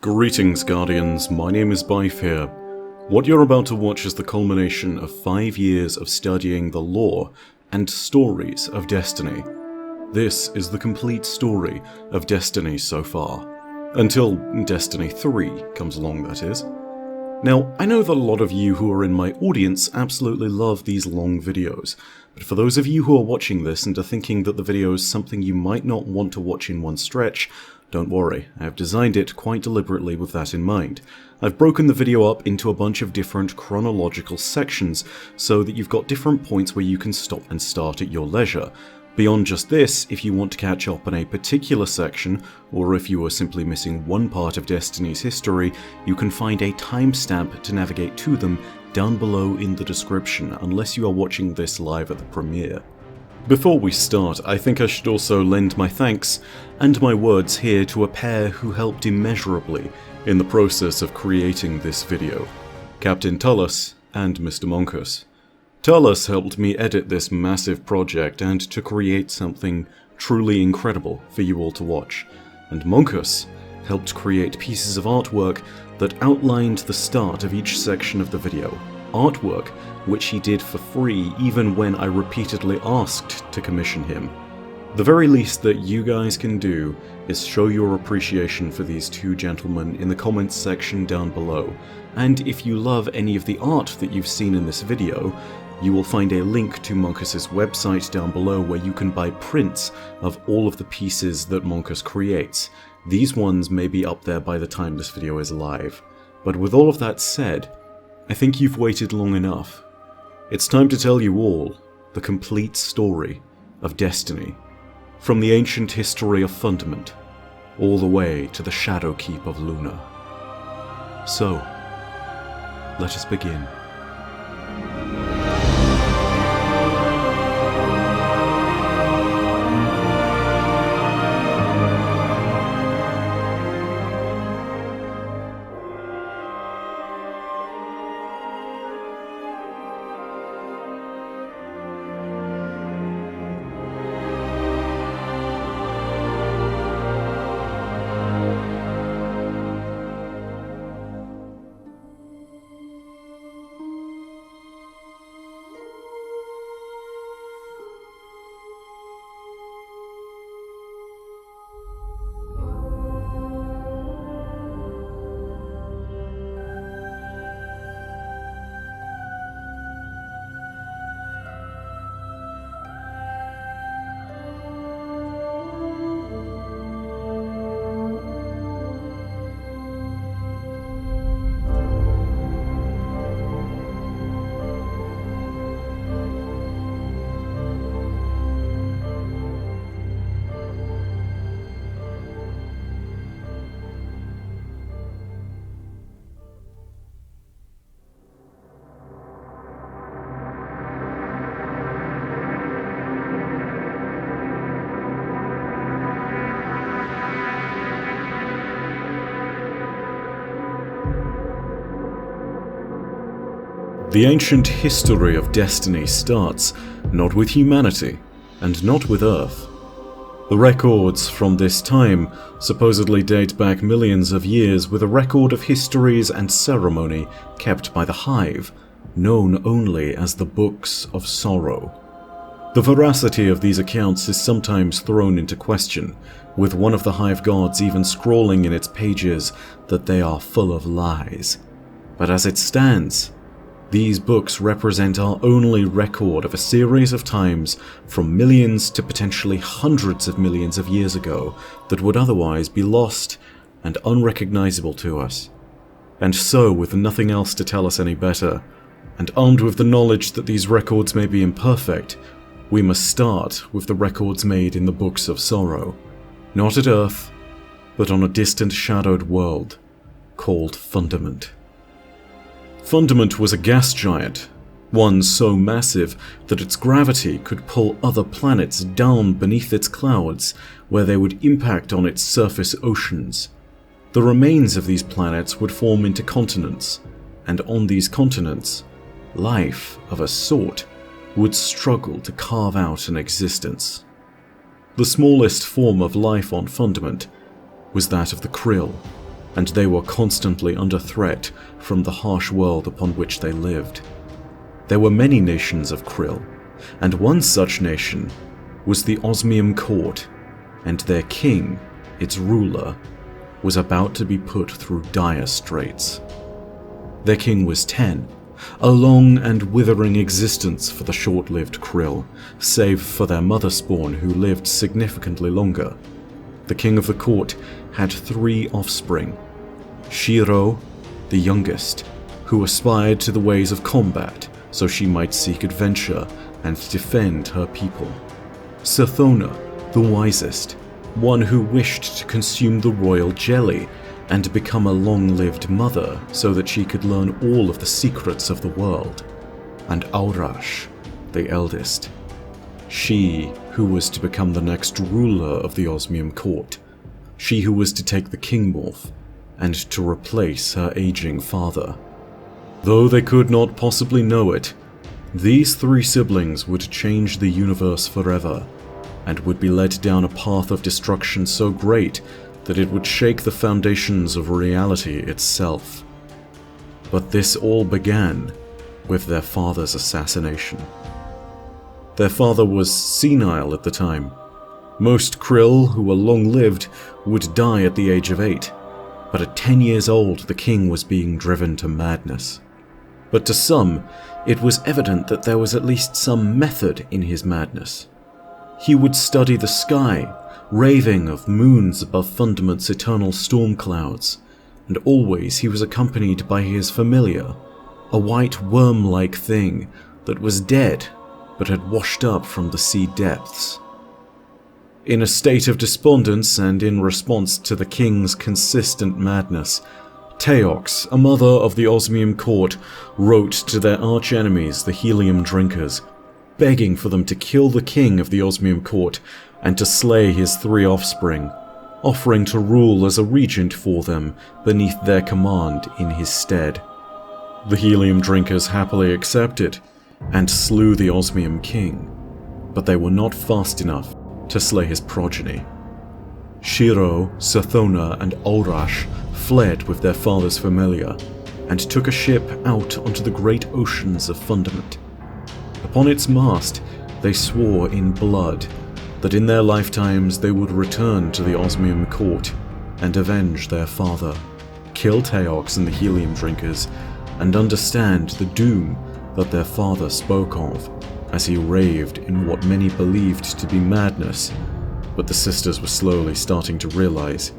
Greetings, Guardians. My name is Bife here. What you're about to watch is the culmination of 5 years of studying the lore and stories of Destiny. This is the complete story of Destiny so far. Until Destiny 3 comes along, that is. Now, I know that a lot of you who are in my audience absolutely love these long videos, but for those of you who are watching this and are thinking that the video is something you might not want to watch in one stretch, don't worry, I have designed it quite deliberately with that in mind. I've broken the video up into a bunch of different chronological sections so that you've got different points where you can stop and start at your leisure. Beyond just this, if you want to catch up on a particular section, or if you are simply missing one part of Destiny's history, you can find a timestamp to navigate to them down below in the description, unless you are watching this live at the premiere. Before we start, I think I should also lend my thanks and my words here to a pair who helped immeasurably in the process of creating this video, Captain Tullus and Mr. Monkus. Tullus helped me edit this massive project and to create something truly incredible for you all to watch, and Monkus helped create pieces of artwork that outlined the start of each section of the video, artwork which he did for free even when I repeatedly asked to commission him. The very least that you guys can do is show your appreciation for these two gentlemen in the comments section down below, and if you love any of the art that you've seen in this video, you will find a link to Monkus' website down below where you can buy prints of all of the pieces that Monkus creates. These ones may be up there by the time this video is live. But with all of that said, I think you've waited long enough. It's time to tell you all the complete story of Destiny, from the ancient history of Fundament, all the way to the Shadowkeep of Luna. So, let us begin. The ancient history of Destiny starts not with humanity, and not with Earth. The records from this time supposedly date back millions of years with a record of histories and ceremony kept by the Hive, known only as the Books of Sorrow. The veracity of these accounts is sometimes thrown into question, with one of the Hive gods even scrawling in its pages that they are full of lies. But as it stands, these books represent our only record of a series of times from millions to potentially hundreds of millions of years ago that would otherwise be lost and unrecognizable to us. And so, with nothing else to tell us any better, and armed with the knowledge that these records may be imperfect, we must start with the records made in the Books of Sorrow, not at Earth, but on a distant shadowed world called Fundament. Fundament was a gas giant, one so massive that its gravity could pull other planets down beneath its clouds, where they would impact on its surface oceans. The remains of these planets would form into continents, and on these continents, life of a sort would struggle to carve out an existence. The smallest form of life on Fundament was that of the Krill, and they were constantly under threat from the harsh world upon which they lived. There were many nations of Krill, and one such nation was the Osmium Court, and their king, its ruler, was about to be put through dire straits. Their king was 10, a long and withering existence for the short-lived Krill, save for their mother spawn who lived significantly longer. The king of the court had 3 offspring: Shiro, the youngest, who aspired to the ways of combat so she might seek adventure and defend her people; Sathona, the wisest, one who wished to consume the royal jelly and become a long-lived mother so that she could learn all of the secrets of the world; and Aurash, the eldest, she who was to become the next ruler of the Osmium Court, she who was to take the King Morph and to replace her aging father. Though they could not possibly know it, these 3 siblings would change the universe forever, and would be led down a path of destruction so great that it would shake the foundations of reality itself. But this all began with their father's assassination. Their father was senile at the time. Most Krill who were long-lived would die at the age of 8, but at 10 years old the king was being driven to madness. But to some, it was evident that there was at least some method in his madness. He would study the sky, raving of moons above Fundament's eternal storm clouds, and always he was accompanied by his familiar, a white worm-like thing that was dead but had washed up from the sea depths. In a state of despondence and in response to the king's consistent madness, Teox, a mother of the Osmium Court, wrote to their arch-enemies, the Helium Drinkers, begging for them to kill the king of the Osmium Court and to slay his 3 offspring, offering to rule as a regent for them beneath their command in his stead. The Helium Drinkers happily accepted and slew the Osmium king, but they were not fast enough to slay his progeny. Shiro, Sathona, and Aurash fled with their father's familiar and took a ship out onto the great oceans of Fundament. Upon its mast, they swore in blood that in their lifetimes they would return to the Osmium Court and avenge their father, kill Teox and the Helium Drinkers, and understand the doom that their father spoke of as he raved in what many believed to be madness, but the sisters were slowly starting to realize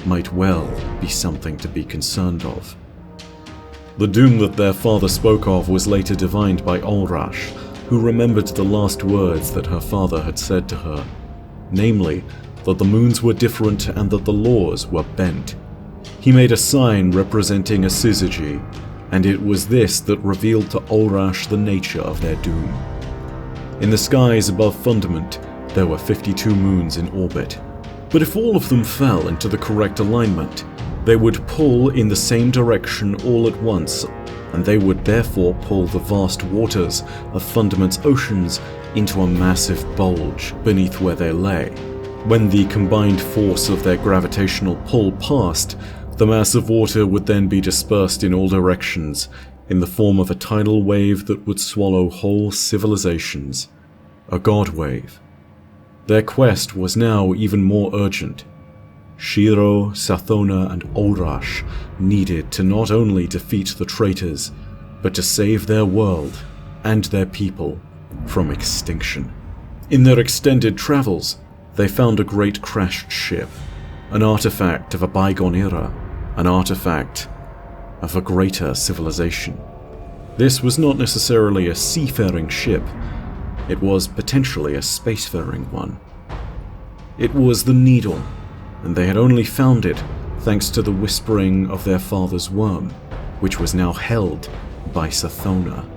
might well be something to be concerned of. The doom that their father spoke of was later divined by Aurash, who remembered the last words that her father had said to her, namely, that the moons were different and that the laws were bent. He made a sign representing a syzygy, and it was this that revealed to Aurash the nature of their doom. In the skies above Fundament, there were 52 moons in orbit, but if all of them fell into the correct alignment, they would pull in the same direction all at once, and they would therefore pull the vast waters of Fundament's oceans into a massive bulge beneath where they lay. When the combined force of their gravitational pull passed, the mass of water would then be dispersed in all directions in the form of a tidal wave that would swallow whole civilizations, a god wave. Their quest was now even more urgent. Shiro, Sathona, and Aurash needed to not only defeat the traitors, but to save their world and their people from extinction. In their extended travels, they found a great crashed ship, an artifact of a bygone era, an artifact of a greater civilization. This was not necessarily a seafaring ship, it was potentially a spacefaring one. It was the Needle, and they had only found it thanks to the whispering of their father's worm, which was now held by Sathona.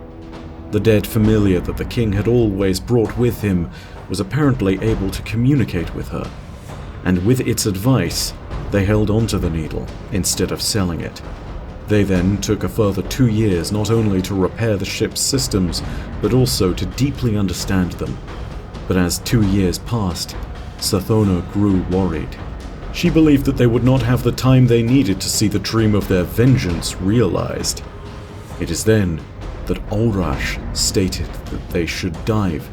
The dead familiar that the king had always brought with him was apparently able to communicate with her, and with its advice, they held onto the Needle instead of selling it. They then took a further 2 years not only to repair the ship's systems, but also to deeply understand them. But as 2 years passed, Sathona grew worried. She believed that they would not have the time they needed to see the dream of their vengeance realized. It is then that Ulrash stated that they should dive.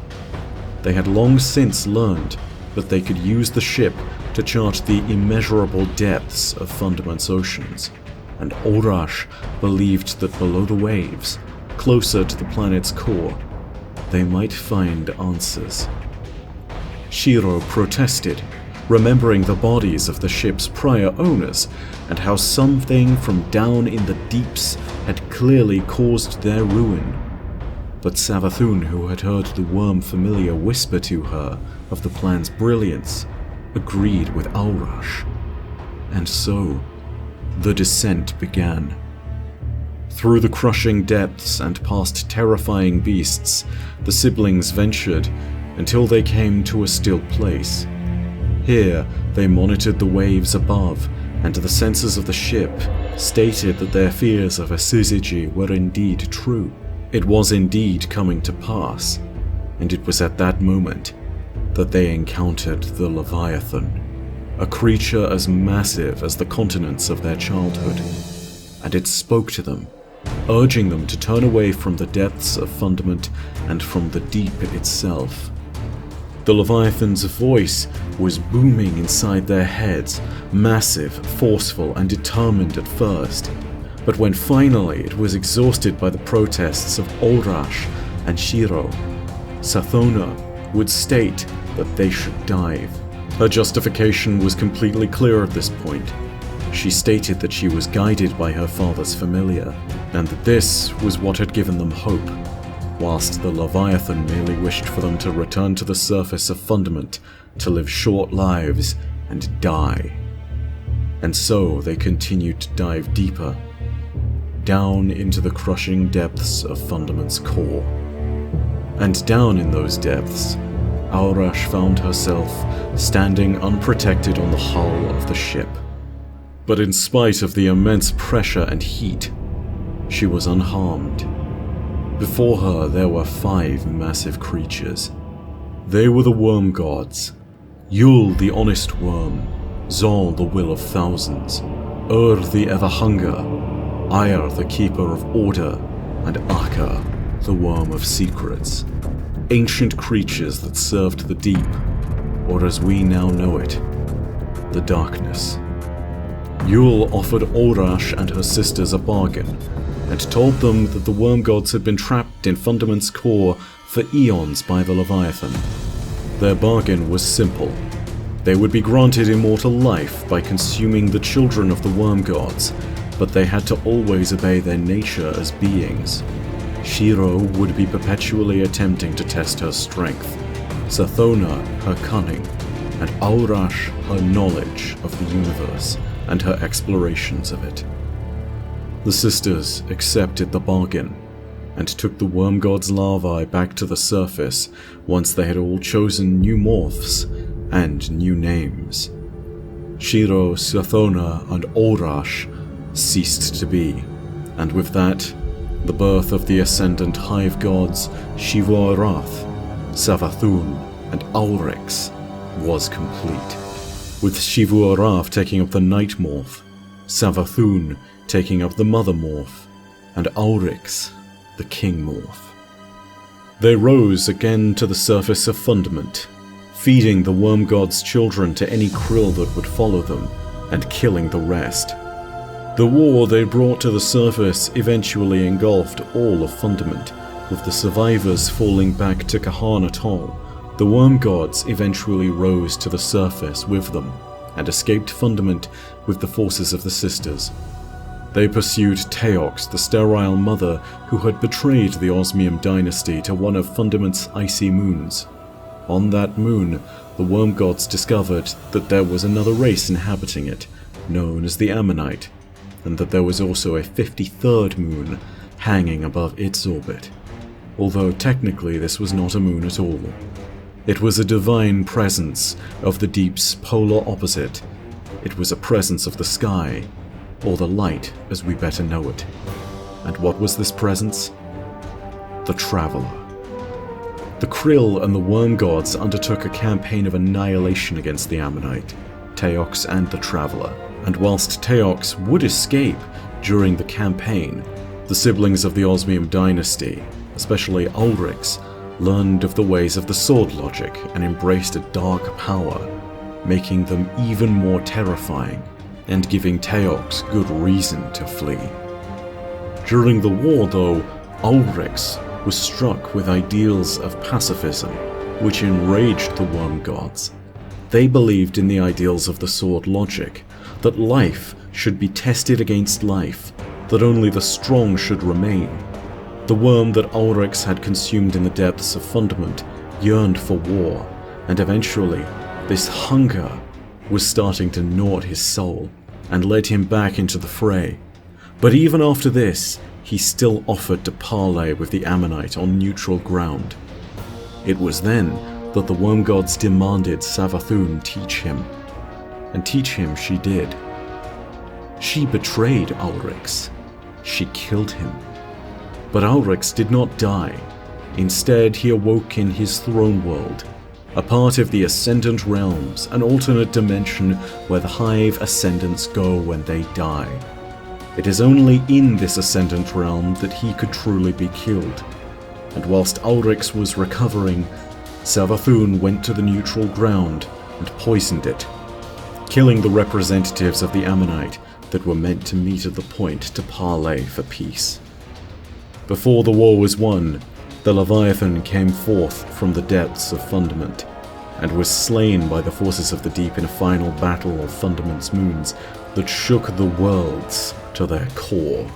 They had long since learned that they could use the ship to chart the immeasurable depths of Fundament's oceans, and Ulrash believed that below the waves, closer to the planet's core, they might find answers. Shiro protested, remembering the bodies of the ship's prior owners and how something from down in the deeps had clearly caused their ruin. But Savathun, who had heard the worm familiar whisper to her of the plan's brilliance, agreed with Ulrash. And so, the descent began. Through the crushing depths and past terrifying beasts, the siblings ventured until they came to a still place. Here, they monitored the waves above, and the sensors of the ship stated that their fears of a Syzygy were indeed true. It was indeed coming to pass, and it was at that moment that they encountered the Leviathan, a creature as massive as the continents of their childhood, and it spoke to them, urging them to turn away from the depths of Fundament and from the deep itself. The Leviathan's voice was booming inside their heads, massive, forceful, and determined at first. But when finally it was exhausted by the protests of Ulrash and Shiro, Sathona would state that they should dive. Her justification was completely clear at this point. She stated that she was guided by her father's familiar, and that this was what had given them hope, whilst the Leviathan merely wished for them to return to the surface of Fundament to live short lives and die. And so they continued to dive deeper, down into the crushing depths of Fundament's core. And down in those depths, Ulrash found herself standing unprotected on the hull of the ship. But in spite of the immense pressure and heat, she was unharmed. Before her there were 5 massive creatures. They were the Worm Gods: Yul the Honest Worm, Zol the Will of Thousands, the Ever-Hunger, Ire the Keeper of Order, and Akka the Worm of Secrets. Ancient creatures that served the deep, or as we now know it, the darkness. Yul offered Ulrash and her sisters a bargain, and told them that the Worm Gods had been trapped in Fundament's core for eons by the Leviathan. Their bargain was simple. They would be granted immortal life by consuming the children of the Worm Gods, but they had to always obey their nature as beings. Shiro would be perpetually attempting to test her strength, Sathona her cunning, and Ulrash her knowledge of the universe and her explorations of it. The sisters accepted the bargain, and took the Worm God's larvae back to the surface once they had all chosen new morphs and new names. Shiro, Sathona, and Ulrash ceased to be, and with that, the birth of the Ascendant Hive Gods Xivu-Arath, Savathun, and Ulrix was complete, with Xivu-Arath taking up the Night Morph, Savathun taking up the Mother Morph, and Ulrix the King Morph. They rose again to the surface of Fundament, feeding the Worm God's children to any krill that would follow them, and killing the rest. The war they brought to the surface eventually engulfed all of Fundament, with the survivors falling back to Kahan Atoll. The Worm Gods eventually rose to the surface with them, and escaped Fundament with the forces of the Sisters. They pursued Teox, the sterile mother who had betrayed the Osmium dynasty to one of Fundament's icy moons. On that moon, the Worm Gods discovered that there was another race inhabiting it, known as the Ammonite, and that there was also a 53rd moon hanging above its orbit, although technically this was not a moon at all. It was a divine presence of the deep's polar opposite. It was a presence of the sky, or the light as we better know it. And what was this presence? The Traveler. The Krill and the Worm Gods undertook a campaign of annihilation against the Ammonite. Teox and the Traveler. And whilst Teox would escape during the campaign, the siblings of the Osmium dynasty, especially Ulrix, learned of the ways of the sword logic and embraced a dark power, making them even more terrifying and giving Teox good reason to flee. During the war, though, Ulrix was struck with ideals of pacifism, which enraged the Worm Gods. They believed in the ideals of the sword logic, that life should be tested against life, that only the strong should remain. The worm that Ulrix had consumed in the depths of Fundament yearned for war, and eventually, this hunger was starting to gnaw at his soul and led him back into the fray. But even after this, he still offered to parley with the Ammonite on neutral ground. It was then that the Worm Gods demanded Savathun teach him, and teach him she did. She betrayed Ulrix. She killed him. But Ulrix did not die. Instead, he awoke in his throne world, a part of the Ascendant Realms, an alternate dimension where the Hive Ascendants go when they die. It is only in this Ascendant Realm that he could truly be killed. And whilst Ulrix was recovering, Savathun went to the neutral ground and poisoned it, killing the representatives of the Ammonite that were meant to meet at the point to parley for peace. Before the war was won, the Leviathan came forth from the depths of Fundament, and was slain by the forces of the deep in a final battle of Fundament's moons that shook the worlds to their core.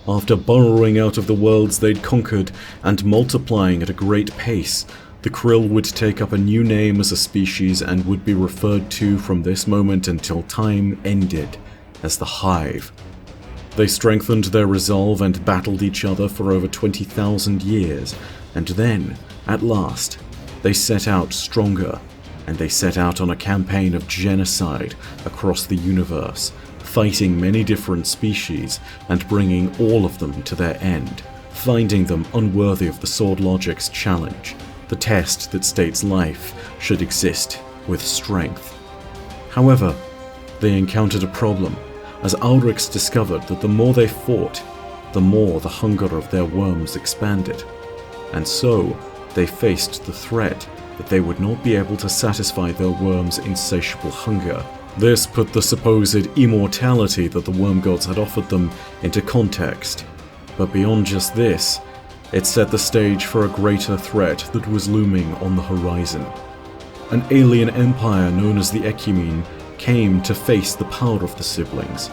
After burrowing out of the worlds they'd conquered and multiplying at a great pace, the Krill would take up a new name as a species and would be referred to from this moment until time ended as the Hive. They strengthened their resolve and battled each other for over 20,000 years, and then, at last, they set out stronger, and they set out on a campaign of genocide across the universe, fighting many different species and bringing all of them to their end, finding them unworthy of the sword logic's challenge, the test that states life should exist with strength. However, they encountered a problem, as Ulrix discovered that the more they fought, the more the hunger of their worms expanded, and so they faced the threat that they would not be able to satisfy their worms' insatiable hunger. This put the supposed immortality that the Worm Gods had offered them into context, but beyond just this, it set the stage for a greater threat that was looming on the horizon. An alien empire known as the Ecumene came to face the power of the siblings.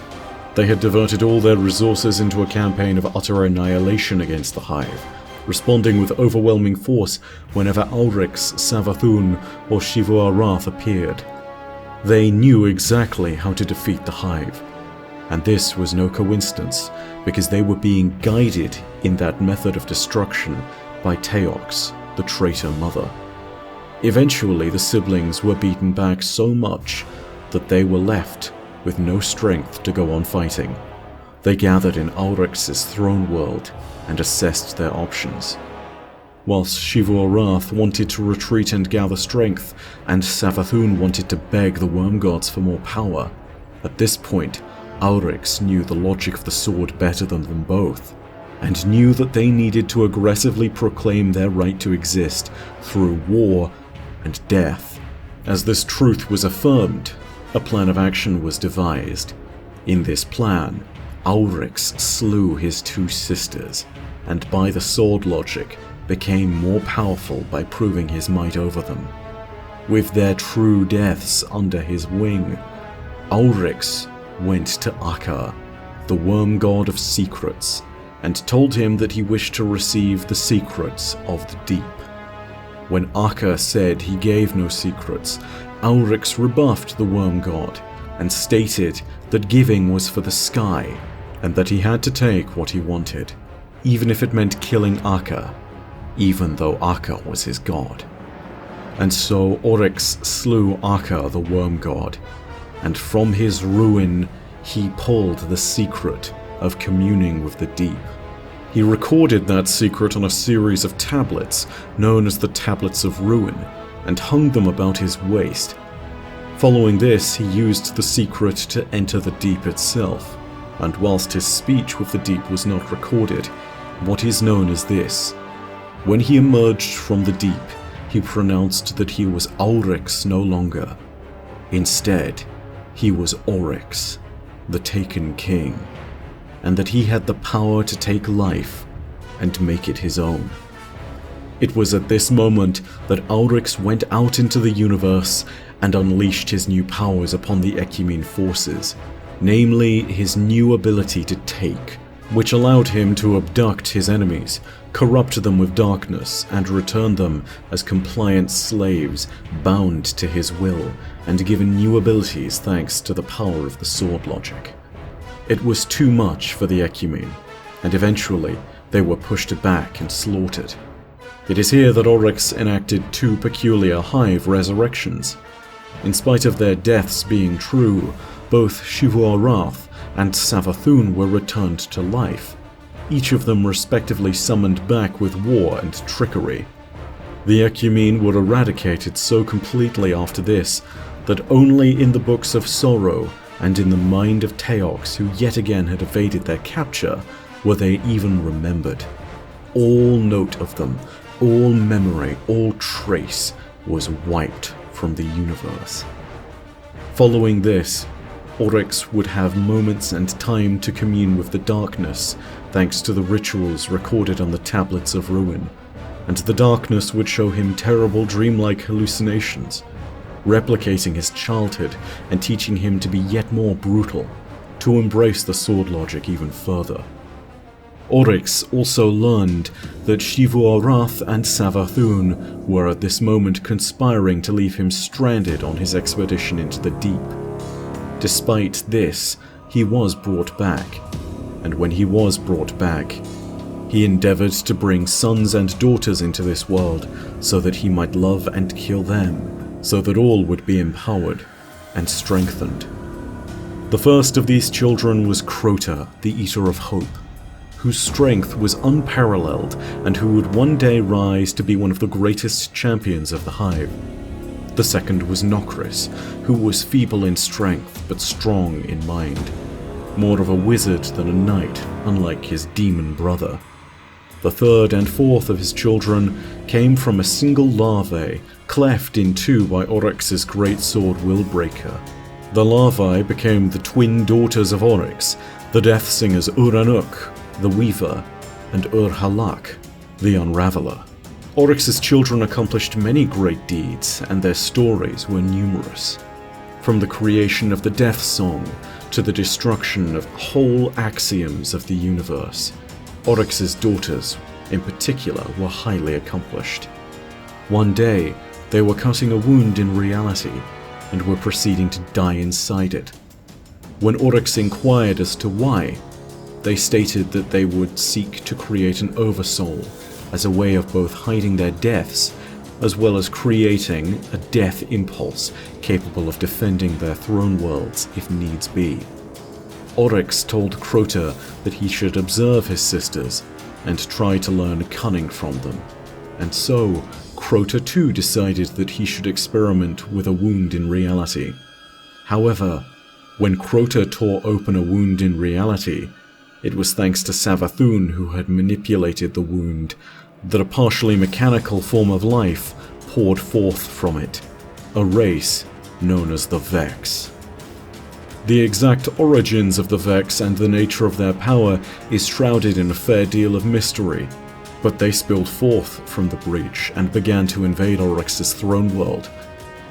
They had diverted all their resources into a campaign of utter annihilation against the Hive, responding with overwhelming force whenever Ulrix, Savathun, or Xivu-Arath appeared. They knew exactly how to defeat the Hive, and this was no coincidence, because they were being guided in that method of destruction by Teox, the traitor mother. Eventually, the siblings were beaten back so much that they were left with no strength to go on fighting. They gathered in Ulrix's throne world and assessed their options. Whilst Xivu-Arath wanted to retreat and gather strength, and Savathun wanted to beg the Worm Gods for more power, at this point, Ulrix knew the logic of the sword better than them both, and knew that they needed to aggressively proclaim their right to exist through war and death. As this truth was affirmed, a plan of action was devised. In this plan, Ulrix slew his two sisters, and by the sword logic, became more powerful by proving his might over them. With their true deaths under his wing, Ulrix went to Akka, the Worm God of Secrets, and told him that he wished to receive the secrets of the deep. When Akka said he gave no secrets, Ulrix rebuffed the Worm God and stated that giving was for the sky and that he had to take what he wanted, even if it meant killing Akka, even though Akka was his god. And so Oryx slew Akka the Worm God, and from his ruin he pulled the secret of communing with the deep. He recorded that secret on a series of tablets known as the Tablets of Ruin, and hung them about his waist. Following this, he used the secret to enter the deep itself, and whilst his speech with the deep was not recorded, what is known as this: when he emerged from the deep, he pronounced that he was Auryx no longer. Instead, he was Oryx, the Taken King, and that he had the power to take life and make it his own. It was at this moment that Auryx went out into the universe and unleashed his new powers upon the Ecumene forces, namely his new ability to take, which allowed him to abduct his enemies, corrupt them with darkness, and return them as compliant slaves bound to his will and given new abilities thanks to the power of the sword logic. It was too much for the Ecumene, and eventually they were pushed back and slaughtered. It is here that Oryx enacted two peculiar hive resurrections. In spite of their deaths being true, both Xivu-Arath and Savathûn were returned to life, each of them respectively summoned back with war and trickery. The Ecumene were eradicated so completely after this that only in the Books of Sorrow and in the mind of Teox, who yet again had evaded their capture, were they even remembered. All note of them, all memory, all trace was wiped from the universe. Following this, Oryx would have moments and time to commune with the darkness, thanks to the rituals recorded on the Tablets of Ruin, and the darkness would show him terrible dreamlike hallucinations, replicating his childhood and teaching him to be yet more brutal, to embrace the sword logic even further. Oryx also learned that Xivu-Arath and Savathûn were at this moment conspiring to leave him stranded on his expedition into the deep. Despite this, he was brought back, and when he was brought back, he endeavored to bring sons and daughters into this world so that he might love and kill them, so that all would be empowered and strengthened. The first of these children was Crota, the Eater of Hope, whose strength was unparalleled and who would one day rise to be one of the greatest champions of the Hive. The second was Nokris, who was feeble in strength but strong in mind, more of a wizard than a knight, unlike his demon brother. The third and fourth of his children came from a single larvae, cleft in two by Oryx's great sword Willbreaker. The larvae became the twin daughters of Oryx, the death singers Uranuk, the Weaver, and Ur-Halak, the Unraveler. Oryx's children accomplished many great deeds, and their stories were numerous. From the creation of the Death Song to the destruction of whole axioms of the universe, Oryx's daughters, in particular, were highly accomplished. One day, they were cutting a wound in reality, and were proceeding to die inside it. When Oryx inquired as to why, they stated that they would seek to create an oversoul as a way of both hiding their deaths as well as creating a death impulse capable of defending their throne worlds if needs be. Oryx told Crota that he should observe his sisters and try to learn cunning from them, and so Crota too decided that he should experiment with a wound in reality. However, when Crota tore open a wound in reality, it was thanks to Savathûn, who had manipulated the wound, that a partially mechanical form of life poured forth from it, a race known as the Vex. The exact origins of the Vex and the nature of their power is shrouded in a fair deal of mystery, but they spilled forth from the breach and began to invade Oryx's throne world.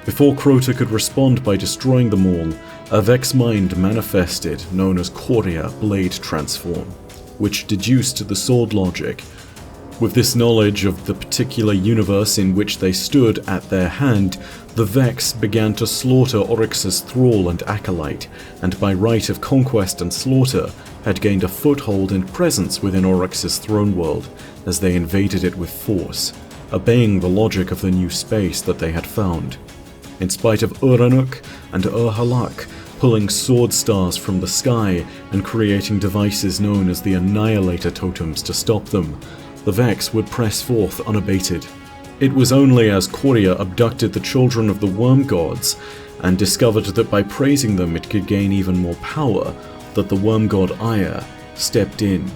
Before Crota could respond by destroying them all, a Vex mind manifested known as Quria Blade Transform, which deduced the sword logic. With this knowledge of the particular universe in which they stood at their hand, the Vex began to slaughter Oryx's thrall and acolyte, and by right of conquest and slaughter, had gained a foothold and presence within Oryx's throne world as they invaded it with force, obeying the logic of the new space that they had found. In spite of Uranuk and Ur-Halak pulling sword stars from the sky and creating devices known as the Annihilator Totems to stop them, the Vex would press forth unabated. It was only as Quria abducted the children of the Worm Gods and discovered that by praising them it could gain even more power, that the worm god Aya stepped in,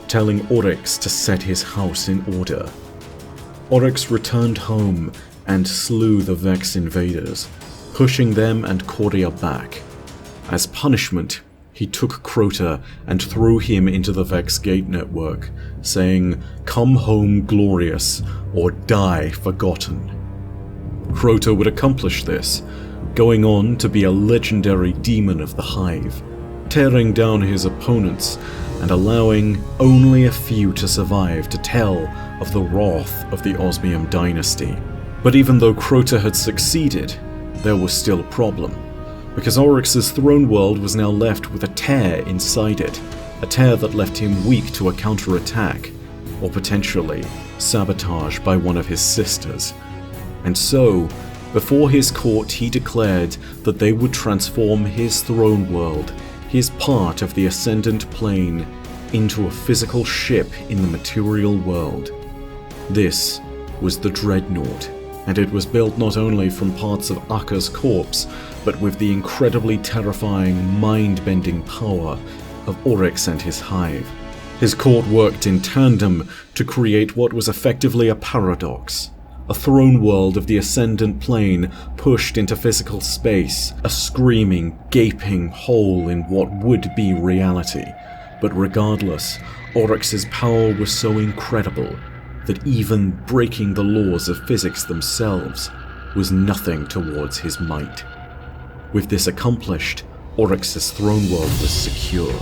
telling Oryx to set his house in order. Oryx returned home and slew the Vex invaders, pushing them and Korea back. As punishment, he took Crota and threw him into the Vex Gate network, saying, "Come home glorious, or die forgotten." Crota would accomplish this, going on to be a legendary demon of the Hive, tearing down his opponents and allowing only a few to survive to tell of the wrath of the Osmium dynasty. But even though Crota had succeeded, there was still a problem, because Oryx's throne world was now left with a tear inside it, a tear that left him weak to a counterattack, or potentially sabotage by one of his sisters. And so, before his court he declared that they would transform his throne world, his part of the Ascendant Plane, into a physical ship in the material world. This was the Dreadnought, and it was built not only from parts of Akka's corpse, but with the incredibly terrifying, mind-bending power of Oryx and his Hive. His court worked in tandem to create what was effectively a paradox. A throne world of the Ascendant Plane pushed into physical space, a screaming, gaping hole in what would be reality. But regardless, Oryx's power was so incredible that even breaking the laws of physics themselves was nothing towards his might. With this accomplished, Oryx's throne world was secure,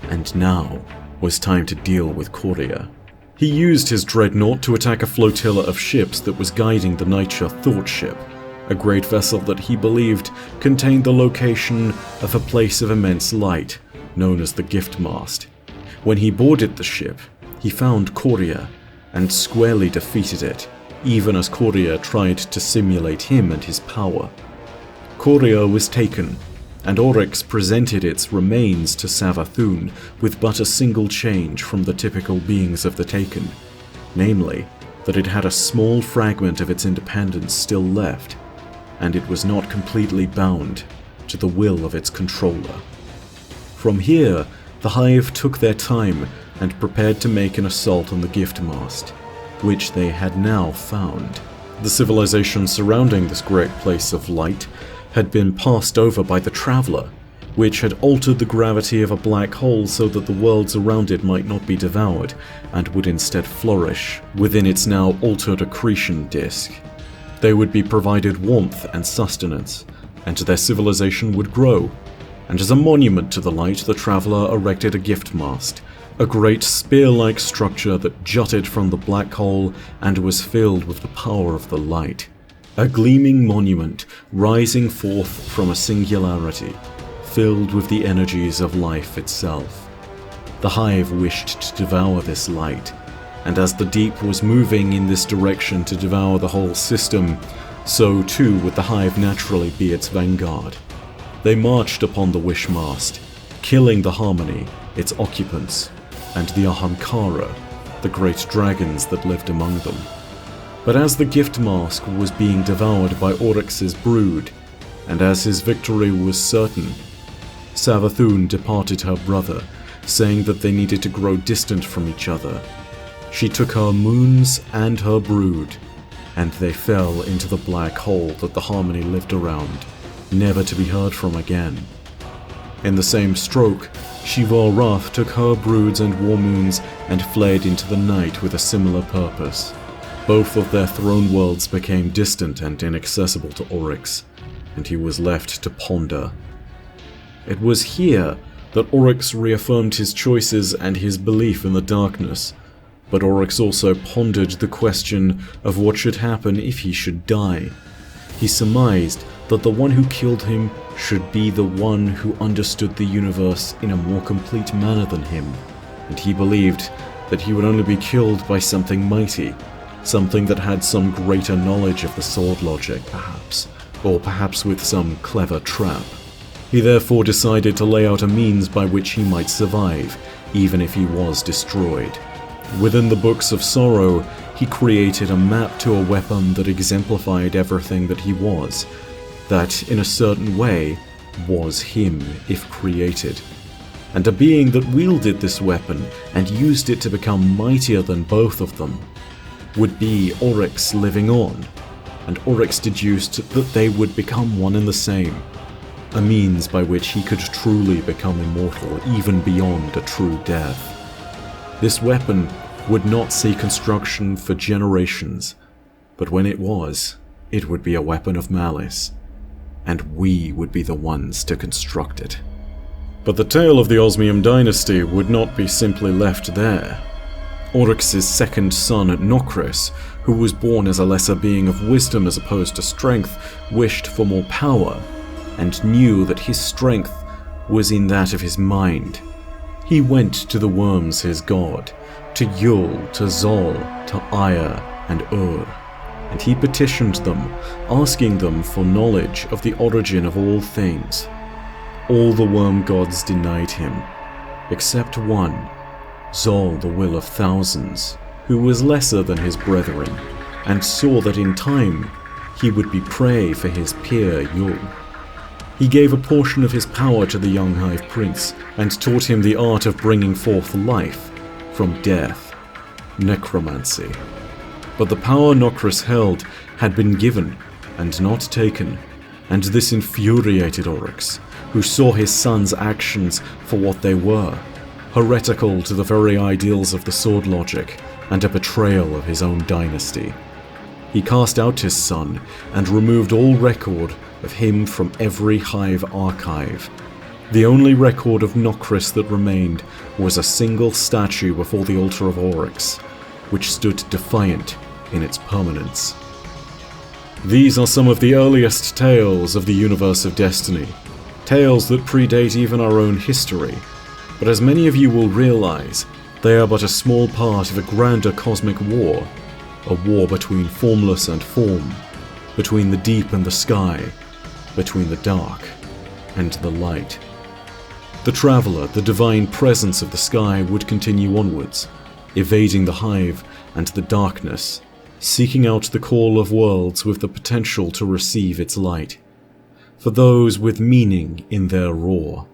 and now was time to deal with Korea. He used his dreadnought to attack a flotilla of ships that was guiding the Nightshare Thought Ship, a great vessel that he believed contained the location of a place of immense light, known as the Gift Mast. When he boarded the ship, he found Korea, and squarely defeated it, even as Korea tried to simulate him and his power. Korea was taken, and Oryx presented its remains to Savathûn with but a single change from the typical beings of the Taken, namely, that it had a small fragment of its independence still left, and it was not completely bound to the will of its controller. From here, the Hive took their time and prepared to make an assault on the Gift Mast, which they had now found. The civilization surrounding this great place of light had been passed over by the Traveler, which had altered the gravity of a black hole so that the worlds around it might not be devoured, and would instead flourish within its now altered accretion disk. They would be provided warmth and sustenance, and their civilization would grow. And as a monument to the light, the Traveler erected a Gift Mast, a great spear-like structure that jutted from the black hole and was filled with the power of the light. A gleaming monument rising forth from a singularity, filled with the energies of life itself. The Hive wished to devour this light, and as the Deep was moving in this direction to devour the whole system, so too would the Hive naturally be its vanguard. They marched upon the Wishmast, killing the Harmony, its occupants, and the Ahamkara, the great dragons that lived among them. But as the Gift Mast was being devoured by Oryx's brood, and as his victory was certain, Savathûn departed her brother, saying that they needed to grow distant from each other. She took her moons and her brood, and they fell into the black hole that the Harmony lived around, never to be heard from again. In the same stroke, Shivar Wrath took her broods and war moons and fled into the night with a similar purpose. Both of their throne worlds became distant and inaccessible to Oryx, and he was left to ponder. It was here that Oryx reaffirmed his choices and his belief in the darkness, but Oryx also pondered the question of what should happen if he should die. He surmised that the one who killed him should be the one who understood the universe in a more complete manner than him, and he believed that he would only be killed by something mighty, something that had some greater knowledge of the sword logic, perhaps, or perhaps with some clever trap. He therefore decided to lay out a means by which he might survive, even if he was destroyed. Within the Books of Sorrow, he created a map to a weapon that exemplified everything that he was, that, in a certain way, was him if created. And a being that wielded this weapon and used it to become mightier than both of them would be Oryx living on, and Oryx deduced that they would become one and the same, a means by which he could truly become immortal even beyond a true death. This weapon would not see construction for generations, but when it was, it would be a weapon of malice, and we would be the ones to construct it. But the tale of the Osmium dynasty would not be simply left there. Oryx's second son, Nokris, who was born as a lesser being of wisdom as opposed to strength, wished for more power, and knew that his strength was in that of his mind. He went to the worms, his god, to Yul, to Zol, to Aya, and Ur, and he petitioned them, asking them for knowledge of the origin of all things. All the worm gods denied him, except one, Zol, the will of thousands, who was lesser than his brethren, and saw that in time he would be prey for his peer Yul. He gave a portion of his power to the young Hive Prince, and taught him the art of bringing forth life from death, necromancy. But the power Nokris held had been given and not taken, and this infuriated Oryx, who saw his son's actions for what they were, heretical to the very ideals of the sword logic, and a betrayal of his own dynasty. He cast out his son and removed all record of him from every Hive archive. The only record of Nokris that remained was a single statue before the altar of Oryx, which stood defiant in its permanence. These are some of the earliest tales of the universe of Destiny, tales that predate even our own history, but as many of you will realize, they are but a small part of a grander cosmic war, a war between formless and form, between the deep and the sky, between the dark and the light. The Traveler, the divine presence of the sky, would continue onwards, evading the Hive and the darkness, seeking out the call of worlds with the potential to receive its light, for those with meaning in their roar.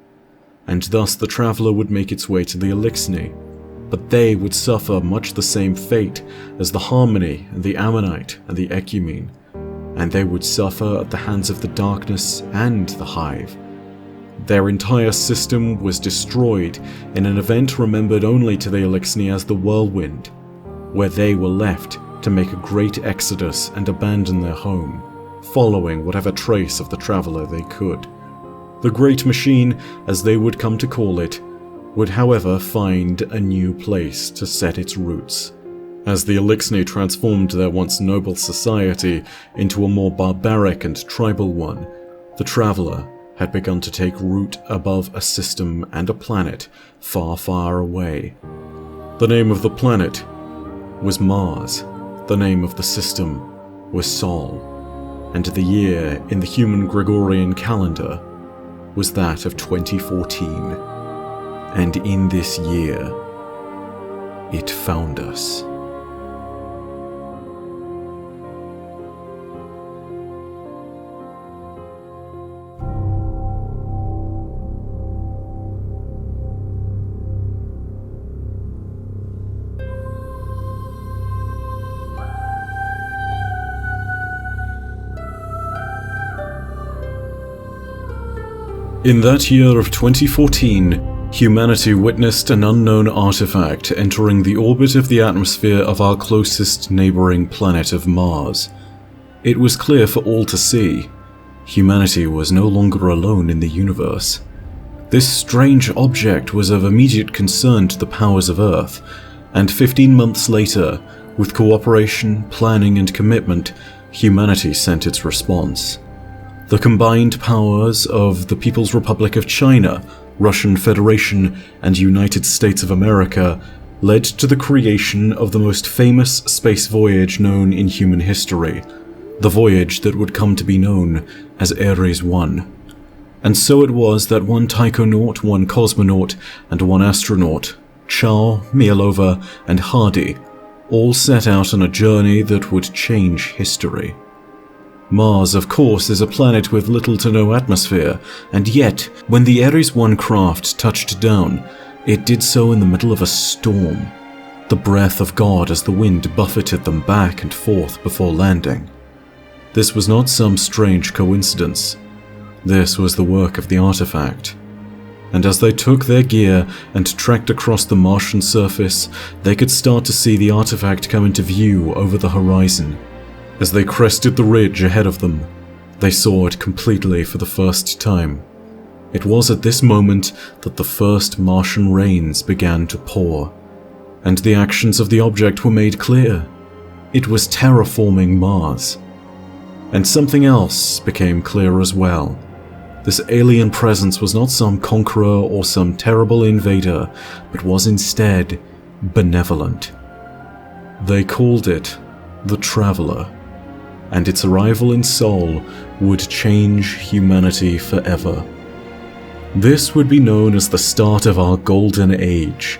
And thus the Traveler would make its way to the Eliksni, but they would suffer much the same fate as the Harmony and the Ammonite and the Ecumene, and they would suffer at the hands of the darkness and the Hive. Their entire system was destroyed in an event remembered only to the Eliksni as the Whirlwind, where they were left to make a great exodus and abandon their home, following whatever trace of the Traveler they could. The Great Machine, as they would come to call it, would however find a new place to set its roots. As the Eliksni transformed their once noble society into a more barbaric and tribal one, the Traveler had begun to take root above a system and a planet far, far away. The name of the planet was Mars, the name of the system was Sol, and the year in the human Gregorian calendar was that of 2014. And in this year, it found us. In that year of 2014, humanity witnessed an unknown artifact entering the orbit of the atmosphere of our closest neighboring planet of Mars. It was clear for all to see. Humanity was no longer alone in the universe. This strange object was of immediate concern to the powers of Earth, and 15 months later, with cooperation, planning, and commitment, humanity sent its response. The combined powers of the People's Republic of China, Russian Federation, and United States of America led to the creation of the most famous space voyage known in human history, the voyage that would come to be known as Ares 1. And so it was that one taikonaut, one cosmonaut, and one astronaut, Chow, Mielova, and Hardy, all set out on a journey that would change history. Mars, of course, is a planet with little to no atmosphere, and yet, when the Ares 1 craft touched down, it did so in the middle of a storm. The breath of God as the wind buffeted them back and forth before landing. This was not some strange coincidence. This was the work of the artifact. And as they took their gear and trekked across the Martian surface, they could start to see the artifact come into view over the horizon. As they crested the ridge ahead of them, they saw it completely for the first time. It was at this moment that the first Martian rains began to pour, and the actions of the object were made clear. It was terraforming Mars. And something else became clear as well. This alien presence was not some conqueror or some terrible invader, but was instead benevolent. They called it the Traveler, and its arrival in Sol would change humanity forever. This would be known as the start of our Golden Age.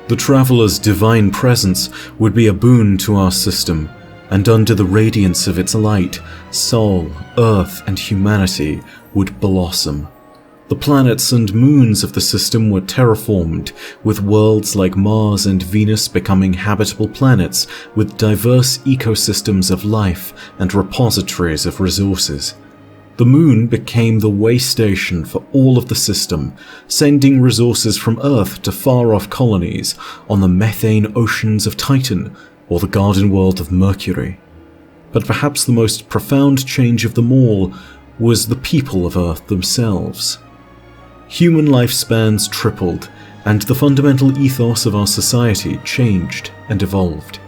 The Traveler's divine presence would be a boon to our system, and under the radiance of its light, Sol, Earth, and humanity would blossom. The planets and moons of the system were terraformed, with worlds like Mars and Venus becoming habitable planets with diverse ecosystems of life and repositories of resources. The moon became the way station for all of the system, sending resources from Earth to far-off colonies on the methane oceans of Titan or the garden world of Mercury. But perhaps the most profound change of them all was the people of Earth themselves. Human lifespans tripled, and the fundamental ethos of our society changed and evolved.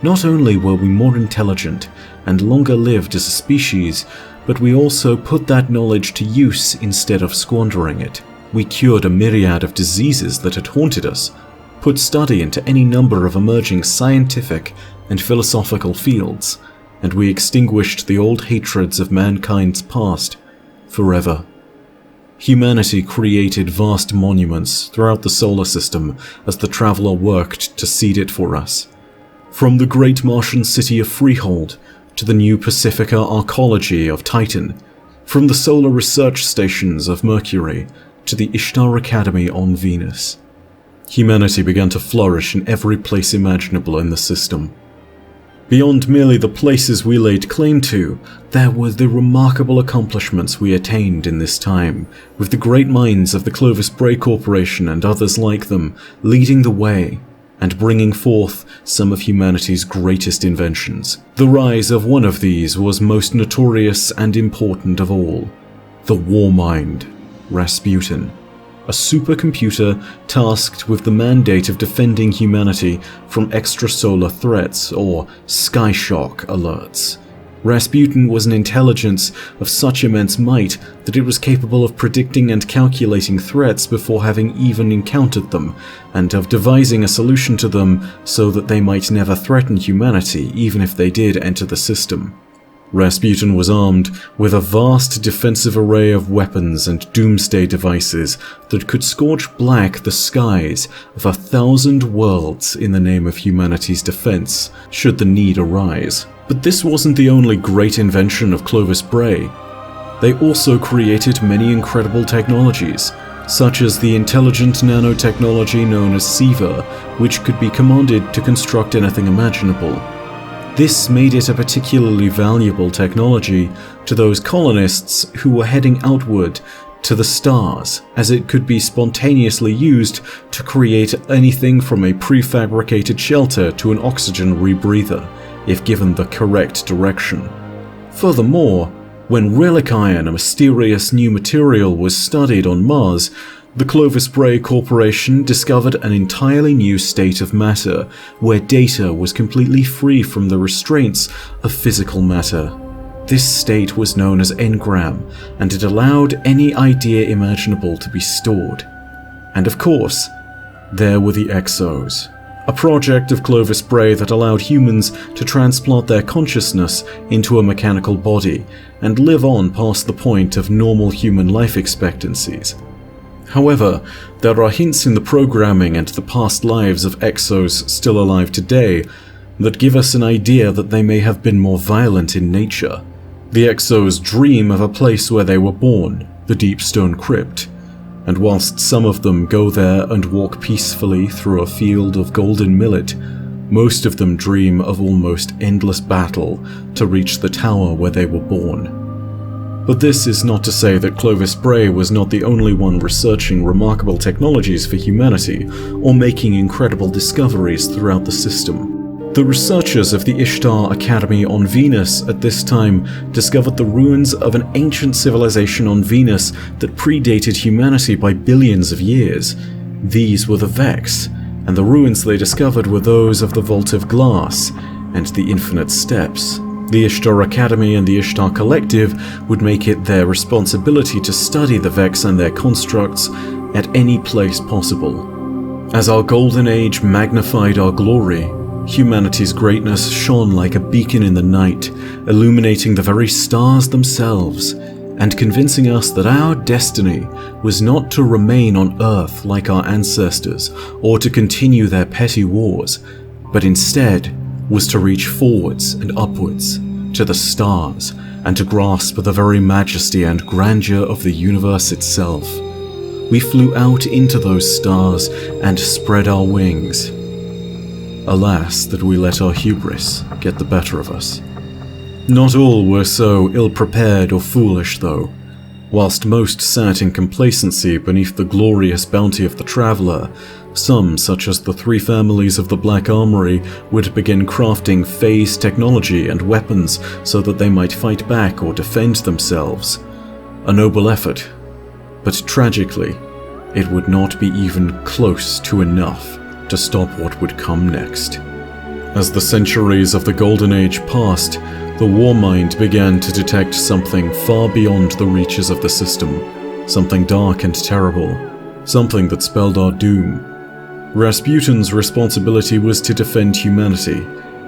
Not only were we more intelligent and longer lived as a species, but we also put that knowledge to use instead of squandering it. We cured a myriad of diseases that had haunted us, put study into any number of emerging scientific and philosophical fields, and we extinguished the old hatreds of mankind's past forever. Humanity created vast monuments throughout the solar system as the Traveler worked to seed it for us. From the great Martian city of Freehold to the new Pacifica arcology of Titan, from the solar research stations of Mercury to the Ishtar Academy on Venus. Humanity began to flourish in every place imaginable in the system. Beyond merely the places we laid claim to, there were the remarkable accomplishments we attained in this time, with the great minds of the Clovis Bray Corporation and others like them leading the way and bringing forth some of humanity's greatest inventions. The rise of one of these was most notorious and important of all, the Warmind, Rasputin, a supercomputer tasked with the mandate of defending humanity from extrasolar threats or skyshock alerts. Rasputin was an intelligence of such immense might that it was capable of predicting and calculating threats before having even encountered them, and of devising a solution to them so that they might never threaten humanity even if they did enter the system. Rasputin was armed with a vast defensive array of weapons and doomsday devices that could scorch black the skies of 1,000 worlds in the name of humanity's defense, should the need arise. But this wasn't the only great invention of Clovis Bray. They also created many incredible technologies, such as the intelligent nanotechnology known as SIVA, which could be commanded to construct anything imaginable. This made it a particularly valuable technology to those colonists who were heading outward to the stars, as it could be spontaneously used to create anything from a prefabricated shelter to an oxygen rebreather, if given the correct direction. Furthermore, when relic iron, a mysterious new material, was studied on Mars, the Clovis Bray Corporation discovered an entirely new state of matter, where data was completely free from the restraints of physical matter. This state was known as engram, and it allowed any idea imaginable to be stored. And of course, there were the Exos, a project of Clovis Bray that allowed humans to transplant their consciousness into a mechanical body and live on past the point of normal human life expectancies. However, there are hints in the programming and the past lives of Exos still alive today that give us an idea that they may have been more violent in nature. The Exos dream of a place where they were born, the Deep Stone Crypt, and whilst some of them go there and walk peacefully through a field of golden millet, most of them dream of almost endless battle to reach the tower where they were born. But this is not to say that Clovis Bray was not the only one researching remarkable technologies for humanity or making incredible discoveries throughout the system. The researchers of the Ishtar Academy on Venus at this time discovered the ruins of an ancient civilization on Venus that predated humanity by billions of years. These were the Vex, and the ruins they discovered were those of the Vault of Glass and the Infinite Steps. The Ishtar Academy and the Ishtar Collective would make it their responsibility to study the Vex and their constructs at any place possible. As our golden age magnified our glory, humanity's greatness shone like a beacon in the night, illuminating the very stars themselves, and convincing us that our destiny was not to remain on Earth like our ancestors, or to continue their petty wars, but instead was to reach forwards and upwards to the stars, and to grasp the very majesty and grandeur of the universe itself. We flew out into those stars and spread our wings. Alas, that we let our hubris get the better of us. Not all were so ill-prepared or foolish, though. Whilst most sat in complacency beneath the glorious bounty of the traveller, some, such as the three families of the Black Armory, would begin crafting phase technology and weapons so that they might fight back or defend themselves. A noble effort, but tragically, it would not be even close to enough to stop what would come next. As the centuries of the Golden Age passed, the Warmind began to detect something far beyond the reaches of the system, something dark and terrible, something that spelled our doom. Rasputin's responsibility was to defend humanity,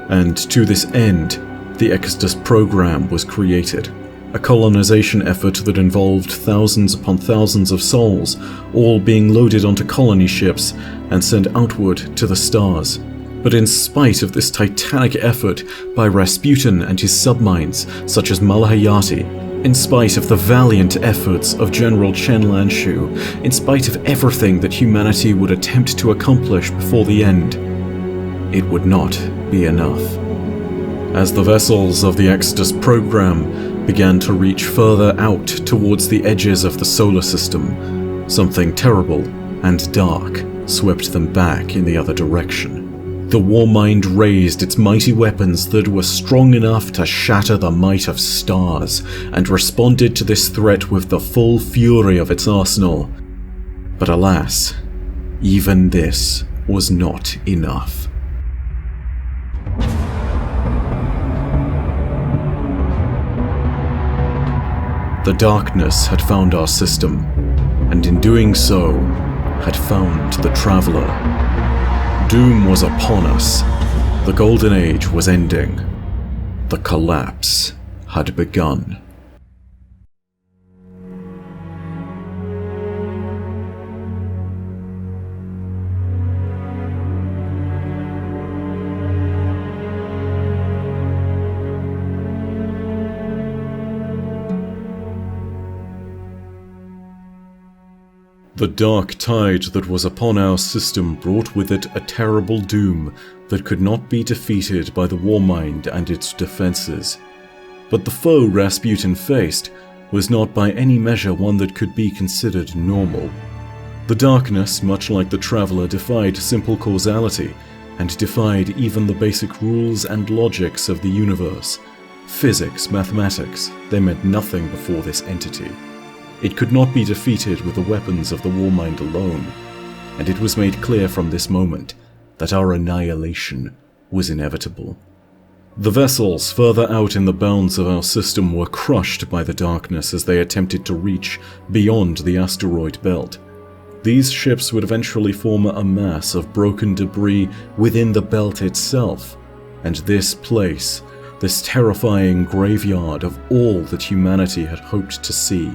and to this end, the Exodus program was created, a colonization effort that involved thousands upon thousands of souls, all being loaded onto colony ships and sent outward to the stars. But in spite of this titanic effort by Rasputin and his subminds, such as Malahayati, in spite of the valiant efforts of General Chen Lanshu, in spite of everything that humanity would attempt to accomplish before the end, it would not be enough. As the vessels of the Exodus program began to reach further out towards the edges of the solar system, something terrible and dark swept them back in the other direction. The Warmind raised its mighty weapons that were strong enough to shatter the might of stars, and responded to this threat with the full fury of its arsenal. But alas, even this was not enough. The darkness had found our system, and in doing so, had found the Traveler. Doom was upon us. The Golden Age was ending. The collapse had begun. The dark tide that was upon our system brought with it a terrible doom that could not be defeated by the Warmind and its defenses. But the foe Rasputin faced was not by any measure one that could be considered normal. The darkness, much like the Traveler, defied simple causality, and defied even the basic rules and logics of the universe. Physics, mathematics, they meant nothing before this entity. It could not be defeated with the weapons of the Warmind alone, and it was made clear from this moment that our annihilation was inevitable. The vessels further out in the bounds of our system were crushed by the darkness as they attempted to reach beyond the asteroid belt. These ships would eventually form a mass of broken debris within the belt itself, and this place, this terrifying graveyard of all that humanity had hoped to see,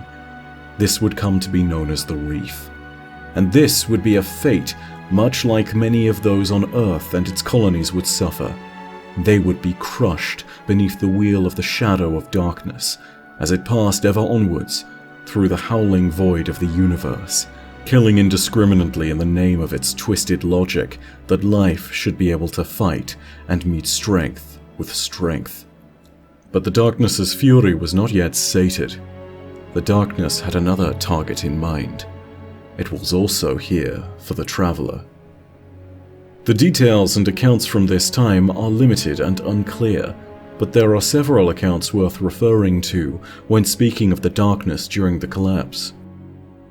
this would come to be known as the Reef. And this would be a fate much like many of those on Earth and its colonies would suffer. They would be crushed beneath the wheel of the shadow of darkness as it passed ever onwards through the howling void of the universe, killing indiscriminately in the name of its twisted logic that life should be able to fight and meet strength with strength. But the darkness's fury was not yet sated. The darkness had another target in mind. It was also here for the Traveler. The details and accounts from this time are limited and unclear, but there are several accounts worth referring to when speaking of the darkness during the collapse.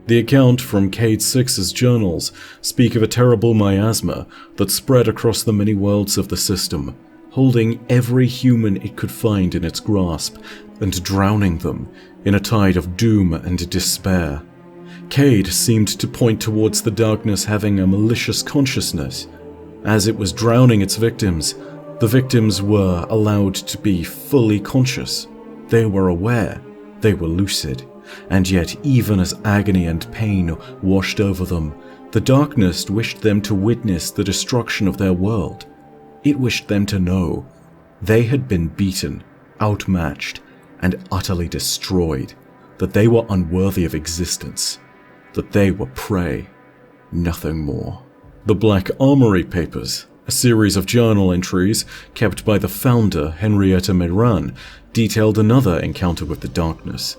The account from Cayde Six's journals speak of a terrible miasma that spread across the many worlds of the system, holding every human it could find in its grasp and drowning them in a tide of doom and despair. Cayde seemed to point towards the darkness having a malicious consciousness. As it was drowning its victims, the victims were allowed to be fully conscious. They were aware, they were lucid, and yet even as agony and pain washed over them, the darkness wished them to witness the destruction of their world. It wished them to know they had been beaten, outmatched, and utterly destroyed, that they were unworthy of existence, that they were prey, nothing more. The Black Armory Papers, a series of journal entries kept by the founder, Henrietta Meran, detailed another encounter with the darkness.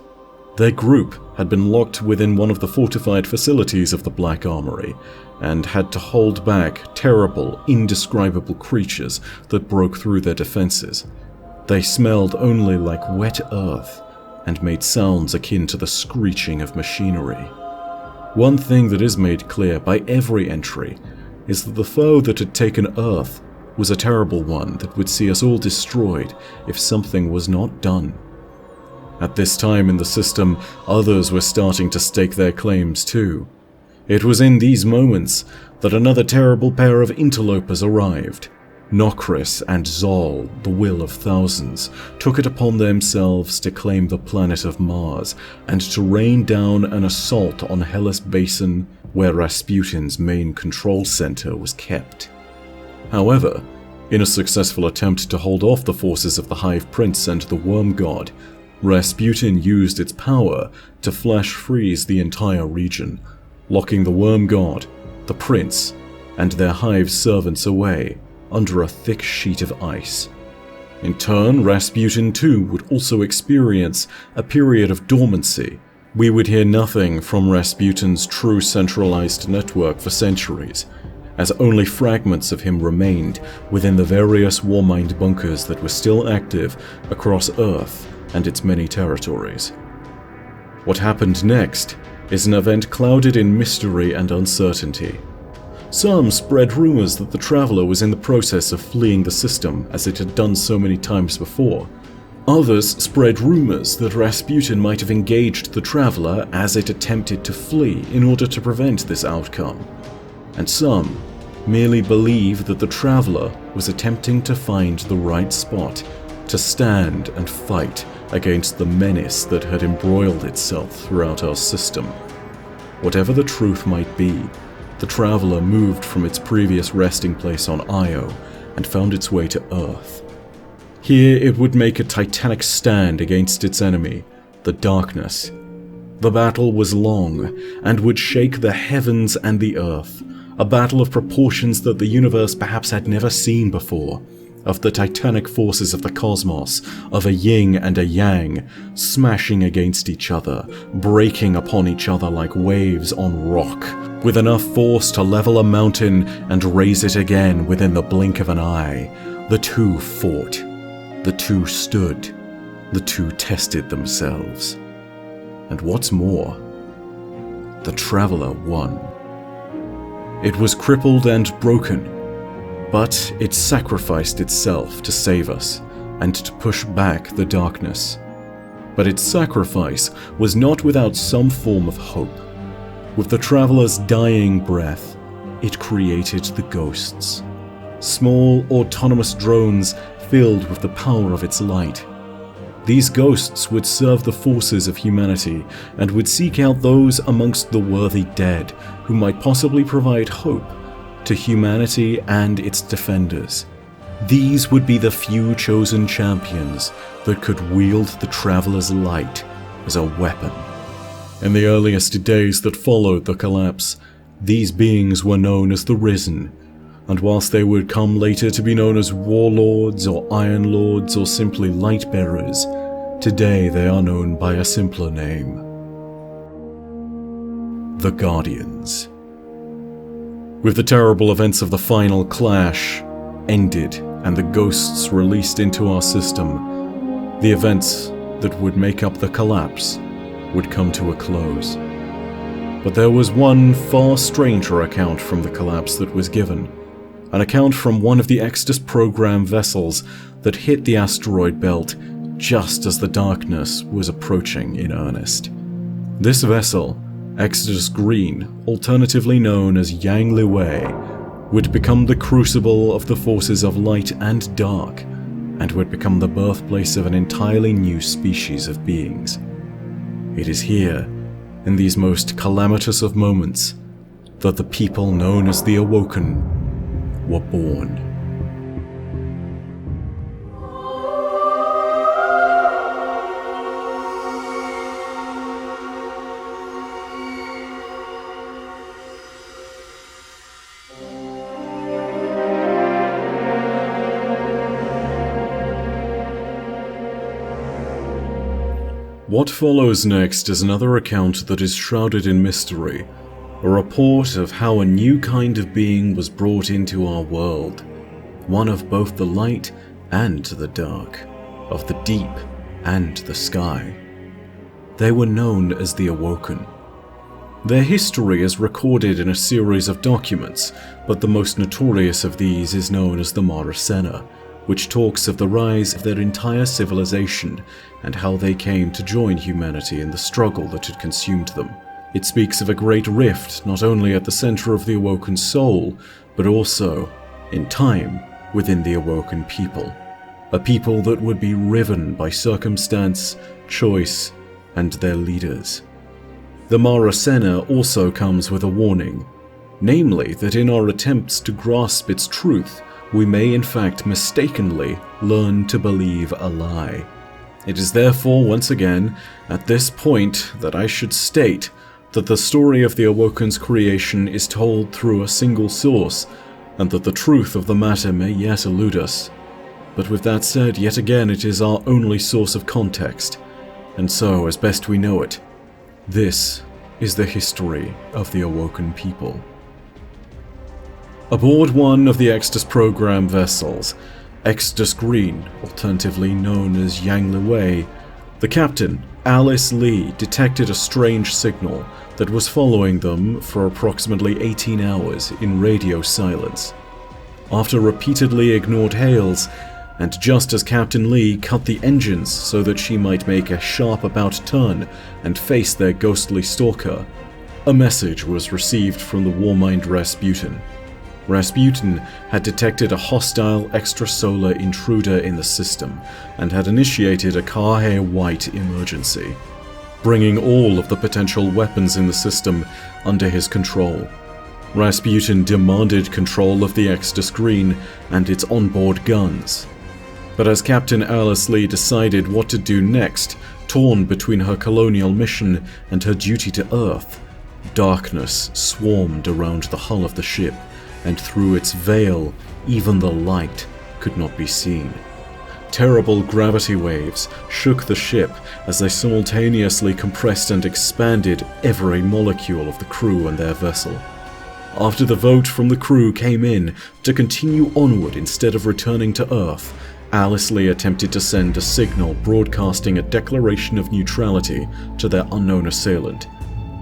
Their group had been locked within one of the fortified facilities of the Black Armory, and had to hold back terrible, indescribable creatures that broke through their defenses. They smelled only like wet earth, and made sounds akin to the screeching of machinery. One thing that is made clear by every entry is that the foe that had taken Earth was a terrible one that would see us all destroyed if something was not done. At this time in the system, others were starting to stake their claims too. It was in these moments that another terrible pair of interlopers arrived. Nokris and Zol, the Will of Thousands, took it upon themselves to claim the planet of Mars and to rain down an assault on Hellas Basin, where Rasputin's main control center was kept. However, in a successful attempt to hold off the forces of the Hive Prince and the Worm God, Rasputin used its power to flash freeze the entire region, locking the Worm God, the Prince, and their Hive servants away under a thick sheet of ice. In turn, Rasputin too would also experience a period of dormancy. We would hear nothing from Rasputin's true centralized network for centuries, as only fragments of him remained within the various Warmind bunkers that were still active across Earth and its many territories. What happened next is an event clouded in mystery and uncertainty. Some spread rumors that the Traveler was in the process of fleeing the system, as it had done so many times before. Others spread rumors that Rasputin might have engaged the Traveler as it attempted to flee in order to prevent this outcome. And some merely believed that the Traveler was attempting to find the right spot to stand and fight against the menace that had embroiled itself throughout our system. Whatever the truth might be, the Traveler moved from its previous resting place on Io and found its way to Earth. Here it would make a titanic stand against its enemy, the Darkness. The battle was long and would shake the heavens and the earth, a battle of proportions that the universe perhaps had never seen before, of the titanic forces of the cosmos, of a yin and a yang, smashing against each other, breaking upon each other like waves on rock, with enough force to level a mountain and raise it again within the blink of an eye. The two fought. The two stood. The two tested themselves. And what's more, the Traveler won. It was crippled and broken, but it sacrificed itself to save us and to push back the darkness. But its sacrifice was not without some form of hope. With the Traveler's dying breath, it created the Ghosts. Small, autonomous drones filled with the power of its light. These ghosts would serve the forces of humanity and would seek out those amongst the worthy dead who might possibly provide hope to humanity and its defenders. These would be the few chosen champions that could wield the Traveler's Light as a weapon. In the earliest days that followed the collapse, these beings were known as the Risen, and whilst they would come later to be known as Warlords or Iron Lords or simply Lightbearers, today they are known by a simpler name: the Guardians. With the terrible events of the final clash ended and the ghosts released into our system, the events that would make up the collapse would come to a close. But there was one far stranger account from the collapse that was given, an account from one of the Exodus program vessels that hit the asteroid belt just as the darkness was approaching in earnest. This vessel, Exodus Green, alternatively known as Yang Liwei, would become the crucible of the forces of light and dark, and would become the birthplace of an entirely new species of beings. It is here, in these most calamitous of moments, that the people known as the Awoken were born. What follows next is another account that is shrouded in mystery, a report of how a new kind of being was brought into our world, one of both the light and the dark, of the deep and the sky. They were known as the Awoken. Their history is recorded in a series of documents, but the most notorious of these is known as the Mara Sena, which talks of the rise of their entire civilization and how they came to join humanity in the struggle that had consumed them. It speaks of a great rift not only at the center of the Awoken soul, but also, in time, within the Awoken people. A people that would be riven by circumstance, choice, and their leaders. The Mara Sena also comes with a warning, namely that in our attempts to grasp its truth, we may in fact mistakenly learn to believe a lie. It is therefore once again at this point that I should state that the story of the Awoken's creation is told through a single source, and that the truth of the matter may yet elude us. But with that said, yet again it is our only source of context, and so, as best we know it, this is the history of the Awoken people. Aboard one of the Exodus program vessels, Exodus Green, alternatively known as Yang Liwei, the captain, Alice Lee, detected a strange signal that was following them for approximately 18 hours in radio silence. After repeatedly ignored hails, and just as Captain Lee cut the engines so that she might make a sharp about turn and face their ghostly stalker, a message was received from the Warmind Rasputin. Rasputin had detected a hostile extrasolar intruder in the system and had initiated a Kahe White emergency, bringing all of the potential weapons in the system under his control. Rasputin demanded control of the Exodus Green and its onboard guns. But as Captain Alice Lee decided what to do next, torn between her colonial mission and her duty to Earth, darkness swarmed around the hull of the ship, and through its veil, even the light could not be seen. Terrible gravity waves shook the ship as they simultaneously compressed and expanded every molecule of the crew and their vessel. After the vote from the crew came in to continue onward instead of returning to Earth, Alice Lee attempted to send a signal broadcasting a declaration of neutrality to their unknown assailant.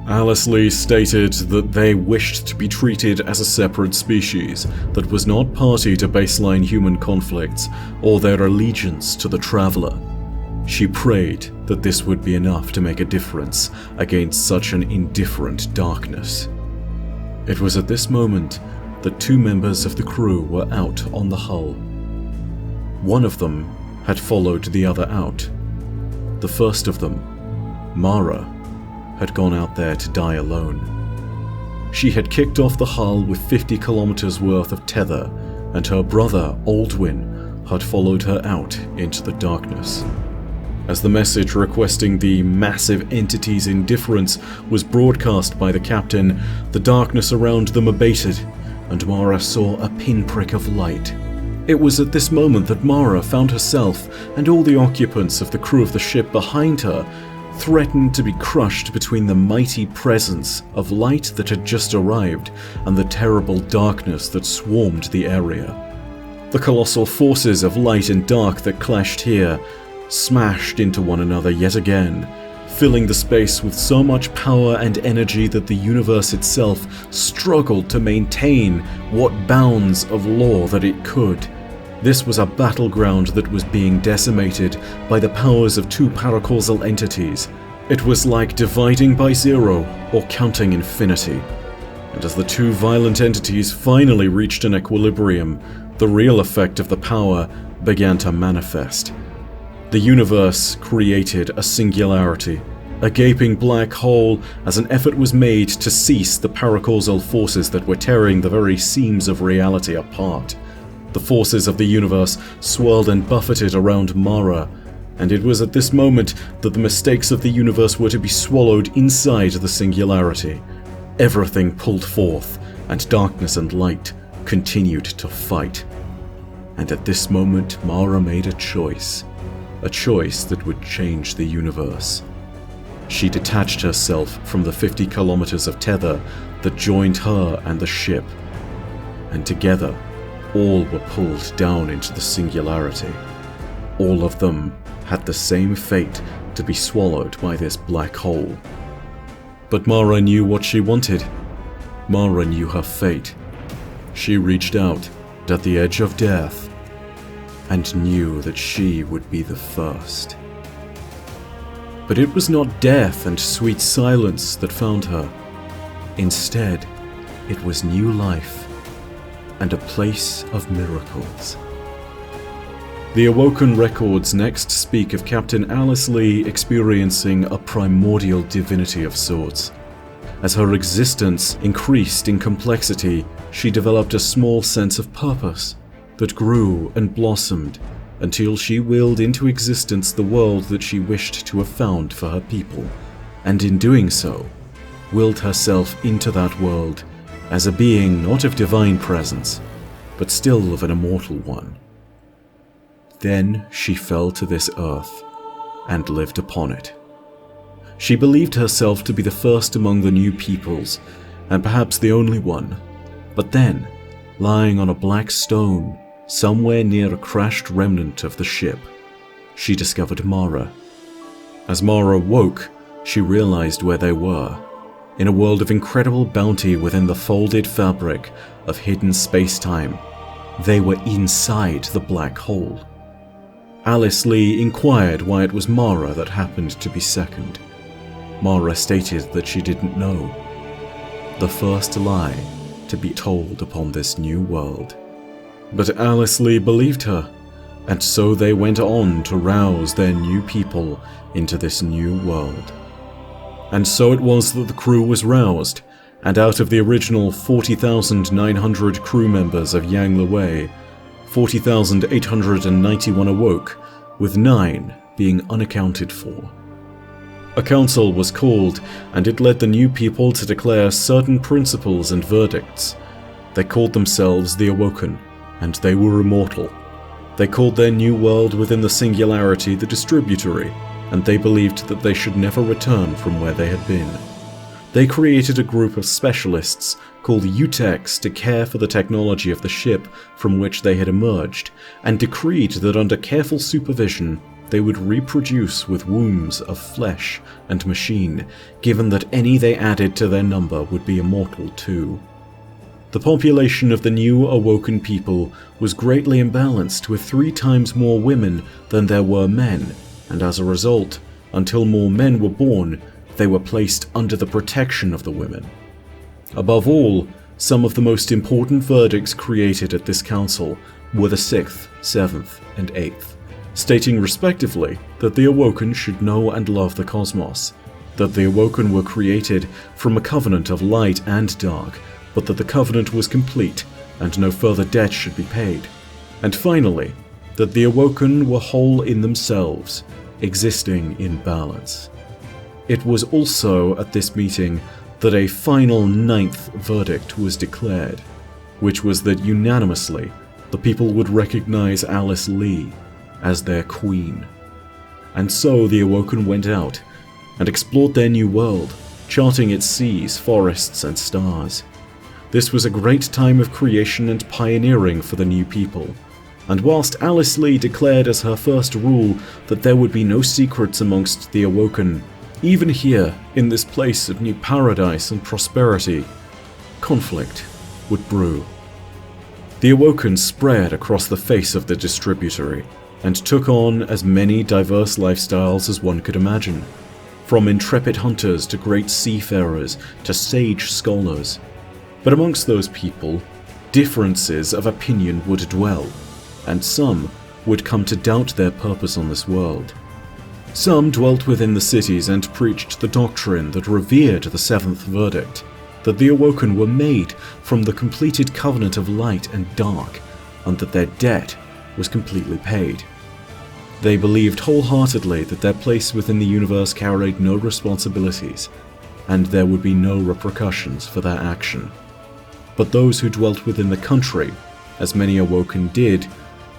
Alice Lee stated that they wished to be treated as a separate species that was not party to baseline human conflicts or their allegiance to the Traveler. She prayed that this would be enough to make a difference against such an indifferent darkness. It was at this moment that two members of the crew were out on the hull. One of them had followed the other out. The first of them, Mara, had gone out there to die alone. She had kicked off the hull with 50 kilometers worth of tether and her brother, Aldwin, had followed her out into the darkness. As the message requesting the massive entity's indifference was broadcast by the captain, the darkness around them abated, and Mara saw a pinprick of light. It was at this moment that Mara found herself and all the occupants of the crew of the ship behind her threatened to be crushed between the mighty presence of light that had just arrived and the terrible darkness that swarmed the area. The colossal forces of light and dark that clashed here smashed into one another yet again, filling the space with so much power and energy that the universe itself struggled to maintain what bounds of law that it could. This was a battleground that was being decimated by the powers of two paracausal entities. It was like dividing by zero or counting infinity. And as the two violent entities finally reached an equilibrium, the real effect of the power began to manifest. The universe created a singularity, a gaping black hole, as an effort was made to cease the paracausal forces that were tearing the very seams of reality apart. The forces of the universe swirled and buffeted around Mara, and it was at this moment that the mistakes of the universe were to be swallowed inside the singularity. Everything pulled forth, and darkness and light continued to fight. And at this moment, Mara made a choice that would change the universe. She detached herself from the 50 kilometers of tether that joined her and the ship, and together, all were pulled down into the singularity. All of them had the same fate, to be swallowed by this black hole. But Mara knew what she wanted. Mara knew her fate. She reached out at the edge of death and knew that she would be the first. But it was not death and sweet silence that found her. Instead, it was new life and a place of miracles. The Awoken records next speak of Captain Alice Lee experiencing a primordial divinity of sorts. As her existence increased in complexity, she developed a small sense of purpose that grew and blossomed until she willed into existence the world that she wished to have found for her people, and in doing so, willed herself into that world as a being not of divine presence, but still of an immortal one. Then she fell to this earth and lived upon it. She believed herself to be the first among the new peoples, and perhaps the only one. But then, lying on a black stone, somewhere near a crashed remnant of the ship, she discovered Mara. As Mara woke, she realized where they were, in a world of incredible bounty within the folded fabric of hidden space-time. They were inside the black hole. Alice Lee inquired why it was Mara that happened to be second. Mara stated that she didn't know. The first lie to be told upon this new world. But Alice Lee believed her, and so they went on to rouse their new people into this new world. And so it was that the crew was roused, and out of the original 40,900 crew members of Yang Lewei, 40,891 awoke, with 9 being unaccounted for. A council was called, and it led the new people to declare certain principles and verdicts. They called themselves the Awoken, and they were immortal. They called their new world within the singularity the Distributory, and they believed that they should never return from where they had been. They created a group of specialists called UTEX to care for the technology of the ship from which they had emerged, and decreed that under careful supervision they would reproduce with wombs of flesh and machine, given that any they added to their number would be immortal too. The population of the new Awoken people was greatly imbalanced, with 3 times more women than there were men, and as a result, until more men were born, they were placed under the protection of the women. Above all, some of the most important verdicts created at this council were the 6th, 7th, and 8th, stating respectively that the Awoken should know and love the cosmos, that the Awoken were created from a covenant of light and dark, but that the covenant was complete and no further debt should be paid. And finally, that the Awoken were whole in themselves, existing in balance. It was also at this meeting that a final 9th verdict was declared, which was that unanimously the people would recognize Alice Lee as their queen. And so the Awoken went out and explored their new world, charting its seas, forests, and stars. This was a great time of creation and pioneering for the new people, and whilst Alice Lee declared as her first rule that there would be no secrets amongst the Awoken, even here, in this place of new paradise and prosperity, conflict would brew. The Awoken spread across the face of the Distributory, and took on as many diverse lifestyles as one could imagine, from intrepid hunters to great seafarers to sage scholars. But amongst those people, differences of opinion would dwell, and some would come to doubt their purpose on this world. Some dwelt within the cities and preached the doctrine that revered the 7th verdict, that the Awoken were made from the completed covenant of light and dark, and that their debt was completely paid. They believed wholeheartedly that their place within the universe carried no responsibilities, and there would be no repercussions for their action. But those who dwelt within the country, as many Awoken did,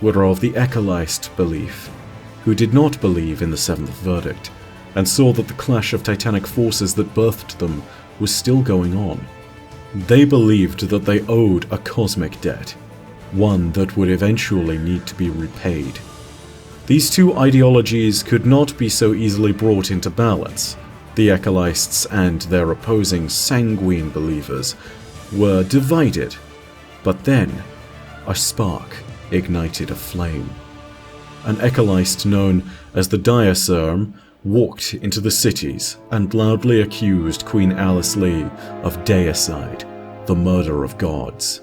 were of the Echolist belief, who did not believe in the 7th verdict, and saw that the clash of titanic forces that birthed them was still going on. They believed that they owed a cosmic debt, one that would eventually need to be repaid. These two ideologies could not be so easily brought into balance. The Echolists and their opposing sanguine believers were divided, but then a spark ignited a flame. An Echolist known as the Diasurm walked into the cities and loudly accused Queen Alice Lee of deicide, the murder of gods.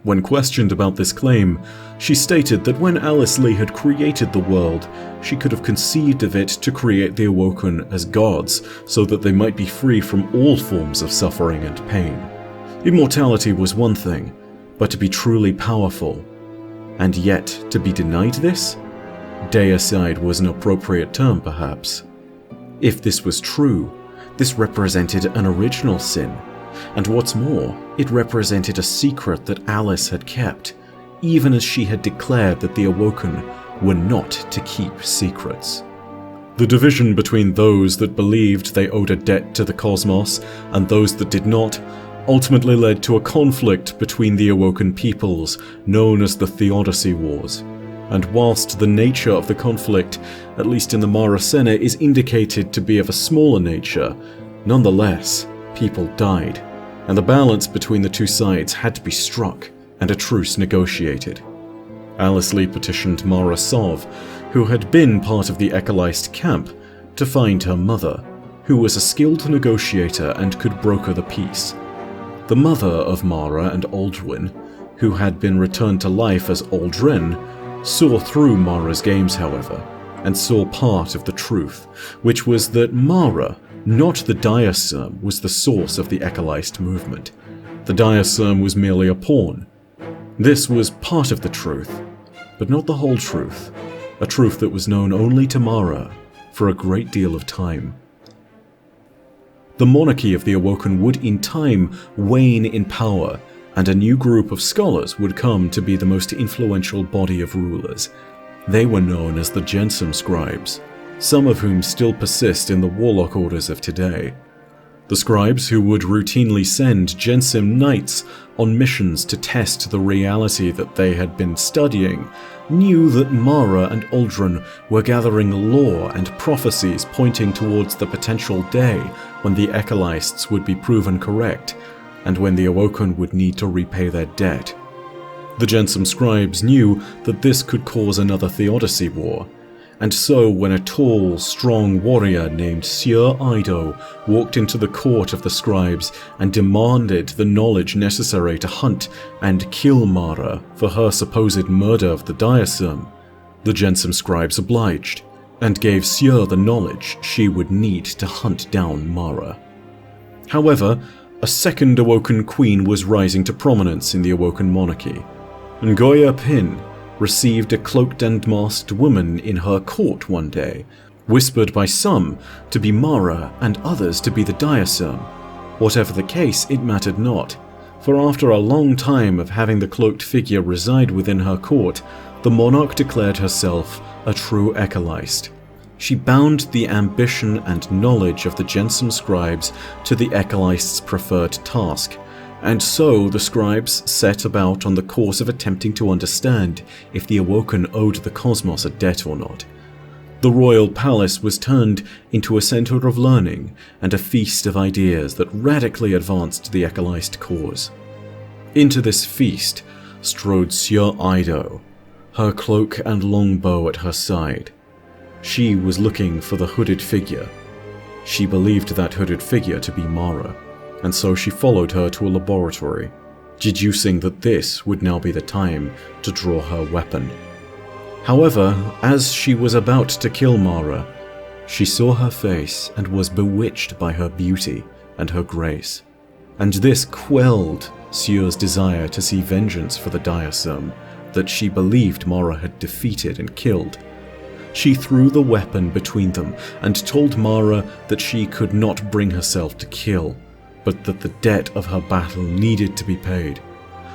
When questioned about this claim, she stated that when Alice Lee had created the world, she could have conceived of it to create the Awoken as gods, so that they might be free from all forms of suffering and pain. Immortality was one thing, but to be truly powerful, and yet to be denied this? Deicide was an appropriate term, perhaps. If this was true, this represented an original sin. And what's more, it represented a secret that Alice had kept, even as she had declared that the Awoken were not to keep secrets. The division between those that believed they owed a debt to the cosmos and those that did not ultimately led to a conflict between the Awoken peoples known as the Theodicy Wars. And whilst the nature of the conflict, at least in the Mara Sena, is indicated to be of a smaller nature, nonetheless, people died, and the balance between the two sides had to be struck and a truce negotiated. Alice Lee petitioned Mara Sov, who had been part of the Echolist camp, to find her mother, who was a skilled negotiator and could broker the peace. The mother of Mara and Aldrin, who had been returned to life as Aldrin, saw through Mara's games, however, and saw part of the truth, which was that Mara, not the Diasurm, was the source of the Echolist movement. The Diasurm was merely a pawn. This was part of the truth, but not the whole truth, a truth that was known only to Mara for a great deal of time. The monarchy of the Awoken would in time wane in power, and a new group of scholars would come to be the most influential body of rulers. They were known as the Gensum Scribes, some of whom still persist in the warlock orders of today. The scribes, who would routinely send Gensum knights on missions to test the reality that they had been studying, knew that Mara and Aldrin were gathering lore and prophecies pointing towards the potential day when the Echolists would be proven correct, and when the Awoken would need to repay their debt. The Gensum scribes knew that this could cause another Theodicy war, and so when a tall, strong warrior named Sieur Ido walked into the court of the scribes and demanded the knowledge necessary to hunt and kill Mara for her supposed murder of the Diasurm, the Gensum scribes obliged, and gave Sieur the knowledge she would need to hunt down Mara. However, A second awoken queen was rising to prominence in the awoken monarchy. Ngoya Pin received a cloaked and masked woman in her court one day, whispered by some to be Mara and others to be the Diasum. Whatever the case, it mattered not, for after a long time of having the cloaked figure reside within her court, the monarch declared herself a true Ekalist. She bound the ambition and knowledge of the Gensum scribes to the Ekalist's preferred task, and so the scribes set about on the course of attempting to understand if the Awoken owed the cosmos a debt or not. The royal palace was turned into a center of learning and a feast of ideas that radically advanced the Ekalist cause. Into this feast strode Sieur Ido, her cloak and longbow at her side. She was looking for the hooded figure. She believed that hooded figure to be Mara, and so she followed her to a laboratory, deducing that this would now be the time to draw her weapon. However, as she was about to kill Mara, she saw her face and was bewitched by her beauty and her grace, and this quelled Sieur's desire to see vengeance for the Diasum that she believed Mara had defeated and killed. She threw the weapon between them and told Mara that she could not bring herself to kill, but that the debt of her battle needed to be paid.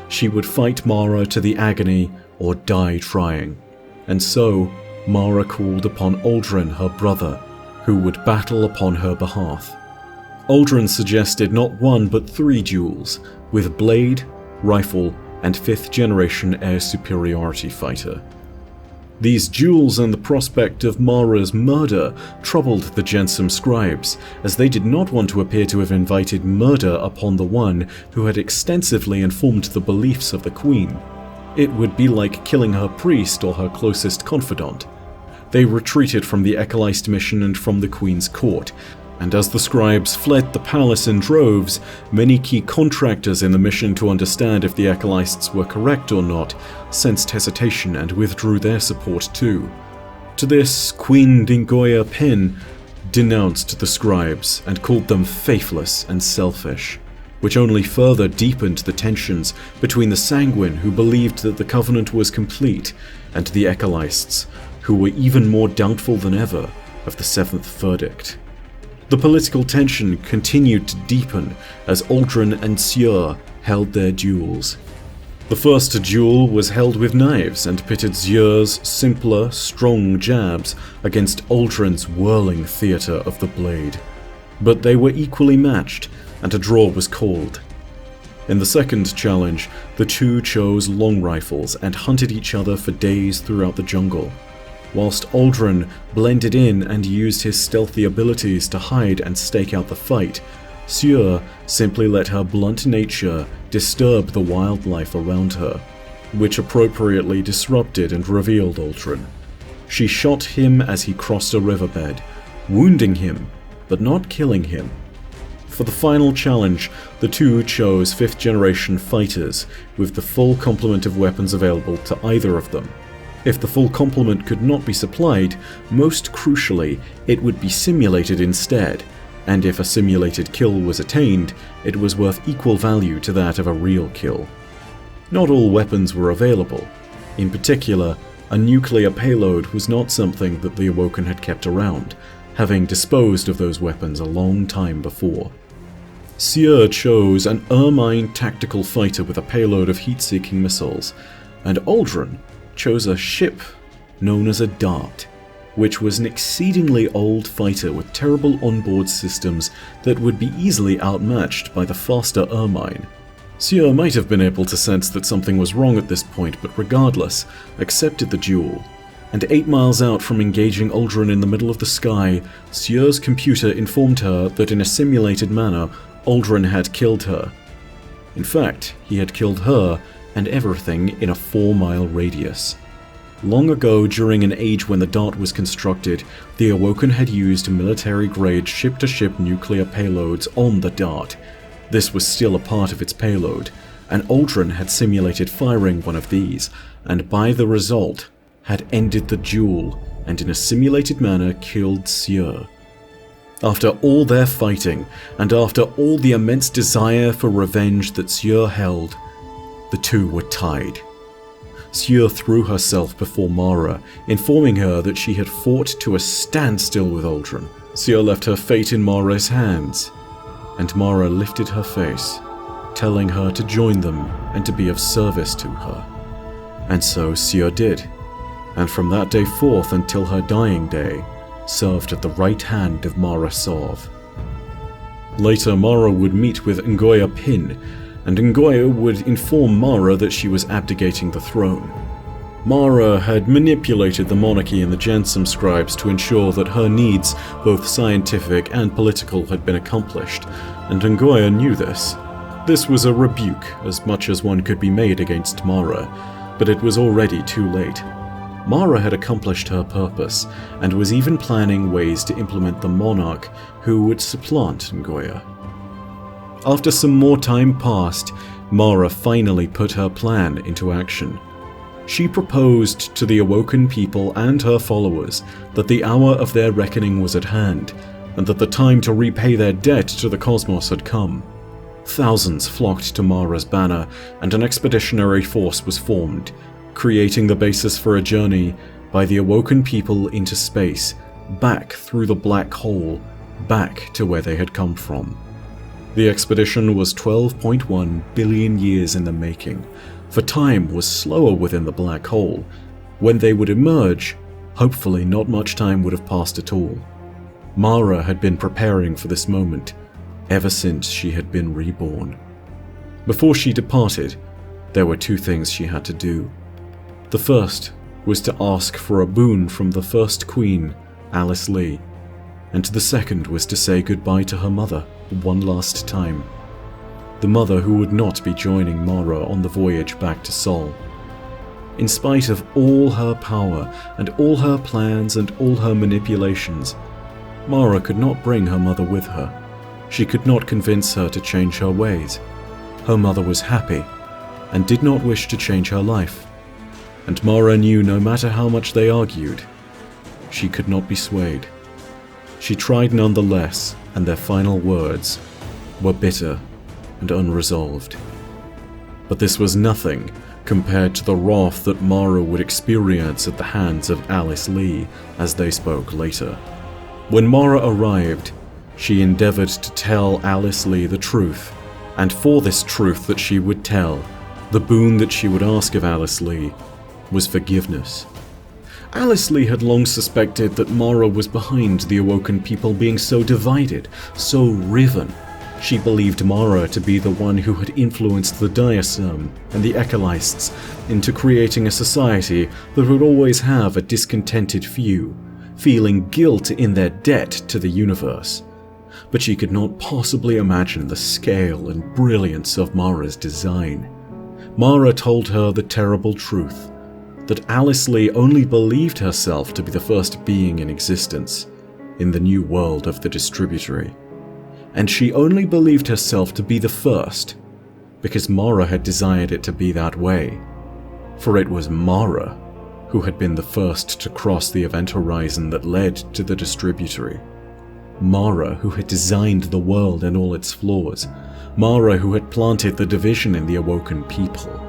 She would fight Mara to the agony or die trying. And so, Mara called upon Uldren, her brother, who would battle upon her behalf. Uldren suggested not one but 3 duels, with blade, rifle, and 5th generation air superiority fighter. These duels and the prospect of Mara's murder troubled the Gensum scribes, as they did not want to appear to have invited murder upon the one who had extensively informed the beliefs of the queen. It would be like killing her priest or her closest confidant. They retreated from the Ekalist mission and from the queen's court, and as the scribes fled the palace in droves, many key contractors in the mission to understand if the Ekalists were correct or not sensed hesitation and withdrew their support too. To this, Queen Ngoya Pin denounced the scribes and called them faithless and selfish, which only further deepened the tensions between the Sanguine, who believed that the Covenant was complete, and the Ekalists, who were even more doubtful than ever of the 7th verdict. The political tension continued to deepen as Uldren and Sieur held their duels. The first duel was held with knives and pitted Sieur's simpler, strong jabs against Uldren's whirling theatre of the blade. But they were equally matched, and a draw was called. In the second challenge, the two chose long rifles and hunted each other for days throughout the jungle. Whilst Uldren blended in and used his stealthy abilities to hide and stake out the fight, Sieur simply let her blunt nature disturb the wildlife around her, which appropriately disrupted and revealed Uldren. She shot him as he crossed a riverbed, wounding him, but not killing him. For the final challenge, the two chose 5th generation fighters with the full complement of weapons available to either of them. If the full complement could not be supplied, most crucially, it would be simulated instead, and if a simulated kill was attained, it was worth equal value to that of a real kill. Not all weapons were available. In particular, a nuclear payload was not something that the Awoken had kept around, having disposed of those weapons a long time before. Sieur chose an Ermine tactical fighter with a payload of heat-seeking missiles, and Uldren chose a ship known as a Dart, which was an exceedingly old fighter with terrible onboard systems that would be easily outmatched by the faster Ermine. Sieur might have been able to sense that something was wrong at this point, but regardless, accepted the duel. And 8 miles out from engaging Uldren in the middle of the sky, Sieur's computer informed her that in a simulated manner, Uldren had killed her. In fact, he had killed her and everything in a 4-mile radius. Long ago, during an age when the Dart was constructed, the Awoken had used military-grade ship-to-ship nuclear payloads on the Dart. This was still a part of its payload, and Uldren had simulated firing one of these, and by the result, had ended the duel, and in a simulated manner killed Sieur. After all their fighting, and after all the immense desire for revenge that Sieur held, the two were tied. Sieur threw herself before Mara, informing her that she had fought to a standstill with Uldren. Sieur left her fate in Mara's hands, and Mara lifted her face, telling her to join them and to be of service to her. And so Sieur did, and from that day forth until her dying day, served at the right hand of Mara Sov. Later, Mara would meet with Ngoya Pin, and Ngoya would inform Mara that she was abdicating the throne. Mara had manipulated the monarchy and the Gensum scribes to ensure that her needs, both scientific and political, had been accomplished, and Ngoya knew this. This was a rebuke as much as one could be made against Mara, but it was already too late. Mara had accomplished her purpose, and was even planning ways to implement the monarch who would supplant Ngoya. After some more time passed, Mara finally put her plan into action. She proposed to the awoken people and her followers that the hour of their reckoning was at hand, and that the time to repay their debt to the cosmos had come. Thousands flocked to Mara's banner, and an expeditionary force was formed, creating the basis for a journey by the awoken people into space, back through the black hole, back to where they had come from. The expedition was 12.1 billion years in the making, for time was slower within the black hole. When they would emerge, hopefully not much time would have passed at all. Mara had been preparing for this moment ever since she had been reborn. Before she departed, there were two things she had to do. The first was to ask for a boon from the first queen, Alice Lee, and the second was to say goodbye to her mother one last time. The mother who would not be joining Mara on the voyage back to Sol. In spite of all her power and all her plans and all her manipulations, Mara could not bring her mother with her. She could not convince her to change her ways. Her mother was happy and did not wish to change her life. And Mara knew no matter how much they argued, she could not be swayed. She tried nonetheless, and their final words were bitter and unresolved. But this was nothing compared to the wrath that Mara would experience at the hands of Alice Lee as they spoke later. When Mara arrived, she endeavored to tell Alice Lee the truth, and for this truth that she would tell, the boon that she would ask of Alice Lee was forgiveness. Alice Lee had long suspected that Mara was behind the awoken people being so divided, so riven. She believed Mara to be the one who had influenced the Diasum and the Echolystes into creating a society that would always have a discontented few, feeling guilt in their debt to the universe. But she could not possibly imagine the scale and brilliance of Mara's design. Mara told her the terrible truth, that Alice Lee only believed herself to be the first being in existence in the new world of the Distributory. And she only believed herself to be the first because Mara had desired it to be that way. For it was Mara who had been the first to cross the event horizon that led to the Distributory. Mara who had designed the world and all its flaws. Mara who had planted the division in the awoken people.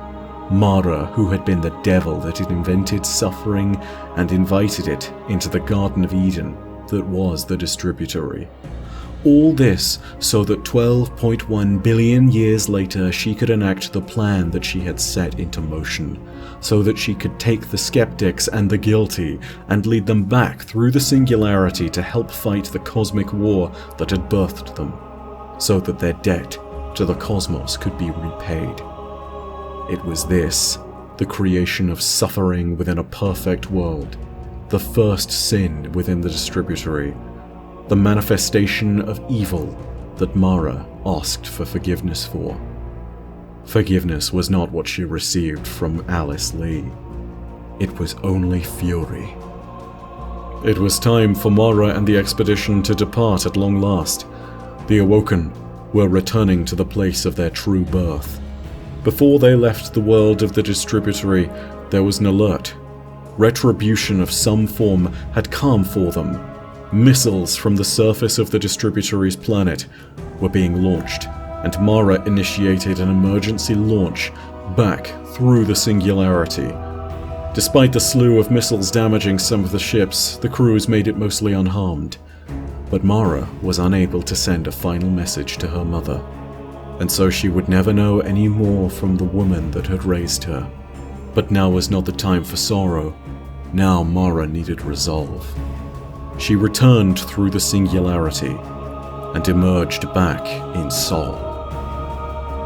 Mara who had been the devil that had invented suffering and invited it into the Garden of Eden that was the Distributory. All this so that 12.1 billion years later she could enact the plan that she had set into motion, so that she could take the skeptics and the guilty and lead them back through the singularity to help fight the cosmic war that had birthed them, so that their debt to the cosmos could be repaid. It was this, the creation of suffering within a perfect world, the first sin within the Distributory, the manifestation of evil that Mara asked for forgiveness for. Forgiveness was not what she received from Alice Lee. It was only fury. It was time for Mara and the expedition to depart at long last. The Awoken were returning to the place of their true birth. Before they left the world of the Distributory, there was an alert. Retribution of some form had come for them. Missiles from the surface of the Distributaries planet were being launched, and Mara initiated an emergency launch back through the Singularity. Despite the slew of missiles damaging some of the ships, the crews made it mostly unharmed. But Mara was unable to send a final message to her mother, and so she would never know any more from the woman that had raised her. But now was not the time for sorrow. Now Mara needed resolve. She returned through the Singularity and emerged back in Sol.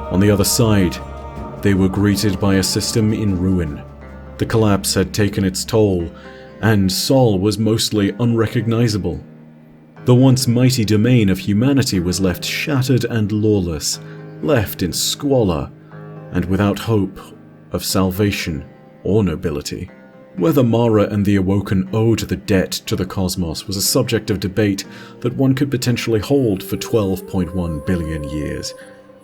On the other side, they were greeted by a system in ruin. The collapse had taken its toll, and Sol was mostly unrecognizable. The once mighty domain of humanity was left shattered and lawless, left in squalor, and without hope of salvation or nobility. Whether Mara and the Awoken owed the debt to the cosmos was a subject of debate that one could potentially hold for 12.1 billion years,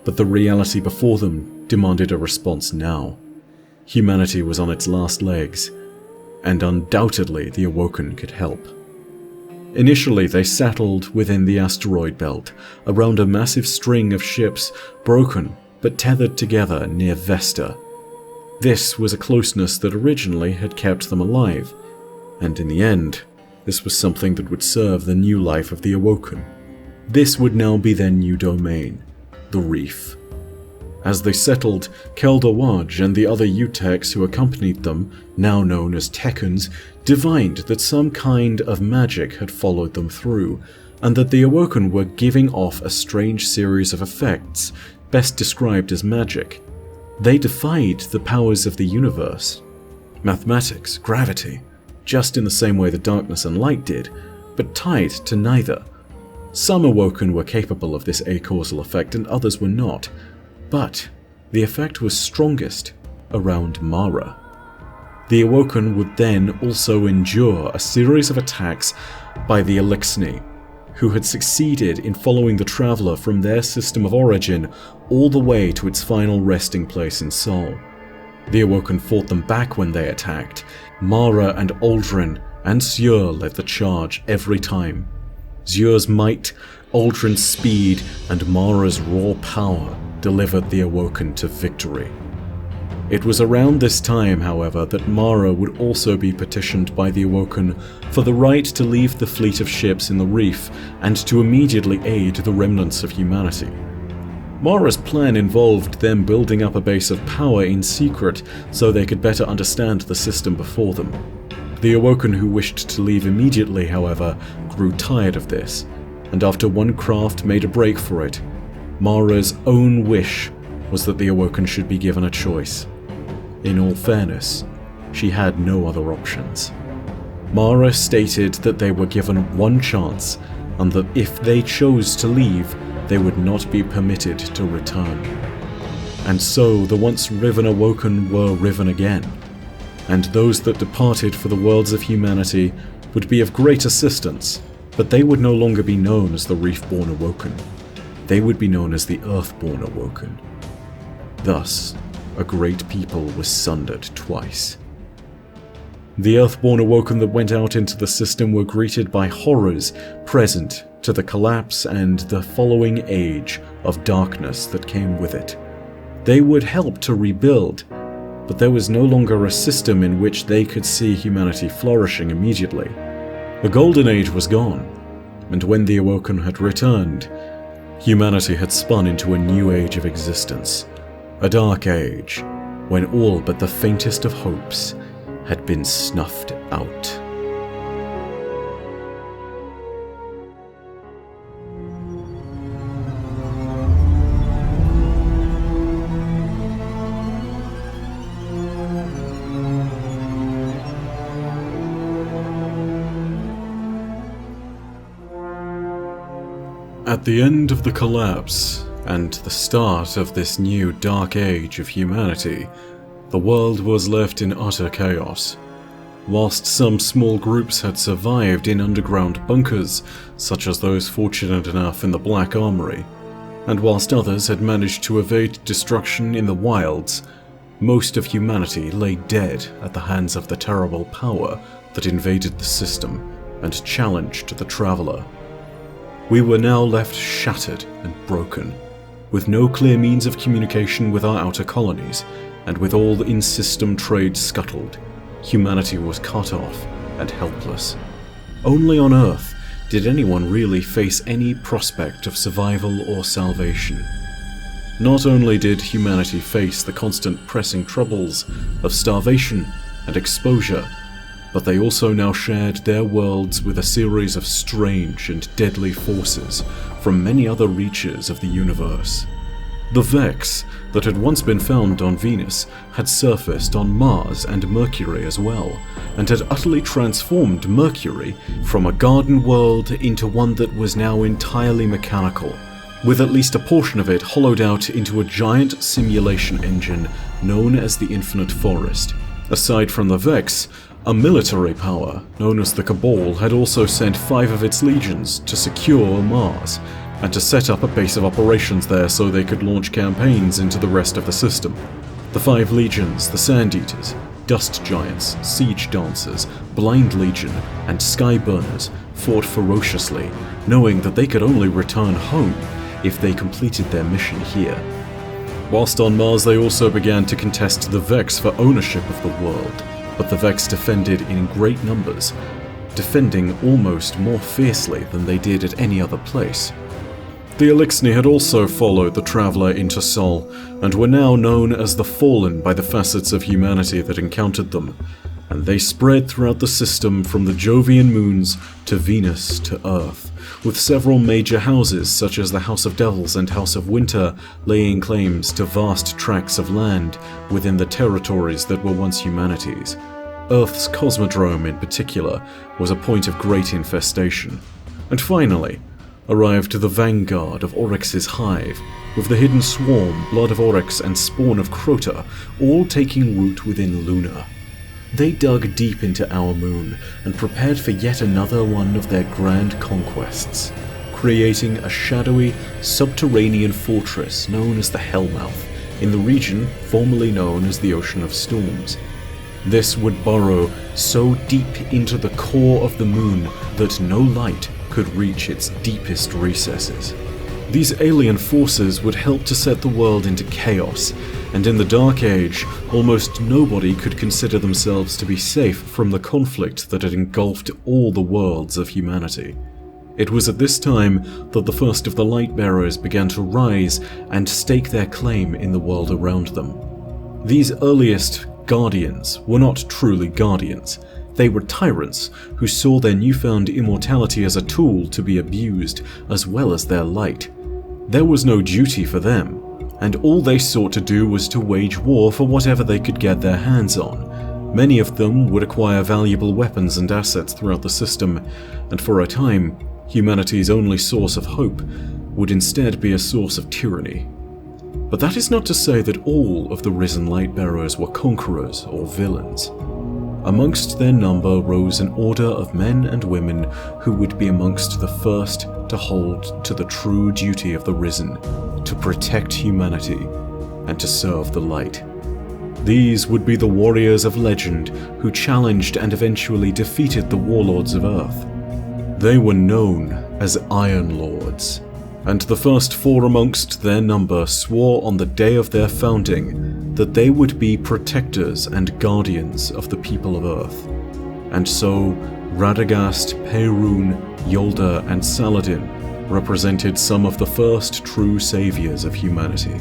but the reality before them demanded a response now. Humanity was on its last legs, and undoubtedly the Awoken could help. Initially, they settled within the asteroid belt, around a massive string of ships, broken but tethered together near Vesta. This was a closeness that originally had kept them alive, and in the end, this was something that would serve the new life of the Awoken. This would now be their new domain, the Reef. As they settled, Keldawaj and the other Uteks who accompanied them, now known as Tekkens, divined that some kind of magic had followed them through, and that the Awoken were giving off a strange series of effects, best described as magic. They defied the powers of the universe. Mathematics, gravity, just in the same way that darkness and light did, but tied to neither. Some Awoken were capable of this acausal effect and others were not, but the effect was strongest around Mara. The Awoken would then also endure a series of attacks by the Elixni, who had succeeded in following the Traveler from their system of origin all the way to its final resting place in Sol. The Awoken fought them back when they attacked. Mara and Aldrin and Zure led the charge every time. Zure's might, Aldrin's speed, and Mara's raw power delivered the Awoken to victory. It was around this time, however, that Mara would also be petitioned by the Awoken for the right to leave the fleet of ships in the Reef and to immediately aid the remnants of humanity. Mara's plan involved them building up a base of power in secret so they could better understand the system before them. The Awoken who wished to leave immediately, however, grew tired of this, and after one craft made a break for it, Mara's own wish was that the Awoken should be given a choice. In all fairness, she had no other options. Mara stated that they were given one chance, and that if they chose to leave, they would not be permitted to return. And so the once riven Awoken were riven again, and those that departed for the worlds of humanity would be of great assistance, but they would no longer be known as the Reef-born Awoken. They would be known as the Earth-born Awoken. Thus, a great people was sundered twice. The Earth-born Awoken that went out into the system were greeted by horrors present to the collapse and the following age of darkness that came with it. They would help to rebuild, but there was no longer a system in which they could see humanity flourishing immediately. The Golden Age was gone, and when the Awoken had returned, humanity had spun into a new age of existence. A dark age, when all but the faintest of hopes had been snuffed out. At the end of the collapse, and the start of this new dark age of humanity, the world was left in utter chaos. Whilst some small groups had survived in underground bunkers, such as those fortunate enough in the Black Armory, and whilst others had managed to evade destruction in the wilds, most of humanity lay dead at the hands of the terrible power that invaded the system and challenged the Traveler. We were now left shattered and broken, with no clear means of communication with our outer colonies, and with all the in-system trade scuttled. Humanity was cut off and helpless. Only on Earth did anyone really face any prospect of survival or salvation. Not only did humanity face the constant pressing troubles of starvation and exposure, but they also now shared their worlds with a series of strange and deadly forces from many other reaches of the universe. The Vex that had once been found on Venus had surfaced on Mars and Mercury as well, and had utterly transformed Mercury from a garden world into one that was now entirely mechanical, with at least a portion of it hollowed out into a giant simulation engine known as the Infinite Forest. Aside from the Vex, a military power known as the Cabal had also sent 5 of its legions to secure Mars, and to set up a base of operations there so they could launch campaigns into the rest of the system. The 5 legions, the Sand Eaters, Dust Giants, Siege Dancers, Blind Legion, and Skyburners, fought ferociously, knowing that they could only return home if they completed their mission here. Whilst on Mars, they also began to contest the Vex for ownership of the world, but the Vex defended in great numbers, defending almost more fiercely than they did at any other place. The Eliksni had also followed the Traveler into Sol, and were now known as the Fallen by the facets of humanity that encountered them, and they spread throughout the system from the Jovian moons to Venus to Earth, with several major houses such as the House of Devils and House of Winter laying claims to vast tracts of land within the territories that were once humanity's. Earth's Cosmodrome in particular was a point of great infestation. And finally, arrived the vanguard of Oryx's hive, with the hidden swarm, Blood of Oryx and Spawn of Crota, all taking root within Luna. They dug deep into our moon and prepared for yet another one of their grand conquests, creating a shadowy, subterranean fortress known as the Hellmouth, in the region formerly known as the Ocean of Storms. This would burrow so deep into the core of the moon that no light could reach its deepest recesses. These alien forces would help to set the world into chaos, and in the Dark Age, almost nobody could consider themselves to be safe from the conflict that had engulfed all the worlds of humanity. It was at this time that the first of the Lightbearers began to rise and stake their claim in the world around them. These earliest Guardians were not truly Guardians. They were tyrants who saw their newfound immortality as a tool to be abused, as well as their light. There was no duty for them, and all they sought to do was to wage war for whatever they could get their hands on. Many of them would acquire valuable weapons and assets throughout the system, and for a time, humanity's only source of hope would instead be a source of tyranny. But that is not to say that all of the risen Lightbearers were conquerors or villains. Amongst their number rose an order of men and women who would be amongst the first to hold to the true duty of the Risen, to protect humanity and to serve the light. These would be the warriors of legend who challenged and eventually defeated the warlords of Earth. They were known as Iron Lords, and the first 4 amongst their number swore on the day of their founding that they would be protectors and guardians of the people of Earth. And so, Radagast, Perun, Yolda, and Saladin represented some of the first true saviors of humanity.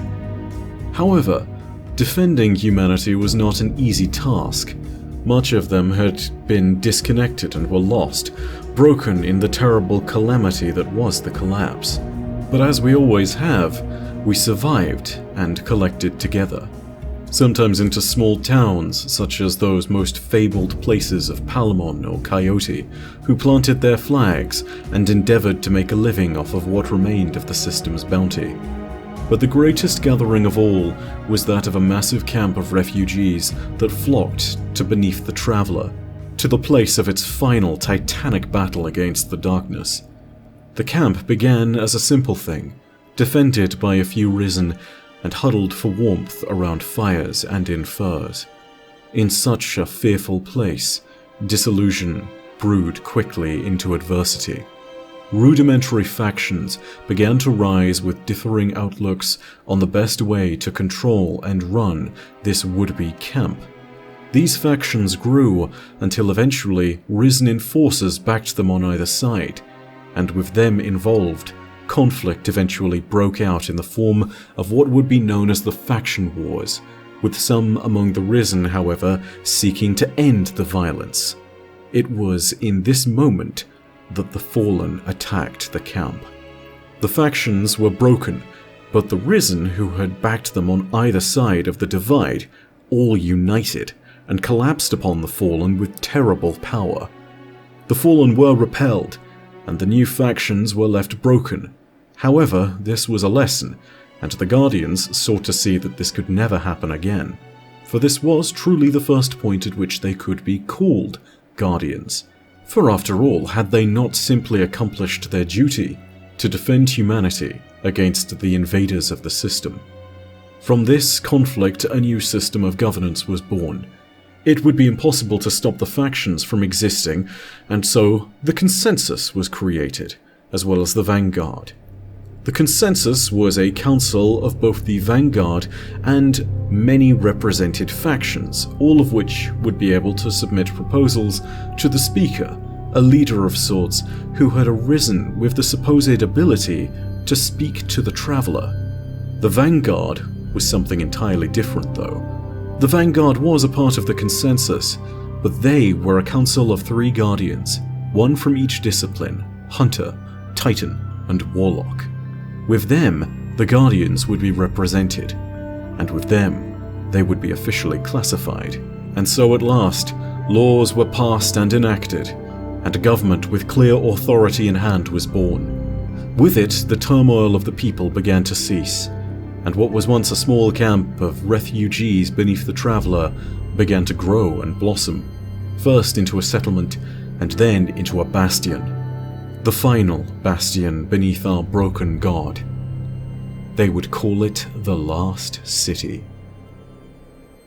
However, defending humanity was not an easy task. Much of them had been disconnected and were lost, broken in the terrible calamity that was the collapse. But as we always have, we survived and collected together. Sometimes into small towns, such as those most fabled places of Palamon or Coyote, who planted their flags and endeavored to make a living off of what remained of the system's bounty. But the greatest gathering of all was that of a massive camp of refugees that flocked to beneath the Traveler, to the place of its final titanic battle against the darkness. The camp began as a simple thing, defended by a few risen, and huddled for warmth around fires and in furs. In such a fearful place, disillusion, brewed quickly into adversity. Rudimentary factions began to rise with differing outlooks on the best way to control and run this would-be camp. These factions grew until eventually risen forces backed them on either side, and with them involved, conflict eventually broke out in the form of what would be known as the faction wars, with some among the risen, however, seeking to end the violence. It was in this moment that the Fallen attacked the camp. The factions were broken, but the risen who had backed them on either side of the divide all united and collapsed upon the Fallen with terrible power. The Fallen were repelled, and the new factions were left broken. However, this was a lesson, and the Guardians sought to see that this could never happen again, for this was truly the first point at which they could be called Guardians. For after all, had they not simply accomplished their duty to defend humanity against the invaders of the system? From this conflict, a new system of governance was born. It would be impossible to stop the factions from existing, and so the Consensus was created, as well as the Vanguard. The Consensus was a council of both the Vanguard and many represented factions, all of which would be able to submit proposals to the Speaker, a leader of sorts who had arisen with the supposed ability to speak to the Traveler. The Vanguard was something entirely different, though. The Vanguard was a part of the Consensus, but they were a council of 3 Guardians, one from each discipline: Hunter, Titan, and Warlock. With them, the Guardians would be represented, and with them, they would be officially classified. And so at last, laws were passed and enacted, and a government with clear authority in hand was born. With it, the turmoil of the people began to cease, and what was once a small camp of refugees beneath the Traveler began to grow and blossom, first into a settlement, and then into a bastion. The final bastion beneath our broken god. They would call it the Last City.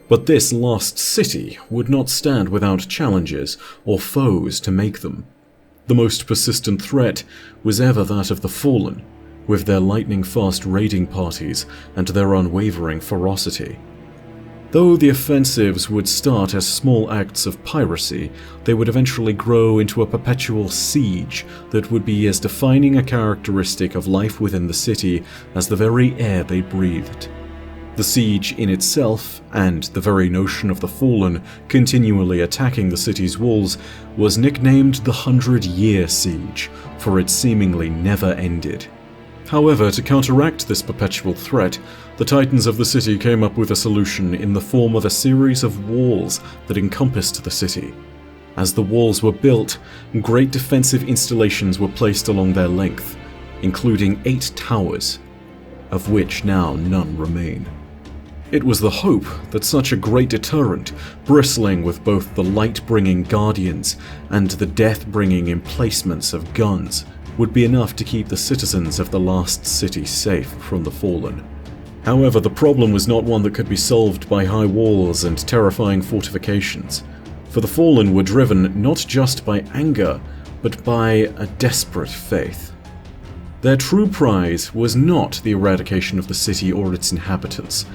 But this Lost City would not stand without challenges or foes to make them. The most persistent threat was ever that of the Fallen, with their lightning-fast raiding parties and their unwavering ferocity. Though the offensives would start as small acts of piracy, they would eventually grow into a perpetual siege that would be as defining a characteristic of life within the city as the very air they breathed. The siege in itself, and the very notion of the Fallen continually attacking the city's walls, was nicknamed the 100-Year Siege, for it seemingly never ended. However, to counteract this perpetual threat, the Titans of the city came up with a solution in the form of a series of walls that encompassed the city. As the walls were built, great defensive installations were placed along their length, including 8 towers, of which now none remain. It was the hope that such a great deterrent, bristling with both the light-bringing guardians and the death-bringing emplacements of guns, would be enough to keep the citizens of the Last City safe from the Fallen. However, the problem was not one that could be solved by high walls and terrifying fortifications, for the Fallen were driven not just by anger, but by a desperate faith. Their true prize was not the eradication of the city or its inhabitants,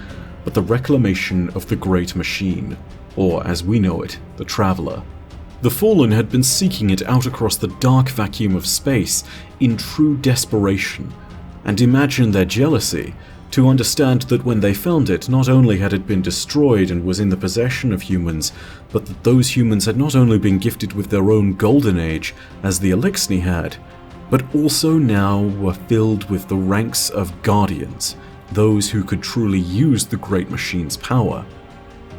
but the reclamation of the Great Machine, or as we know it, the Traveler. The Fallen had been seeking it out across the dark vacuum of space in true desperation, and imagine their jealousy to understand that when they found it, not only had it been destroyed and was in the possession of humans, but that those humans had not only been gifted with their own golden age, as the Eliksni had, but also now were filled with the ranks of Guardians, those who could truly use the Great Machine's power.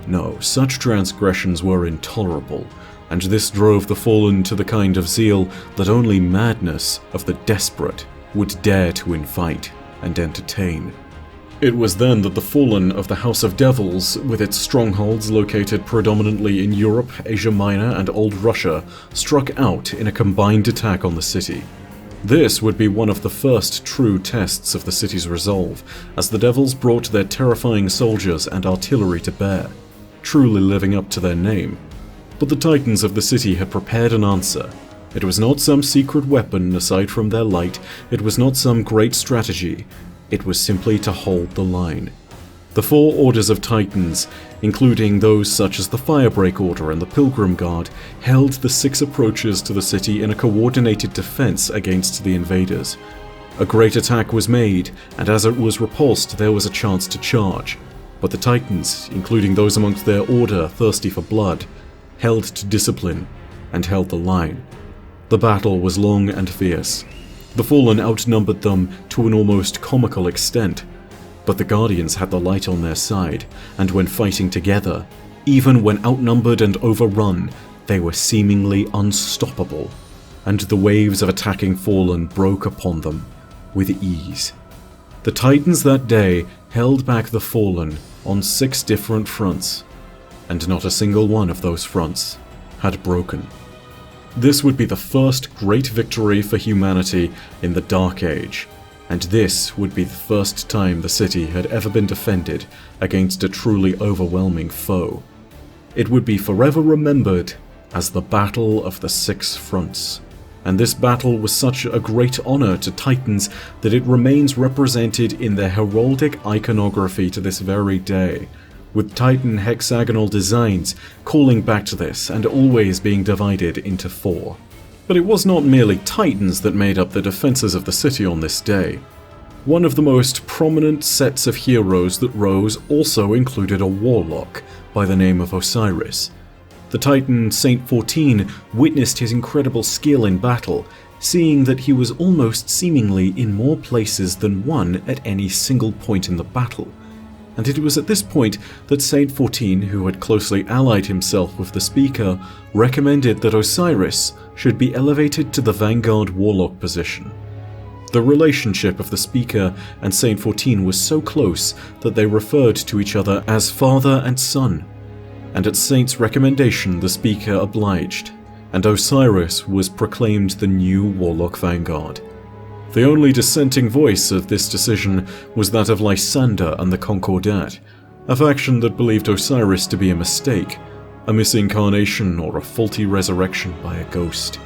No, such transgressions were intolerable, and this drove the Fallen to the kind of zeal that only madness of the desperate would dare to invite and entertain. It was then that the Fallen of the House of Devils, with its strongholds located predominantly in Europe, Asia Minor, and Old Russia, struck out in a combined attack on the city. This would be one of the first true tests of the city's resolve, as the Devils brought their terrifying soldiers and artillery to bear, truly living up to their name. But the Titans of the city had prepared an answer. It was not some secret weapon aside from their light, it was not some great strategy, it was simply to hold the line. The 4 orders of Titans, including those such as the Firebreak Order and the Pilgrim Guard, held the 6 approaches to the city in a coordinated defense against the invaders. A great attack was made, and as it was repulsed, there was a chance to charge. But the Titans, including those amongst their order thirsty for blood, held to discipline and held the line. The battle was long and fierce. The Fallen outnumbered them to an almost comical extent. But the Guardians had the light on their side, and when fighting together, even when outnumbered and overrun, they were seemingly unstoppable, and the waves of attacking Fallen broke upon them with ease. The Titans that day held back the Fallen on 6 different fronts, and not a single one of those fronts had broken. This would be the first great victory for humanity in the Dark Age, and this would be the first time the city had ever been defended against a truly overwhelming foe. It would be forever remembered as the Battle of the 6 Fronts, and this battle was such a great honor to Titans that it remains represented in their heraldic iconography to this very day, with Titan hexagonal designs calling back to this and always being divided into 4. But it was not merely Titans that made up the defenses of the city on this day. One of the most prominent sets of heroes that rose also included a warlock by the name of Osiris. The Titan Saint 14 witnessed his incredible skill in battle, seeing that he was almost seemingly in more places than one at any single point in the battle. And it was at this point that Saint 14, who had closely allied himself with the Speaker, recommended that Osiris should be elevated to the Vanguard Warlock position. The relationship of the Speaker and Saint 14 was so close that they referred to each other as father and son, and at Saint's recommendation the Speaker obliged, and Osiris was proclaimed the new Warlock Vanguard. The only dissenting voice of this decision was that of Lysander and the Concordat, a faction that believed Osiris to be a mistake, a misincarnation or a faulty resurrection by a ghost.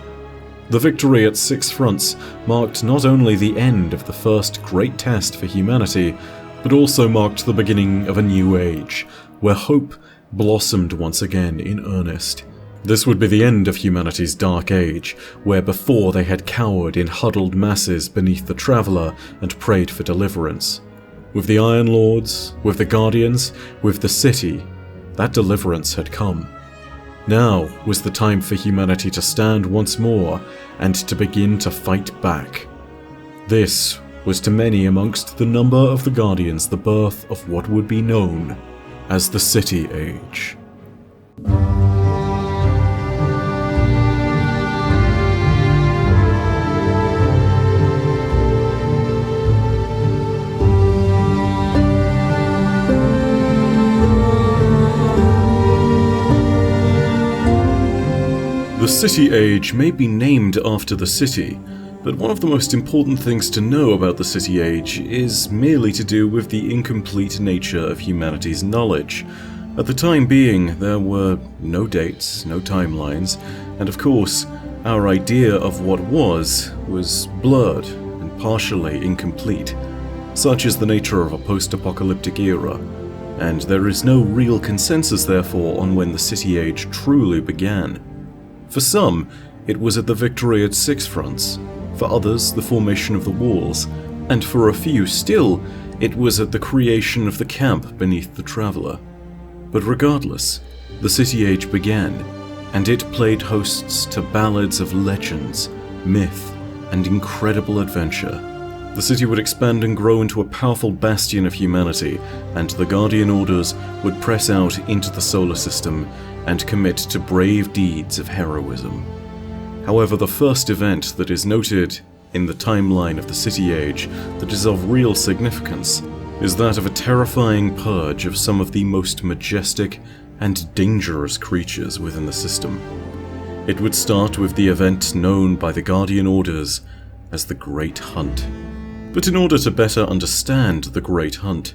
The victory at 6 Fronts marked not only the end of the first great test for humanity, but also marked the beginning of a new age, where hope blossomed once again in earnest. This would be the end of humanity's Dark Age, where before they had cowered in huddled masses beneath the Traveler and prayed for deliverance. With the Iron Lords, with the Guardians, with the city, that deliverance had come. Now was the time for humanity to stand once more and to begin to fight back. This was to many amongst the number of the Guardians the birth of what would be known as the City Age. The City Age may be named after the city, but one of the most important things to know about the City Age is merely to do with the incomplete nature of humanity's knowledge. At the time being, there were no dates, no timelines, and of course, our idea of what was blurred and partially incomplete. Such is the nature of a post-apocalyptic era, and there is no real consensus therefore on when the City Age truly began. For some, it was at the victory at 6 Fronts, for others the formation of the walls, and for a few still, it was at the creation of the camp beneath the Traveler. But regardless, the City Age began, and it played hosts to ballads of legends, myth, and incredible adventure. The city would expand and grow into a powerful bastion of humanity, and the Guardian Orders would press out into the solar system and commit to brave deeds of heroism. However, the first event that is noted in the timeline of the City Age that is of real significance is that of a terrifying purge of some of the most majestic and dangerous creatures within the system. It would start with the event known by the Guardian Orders as the Great Hunt. But in order to better understand the Great Hunt,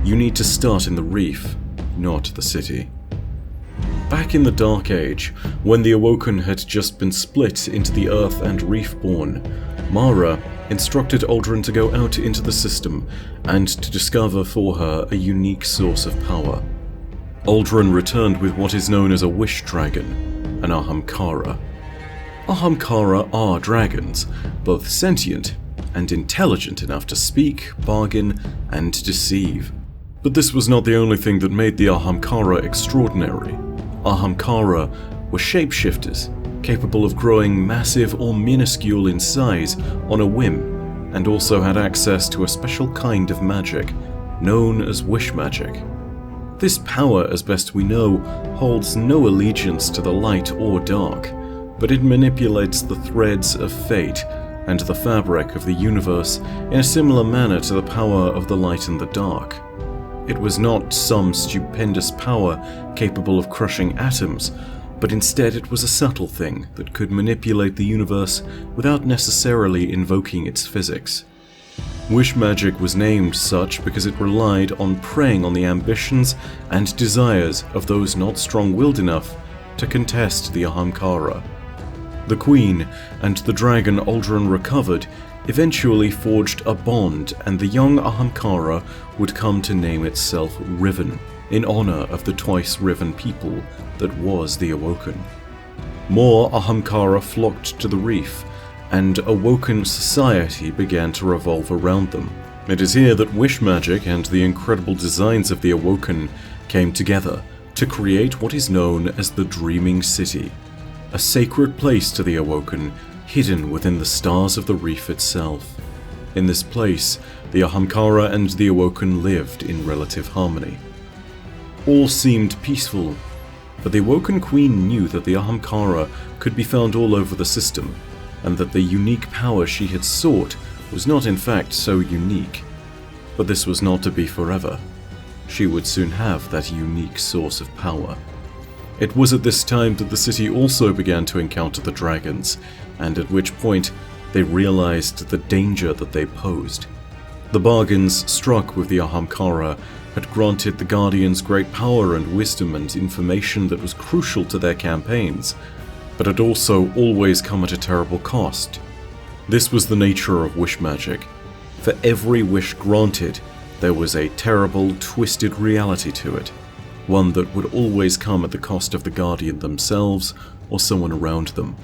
you need to start in the Reef, not the city. Back in the Dark Age, when the Awoken had just been split into the Earth and Reefborn, Mara instructed Uldren to go out into the system and to discover for her a unique source of power. Uldren returned with what is known as a Wish Dragon, an Ahamkara. Ahamkara are dragons, both sentient and intelligent enough to speak, bargain, and deceive. But this was not the only thing that made the Ahamkara extraordinary. Ahamkara were shapeshifters, capable of growing massive or minuscule in size on a whim, and also had access to a special kind of magic, known as wish magic. This power, as best we know, holds no allegiance to the light or dark, but it manipulates the threads of fate and the fabric of the universe in a similar manner to the power of the light and the dark. It was not some stupendous power capable of crushing atoms, but instead it was a subtle thing that could manipulate the universe without necessarily invoking its physics. Wish magic was named such because it relied on preying on the ambitions and desires of those not strong-willed enough to contest the Ahamkara. The Queen and the dragon Uldren recovered eventually forged a bond, and the young Ahamkara would come to name itself Riven, in honor of the twice Riven people that was the Awoken. More Ahamkara flocked to the reef, and Awoken society began to revolve around them. It is here that wish magic and the incredible designs of the Awoken came together to create what is known as the Dreaming City, a sacred place to the Awoken, hidden within the stars of the reef itself. In this place, the Ahamkara and the Awoken lived in relative harmony. All seemed peaceful, but the Awoken Queen knew that the Ahamkara could be found all over the system, and that the unique power she had sought was not in fact so unique. But this was not to be forever. She would soon have that unique source of power. It was at this time that the city also began to encounter the dragons, and at which point they realized the danger that they posed. The bargains struck with the Ahamkara had granted the Guardians great power and wisdom and information that was crucial to their campaigns, but had also always come at a terrible cost. This was the nature of wish magic. For every wish granted, there was a terrible, twisted reality to it, one that would always come at the cost of the Guardian themselves or someone around them.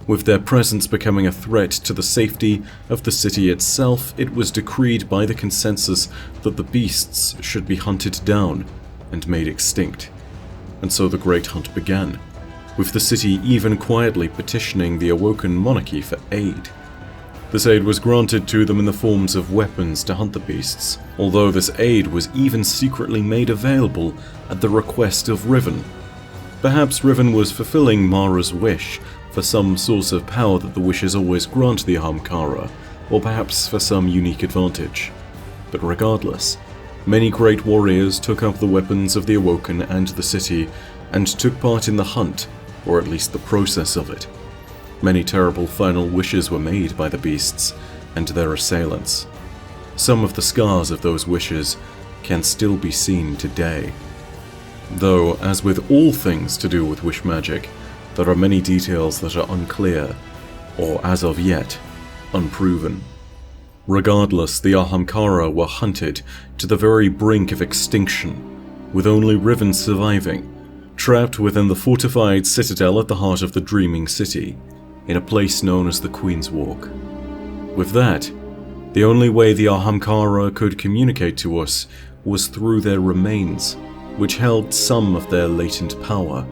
With their presence becoming a threat to the safety of the city itself, it was decreed by the consensus that the beasts should be hunted down and made extinct. And so the Great Hunt began, with the city even quietly petitioning the Awoken monarchy for aid. This aid was granted to them in the forms of weapons to hunt the beasts, although this aid was even secretly made available at the request of Riven. Perhaps Riven was fulfilling Mara's wish for some source of power that the wishes always grant the Ahamkara, or perhaps for some unique advantage. But regardless, many great warriors took up the weapons of the Awoken and the city, and took part in the hunt, or at least the process of it. Many terrible final wishes were made by the beasts and their assailants. Some of the scars of those wishes can still be seen today. Though, as with all things to do with wish magic, there are many details that are unclear, or as of yet, unproven. Regardless, the Ahamkara were hunted to the very brink of extinction, with only Riven surviving, trapped within the fortified citadel at the heart of the Dreaming City, in a place known as the Queen's Walk. With that, the only way the Ahamkara could communicate to us was through their remains, which held some of their latent power.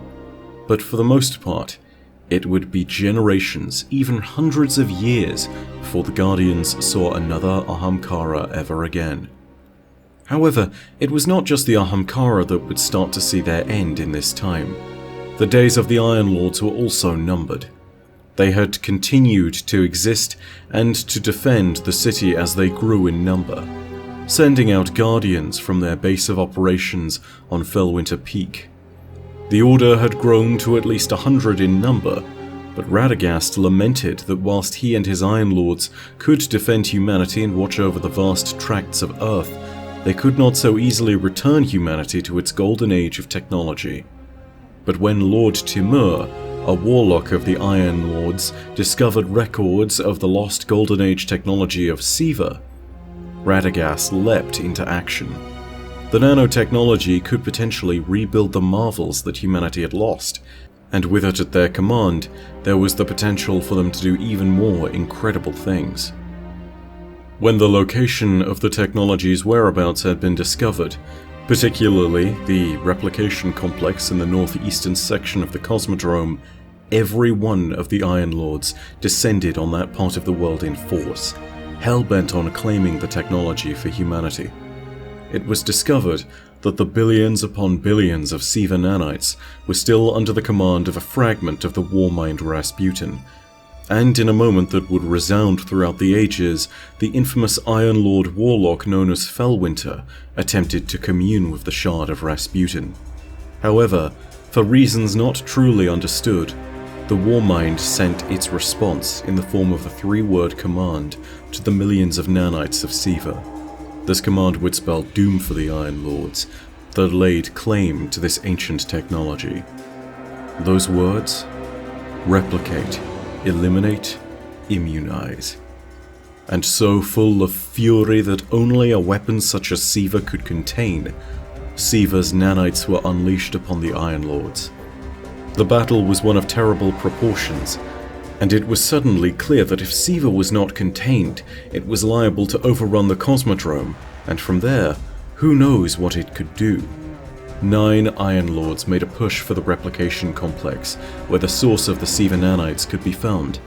But for the most part, it would be generations, even hundreds of years, before the Guardians saw another Ahamkara ever again. However, it was not just the Ahamkara that would start to see their end in this time. The days of the Iron Lords were also numbered. They had continued to exist and to defend the city as they grew in number, sending out Guardians from their base of operations on Felwinter Peak. The Order had grown to at least 100 in number, but Radagast lamented that whilst he and his Iron Lords could defend humanity and watch over the vast tracts of Earth, they could not so easily return humanity to its golden age of technology. But when Lord Timur, a warlock of the Iron Lords, discovered records of the lost Golden Age technology of Siva, Radagast leapt into action. The nanotechnology could potentially rebuild the marvels that humanity had lost, and with it at their command, there was the potential for them to do even more incredible things. When the location of the technology's whereabouts had been discovered, particularly the replication complex in the northeastern section of the Cosmodrome, every one of the Iron Lords descended on that part of the world in force, hell-bent on claiming the technology for humanity. It was discovered that the billions upon billions of Siva nanites were still under the command of a fragment of the Warmind Rasputin, and in a moment that would resound throughout the ages, the infamous Iron Lord warlock known as Felwinter attempted to commune with the shard of Rasputin. However, for reasons not truly understood, the Warmind sent its response in the form of a 3-word command to the millions of nanites of Siva. This command would spell doom for the Iron Lords that laid claim to this ancient technology. Those words? Replicate, eliminate, immunize. And so full of fury that only a weapon such as Siva could contain, Siva's nanites were unleashed upon the Iron Lords. The battle was one of terrible proportions, and it was suddenly clear that if Siva was not contained, it was liable to overrun the Cosmodrome, and from there, who knows what it could do. 9 Iron Lords made a push for the replication complex, where the source of the Siva nanites could be found.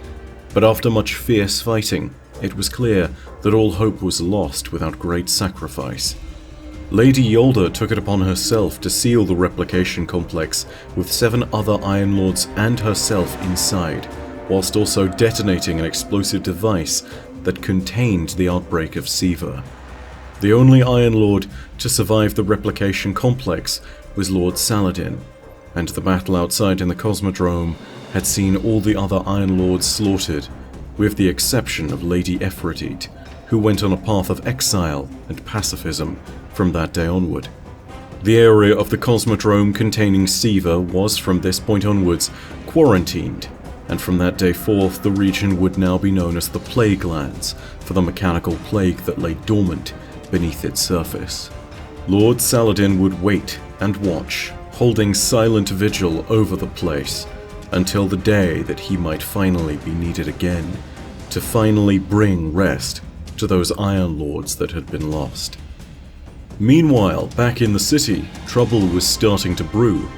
But after much fierce fighting, it was clear that all hope was lost without great sacrifice. Lady Yolda took it upon herself to seal the replication complex with 7 other Iron Lords and herself inside, whilst also detonating an explosive device that contained the outbreak of Siva. The only Iron Lord to survive the replication complex was Lord Saladin, and the battle outside in the Cosmodrome had seen all the other Iron Lords slaughtered, with the exception of Lady Aphrodite, who went on a path of exile and pacifism from that day onward. The area of the Cosmodrome containing Siva was from this point onwards quarantined, and from that day forth the region would now be known as the Plague Lands for the mechanical plague that lay dormant beneath its surface. Lord Saladin would wait and watch, holding silent vigil over the place, until the day that he might finally be needed again, to finally bring rest to those Iron Lords that had been lost. Meanwhile, back in the city, trouble was starting to brew.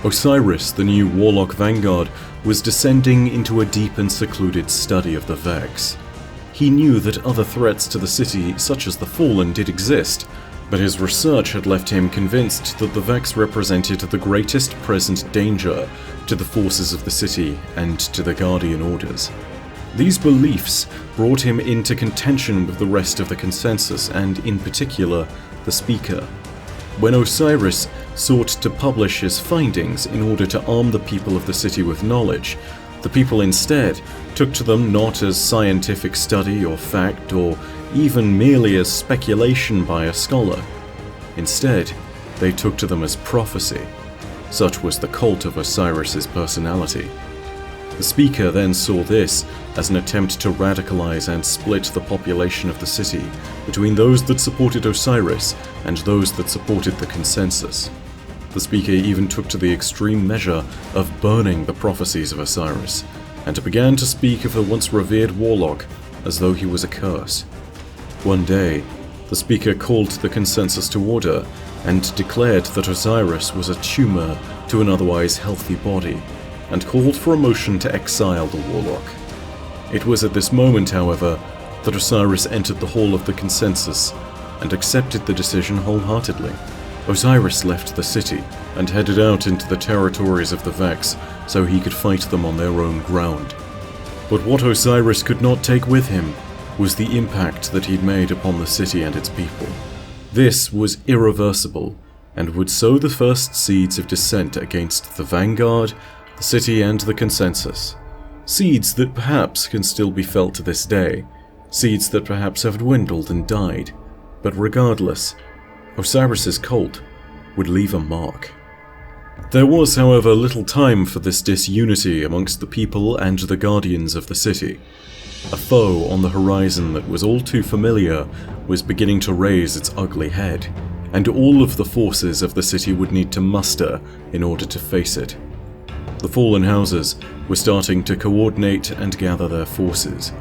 Osiris, the new Warlock Vanguard, was descending into a deep and secluded study of the Vex. He knew that other threats to the city, such as the Fallen, did exist, but his research had left him convinced that the Vex represented the greatest present danger to the forces of the city and to the Guardian Orders. These beliefs brought him into contention with the rest of the consensus, and in particular, the Speaker. When Osiris sought to publish his findings in order to arm the people of the city with knowledge, the people instead took to them not as scientific study or fact, or even merely as speculation by a scholar. Instead, they took to them as prophecy. Such was the cult of Osiris's personality. The Speaker then saw this as an attempt to radicalize and split the population of the city between those that supported Osiris and those that supported the consensus. The Speaker even took to the extreme measure of burning the prophecies of Osiris, and began to speak of the once revered warlock as though he was a curse. One day, the Speaker called the consensus to order and declared that Osiris was a tumor to an otherwise healthy body, and called for a motion to exile the warlock. It was at this moment, however, that Osiris entered the hall of the consensus and accepted the decision wholeheartedly. Osiris left the city and headed out into the territories of the Vex so he could fight them on their own ground. But what Osiris could not take with him was the impact that he'd made upon the city and its people. This was irreversible and would sow the first seeds of dissent against the Vanguard, the city, and the consensus. Seeds that perhaps can still be felt to this day, seeds that perhaps have dwindled and died, but regardless, Osiris's cult would leave a mark. There was, however, little time for this disunity amongst the people and the guardians of the city. A foe on the horizon that was all too familiar was beginning to raise its ugly head, and all of the forces of the city would need to muster in order to face it. The fallen houses were starting to coordinate and gather their forces.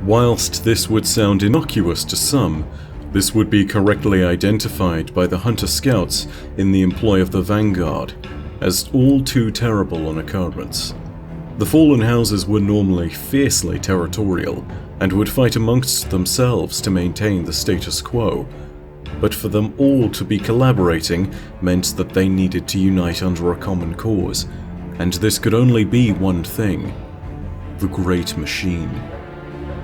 Whilst this would sound innocuous to some, this would be correctly identified by the Hunter Scouts in the employ of the Vanguard as all too terrible an occurrence. The fallen houses were normally fiercely territorial and would fight amongst themselves to maintain the status quo, but for them all to be collaborating meant that they needed to unite under a common cause, and this could only be one thing: the Great Machine.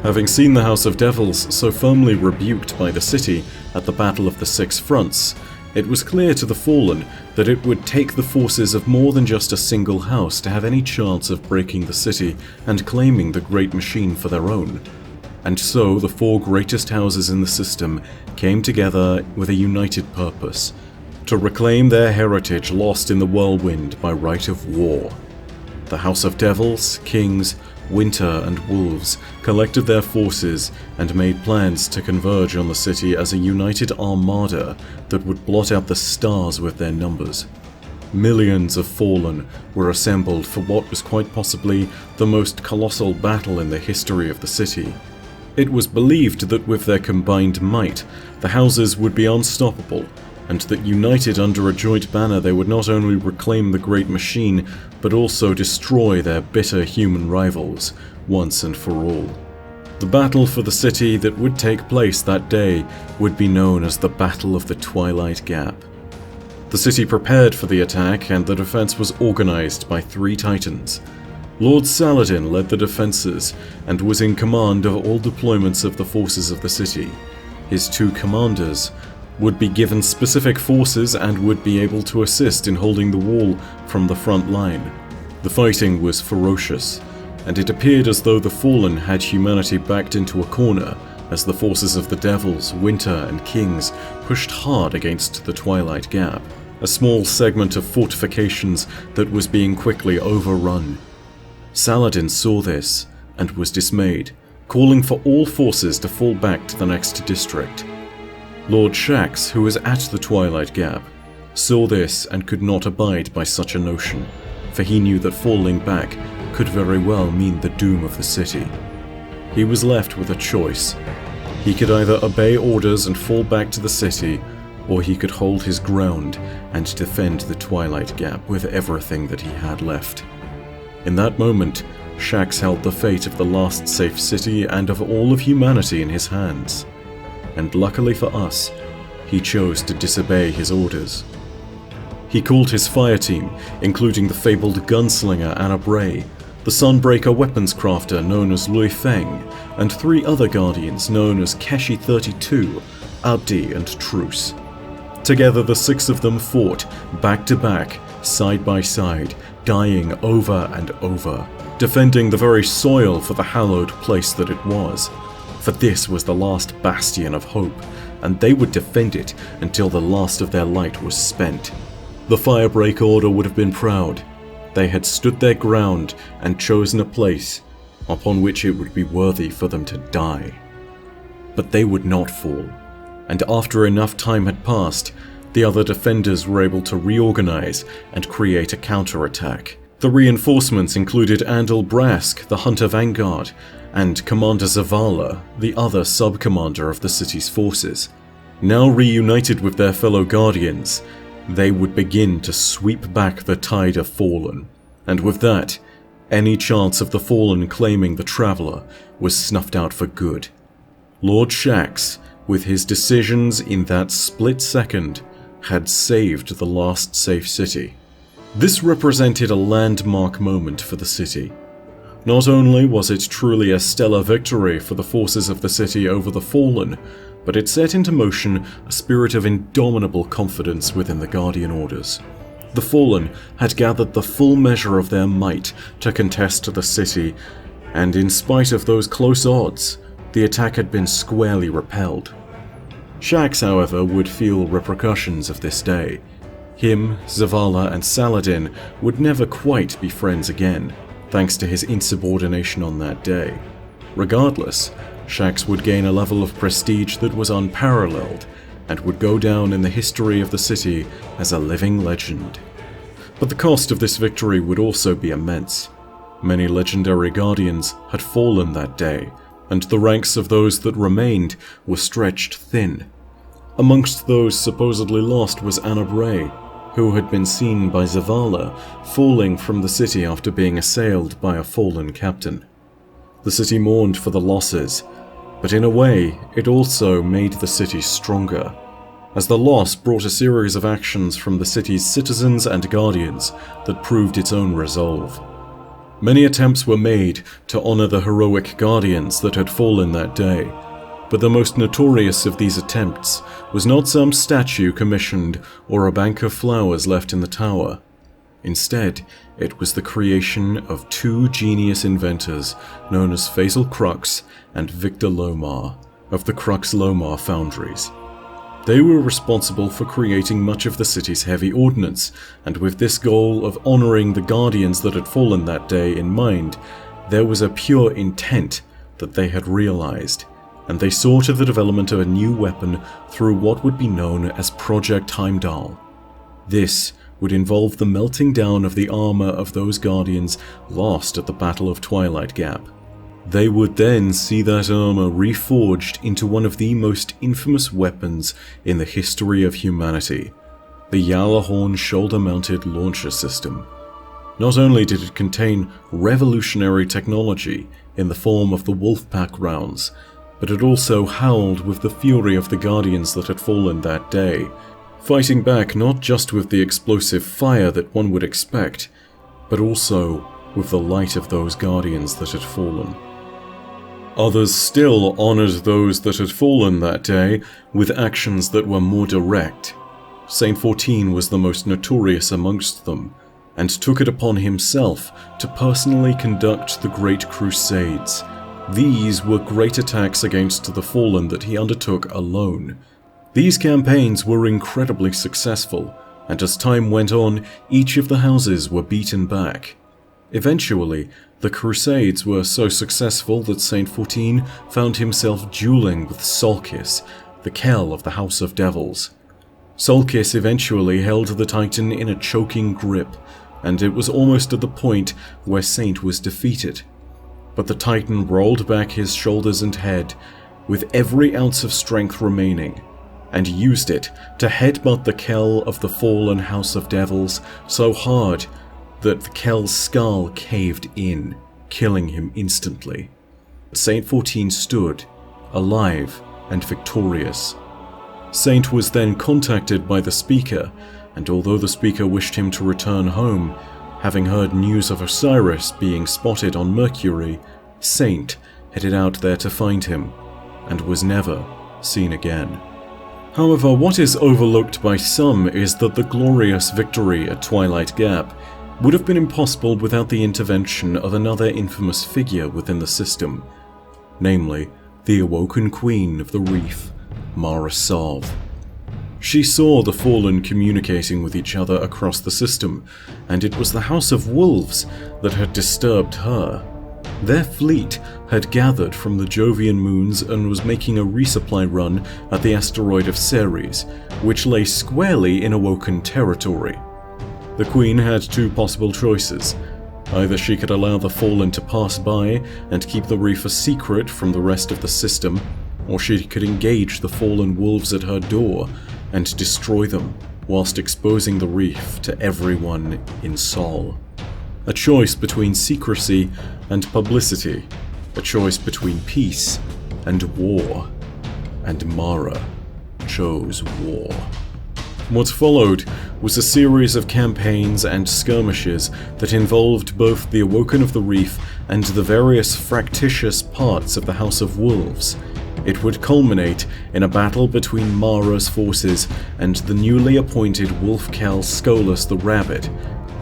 Having seen the House of Devils so firmly rebuked by the city at the Battle of the Six Fronts, it was clear to the Fallen that it would take the forces of more than just a single house to have any chance of breaking the city and claiming the Great Machine for their own. And so the four greatest houses in the system came together with a united purpose: to reclaim their heritage lost in the whirlwind by right of war. The House of Devils, Kings, Winter, and Wolves collected their forces and made plans to converge on the city as a united armada that would blot out the stars with their numbers. Millions of Fallen were assembled for what was quite possibly the most colossal battle in the history of the city. It was believed that with their combined might, the houses would be unstoppable, and that united under a joint banner they would not only reclaim the Great Machine, but also destroy their bitter human rivals, once and for all. The battle for the city that would take place that day would be known as the Battle of the Twilight Gap. The city prepared for the attack, and the defense was organized by three titans. Lord Saladin led the defenses, and was in command of all deployments of the forces of the city. His two commanders would be given specific forces and would be able to assist in holding the wall from the front line. The fighting was ferocious, and it appeared as though the Fallen had humanity backed into a corner as the forces of the Devils, Winter, and Kings pushed hard against the Twilight Gap, a small segment of fortifications that was being quickly overrun. Saladin saw this and was dismayed, calling for all forces to fall back to the next district. Lord Shaxx, who was at the Twilight Gap, saw this and could not abide by such a notion, for he knew that falling back could very well mean the doom of the city. He was left with a choice. He could either obey orders and fall back to the city, or he could hold his ground and defend the Twilight Gap with everything that he had left. In that moment, Shaxx held the fate of the last safe city and of all of humanity in his hands. And luckily for us, he chose to disobey his orders. He called his fire team, including the fabled gunslinger Anna Bray, the Sunbreaker weapons crafter known as Lui Feng, and three other guardians known as Keshi 32, Abdi, and Truce. Together the six of them fought, back to back, side by side, dying over and over, defending the very soil for the hallowed place that it was. For this was the last bastion of hope, and they would defend it until the last of their light was spent. The Firebreak Order would have been proud. They had stood their ground and chosen a place upon which it would be worthy for them to die. But they would not fall, and after enough time had passed, the other defenders were able to reorganize and create a counterattack. The reinforcements included Andal Brask, the Hunter Vanguard, and Commander Zavala, the other sub-commander of the city's forces. Now reunited with their fellow Guardians, they would begin to sweep back the tide of Fallen, and with that, any chance of the Fallen claiming the Traveler was snuffed out for good. Lord Shaxx, with his decisions in that split second, had saved the last safe city. This represented a landmark moment for the city. Not only was it truly a stellar victory for the forces of the city over the Fallen, but it set into motion a spirit of indomitable confidence within the Guardian Orders. The Fallen had gathered the full measure of their might to contest the city, and in spite of those close odds, the attack had been squarely repelled. Shaxx, however, would feel repercussions of this day. Him, Zavala, and Saladin would never quite be friends again, thanks to his insubordination on that day. Regardless, Shaxx would gain a level of prestige that was unparalleled, and would go down in the history of the city as a living legend. But the cost of this victory would also be immense. Many legendary Guardians had fallen that day, and the ranks of those that remained were stretched thin. Amongst those supposedly lost was Anna Bray, who had been seen by Zavala falling from the city after being assailed by a fallen captain. The city mourned for the losses, but in a way, it also made the city stronger, as the loss brought a series of actions from the city's citizens and guardians that proved its own resolve. Many attempts were made to honor the heroic guardians that had fallen that day, but the most notorious of these attempts was not some statue commissioned or a bank of flowers left in the tower. Instead, it was the creation of two genius inventors known as Faisal Crux and Victor Lomar of the Crux Lomar Foundries. They were responsible for creating much of the city's heavy ordnance, and with this goal of honoring the guardians that had fallen that day in mind, there was a pure intent that they had realized, and they saw to the development of a new weapon through what would be known as Project Heimdall. This would involve the melting down of the armor of those guardians lost at the Battle of Twilight Gap. They would then see that armor reforged into one of the most infamous weapons in the history of humanity, the Gjallarhorn shoulder-mounted launcher system. Not only did it contain revolutionary technology in the form of the Wolfpack rounds, but it also howled with the fury of the guardians that had fallen that day, fighting back not just with the explosive fire that one would expect, but also with the light of those guardians that had fallen. Others still honored those that had fallen that day with actions that were more direct. Saint 14 was the most notorious amongst them, and took it upon himself to personally conduct the Great Crusades. These were great attacks against the fallen that he undertook alone. These campaigns were incredibly successful, and as time went on, each of the houses were beaten back. Eventually, the Crusades were so successful that Saint 14 found himself dueling with Sulcus, the Kell of the House of Devils. Sulcus eventually held the Titan in a choking grip, and it was almost at the point where Saint was defeated. But the Titan rolled back his shoulders and head, with every ounce of strength remaining, and used it to headbutt the Kell of the fallen House of Devils so hard that the Kell's skull caved in, killing him instantly. Saint 14 stood, alive and victorious. Saint was then contacted by the Speaker, and although the Speaker wished him to return home, having heard news of Osiris being spotted on Mercury, Saint headed out there to find him, and was never seen again. However, what is overlooked by some is that the glorious victory at Twilight Gap would have been impossible without the intervention of another infamous figure within the system, namely, the Awoken Queen of the Reef, Mara Sov. She saw the Fallen communicating with each other across the system, and it was the House of Wolves that had disturbed her. Their fleet had gathered from the Jovian moons and was making a resupply run at the asteroid of Ceres, which lay squarely in Awoken territory. The Queen had two possible choices. Either she could allow the Fallen to pass by and keep the reef a secret from the rest of the system, or she could engage the Fallen Wolves at her door and destroy them, whilst exposing the reef to everyone in Sol. A choice between secrecy and publicity, a choice between peace and war, and Mara chose war. What followed was a series of campaigns and skirmishes that involved both the Awoken of the Reef and the various fractious parts of the House of Wolves. It would culminate in a battle between Mara's forces and the newly appointed Wolf-Kell Skolas the Rabbit.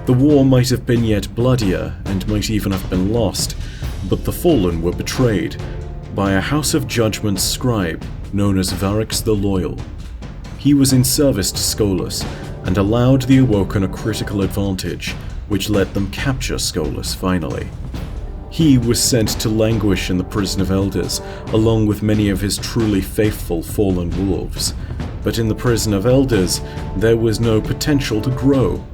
The war might have been yet bloodier and might even have been lost, but the Fallen were betrayed by a House of Judgment scribe known as Varix the Loyal. He was in service to Skolas, and allowed the Awoken a critical advantage, which let them capture Skolas finally. He was sent to languish in the Prison of Elders, along with many of his truly faithful fallen wolves. But in the Prison of Elders, there was no potential to grow,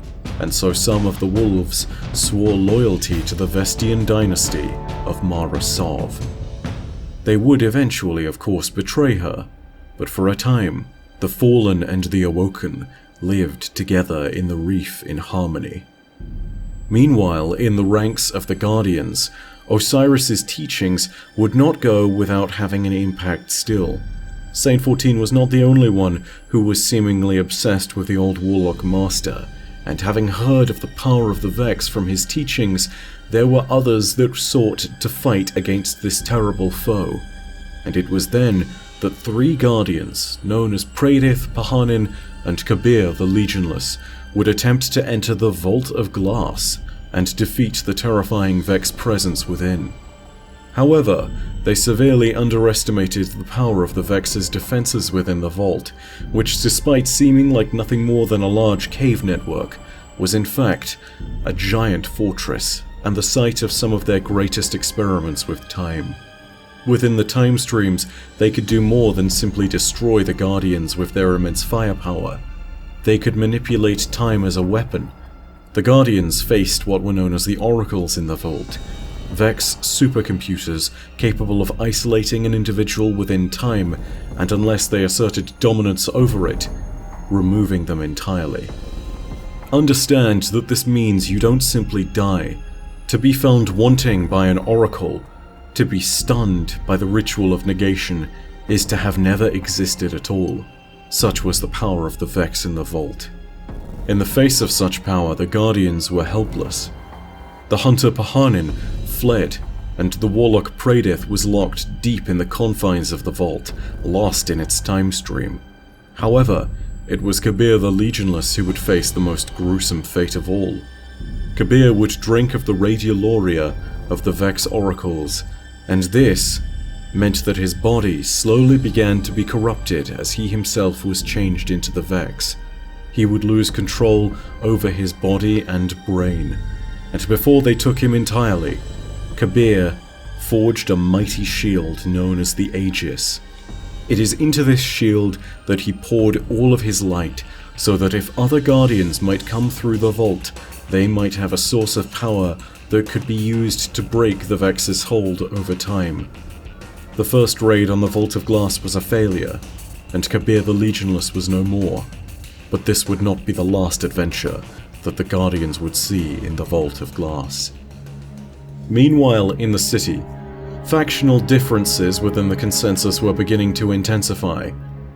and so some of the wolves swore loyalty to the Vestian dynasty of Mara Sov. They would eventually, of course, betray her, but for a time, the Fallen and the Awoken lived together in the Reef in harmony. Meanwhile, in the ranks of the Guardians, Osiris's teachings would not go without having an impact still. Saint 14 was not the only one who was seemingly obsessed with the old Warlock Master, and having heard of the power of the Vex from his teachings, there were others that sought to fight against this terrible foe. And it was then that 3 Guardians, known as Praedith, Pahanin, and Kabir the Legionless, would attempt to enter the Vault of Glass and defeat the terrifying Vex presence within. However, they severely underestimated the power of the Vex's defenses within the vault, which, despite seeming like nothing more than a large cave network, was in fact a giant fortress and the site of some of their greatest experiments with time. Within the time streams, they could do more than simply destroy the Guardians with their immense firepower. They could manipulate time as a weapon. The Guardians faced what were known as the Oracles in the Vault, Vex supercomputers capable of isolating an individual within time, and unless they asserted dominance over it, removing them entirely. Understand that this means you don't simply die. To be found wanting by an Oracle, to be stunned by the ritual of negation, is to have never existed at all. Such was the power of the Vex in the Vault. In the face of such power, the Guardians were helpless. The Hunter Pahanin fled, and the Warlock Praedith was locked deep in the confines of the Vault, lost in its time stream. However, it was Kabir the Legionless who would face the most gruesome fate of all. Kabir would drink of the Radioloria of the Vex Oracles, and this meant that his body slowly began to be corrupted as he himself was changed into the Vex. He would lose control over his body and brain, and before they took him entirely, Kabir forged a mighty shield known as the Aegis. It is into this shield that he poured all of his light, so that if other Guardians might come through the vault, they might have a source of power that could be used to break the Vex's hold over time. The first raid on the Vault of Glass was a failure, and Kabir the Legionless was no more. But this would not be the last adventure that the Guardians would see in the Vault of Glass. Meanwhile, in the city, factional differences within the Consensus were beginning to intensify,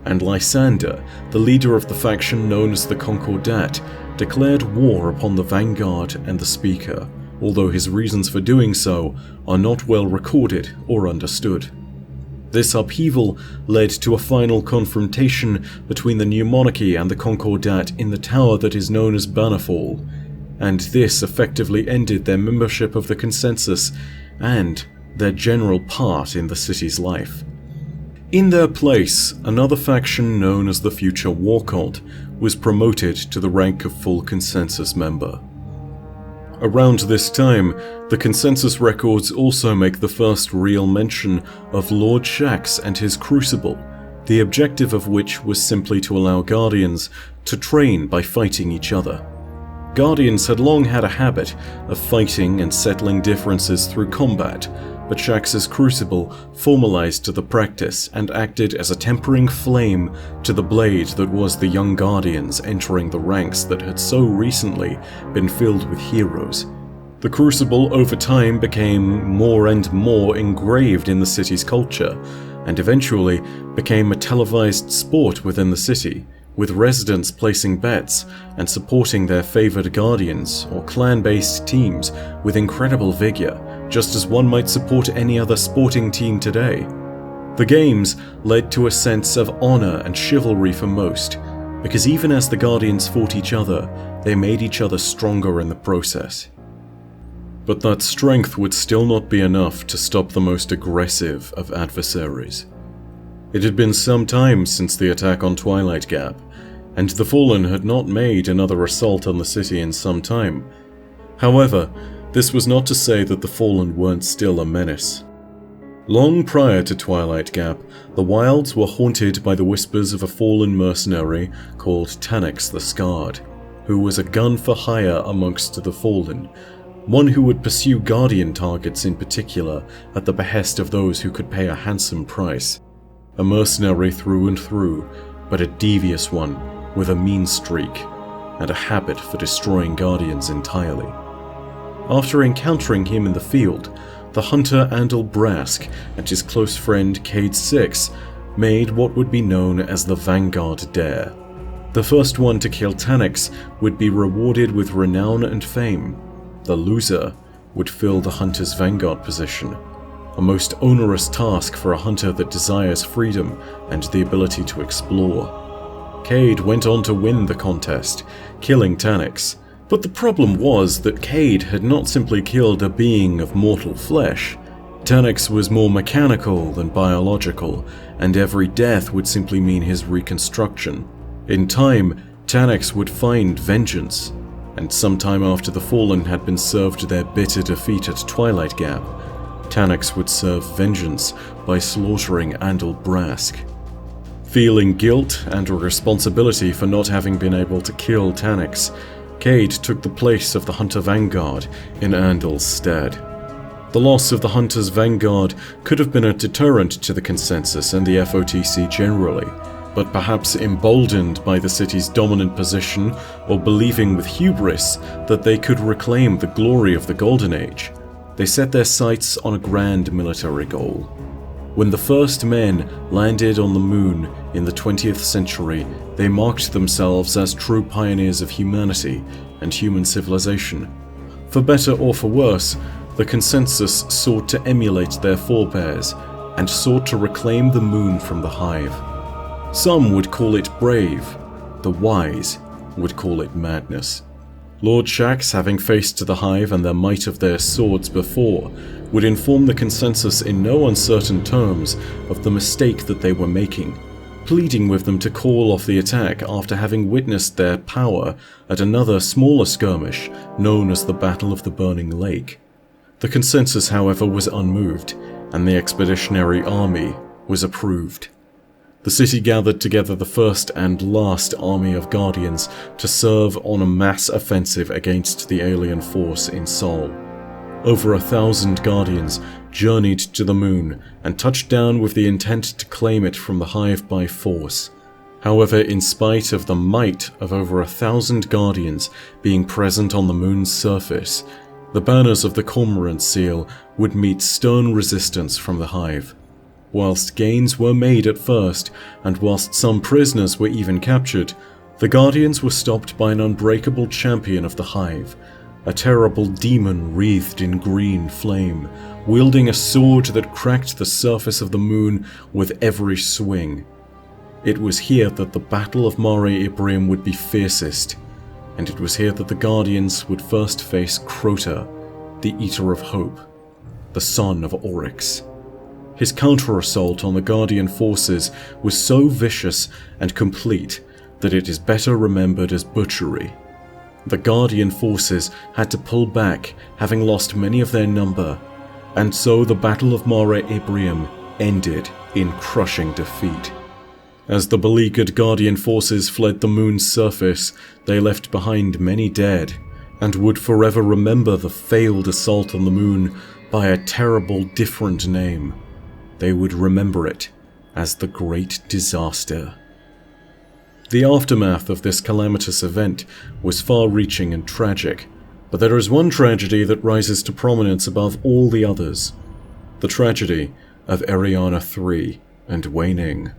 and Lysander, the leader of the faction known as the Concordat, declared war upon the Vanguard and the Speaker, although his reasons for doing so are not well recorded or understood. This upheaval led to a final confrontation between the New Monarchy and the Concordat in the tower that is known as Bannerfall, and this effectively ended their membership of the Consensus and their general part in the city's life. In their place, another faction known as the Future War Cult was promoted to the rank of full Consensus member. Around this time, the Consensus records also make the first real mention of Lord Shaxx and his Crucible, the objective of which was simply to allow Guardians to train by fighting each other. Guardians had long had a habit of fighting and settling differences through combat, but Shaxx's Crucible formalized the practice and acted as a tempering flame to the blade that was the young Guardians entering the ranks that had so recently been filled with heroes. The Crucible over time became more and more engraved in the city's culture, and eventually became a televised sport within the city, with residents placing bets and supporting their favored Guardians or clan-based teams with incredible vigor, just as one might support any other sporting team today. The games led to a sense of honor and chivalry for most, because even as the Guardians fought each other, they made each other stronger in the process. But that strength would still not be enough to stop the most aggressive of adversaries. It had been some time since the attack on Twilight Gap, and the Fallen had not made another assault on the city in some time. However, this was not to say that the Fallen weren't still a menace. Long prior to Twilight Gap, the wilds were haunted by the whispers of a fallen mercenary called Taniks the Scarred, who was a gun for hire amongst the Fallen, one who would pursue Guardian targets in particular at the behest of those who could pay a handsome price. A mercenary through and through, but a devious one with a mean streak and a habit for destroying Guardians entirely. After encountering him in the field, the hunter Andal Brask and his close friend Cayde Six made what would be known as the Vanguard Dare. The first one to kill Taniks would be rewarded with renown and fame. The loser would fill the hunter's vanguard position, a most onerous task for a hunter that desires freedom and the ability to explore. Cayde went on to win the contest, killing Taniks, but the problem was that Cayde had not simply killed a being of mortal flesh. Taniks was more mechanical than biological, and every death would simply mean his reconstruction. In time, Taniks would find vengeance, and sometime after the Fallen had been served their bitter defeat at Twilight Gap, Taniks would serve vengeance by slaughtering Andal Brask. Feeling guilt and a responsibility for not having been able to kill Taniks, Cayde took the place of the Hunter Vanguard in Andal's stead. The loss of the Hunter's Vanguard could have been a deterrent to the Consensus and the FOTC generally, but perhaps emboldened by the city's dominant position or believing with hubris that they could reclaim the glory of the Golden Age, they set their sights on a grand military goal. When the first men landed on the moon in the 20th century, they marked themselves as true pioneers of humanity and human civilization. For better or for worse, the Consensus sought to emulate their forebears and sought to reclaim the moon from the Hive. Some would call it brave, the wise would call it madness. Lord Shaxx, having faced the Hive and the might of their swords before, would inform the Consensus in no uncertain terms of the mistake that they were making, pleading with them to call off the attack after having witnessed their power at another smaller skirmish known as the Battle of the Burning Lake. The Consensus, however, was unmoved, and the Expeditionary Army was approved. The city gathered together the first and last army of Guardians to serve on a mass offensive against the alien force in Sol. Over 1,000 Guardians journeyed to the moon and touched down with the intent to claim it from the Hive by force. However, in spite of the might of over 1,000 Guardians being present on the moon's surface, the banners of the Cormorant Seal would meet stern resistance from the Hive. Whilst gains were made at first, and whilst some prisoners were even captured, the Guardians were stopped by an unbreakable champion of the Hive, a terrible demon wreathed in green flame, wielding a sword that cracked the surface of the moon with every swing. It was here that the Battle of Mare Imbrium would be fiercest, and it was here that the Guardians would first face Crota, the Eater of Hope, the son of Oryx. His counter-assault on the Guardian forces was so vicious and complete that it is better remembered as butchery. The Guardian forces had to pull back, having lost many of their number, and so the Battle of Mare Imbrium ended in crushing defeat. As the beleaguered Guardian forces fled the moon's surface, they left behind many dead, and would forever remember the failed assault on the moon by a terrible different name. They would remember it as the Great Disaster. The aftermath of this calamitous event was far-reaching and tragic, but there is one tragedy that rises to prominence above all the others: the tragedy of Eriana III and Wei Ning.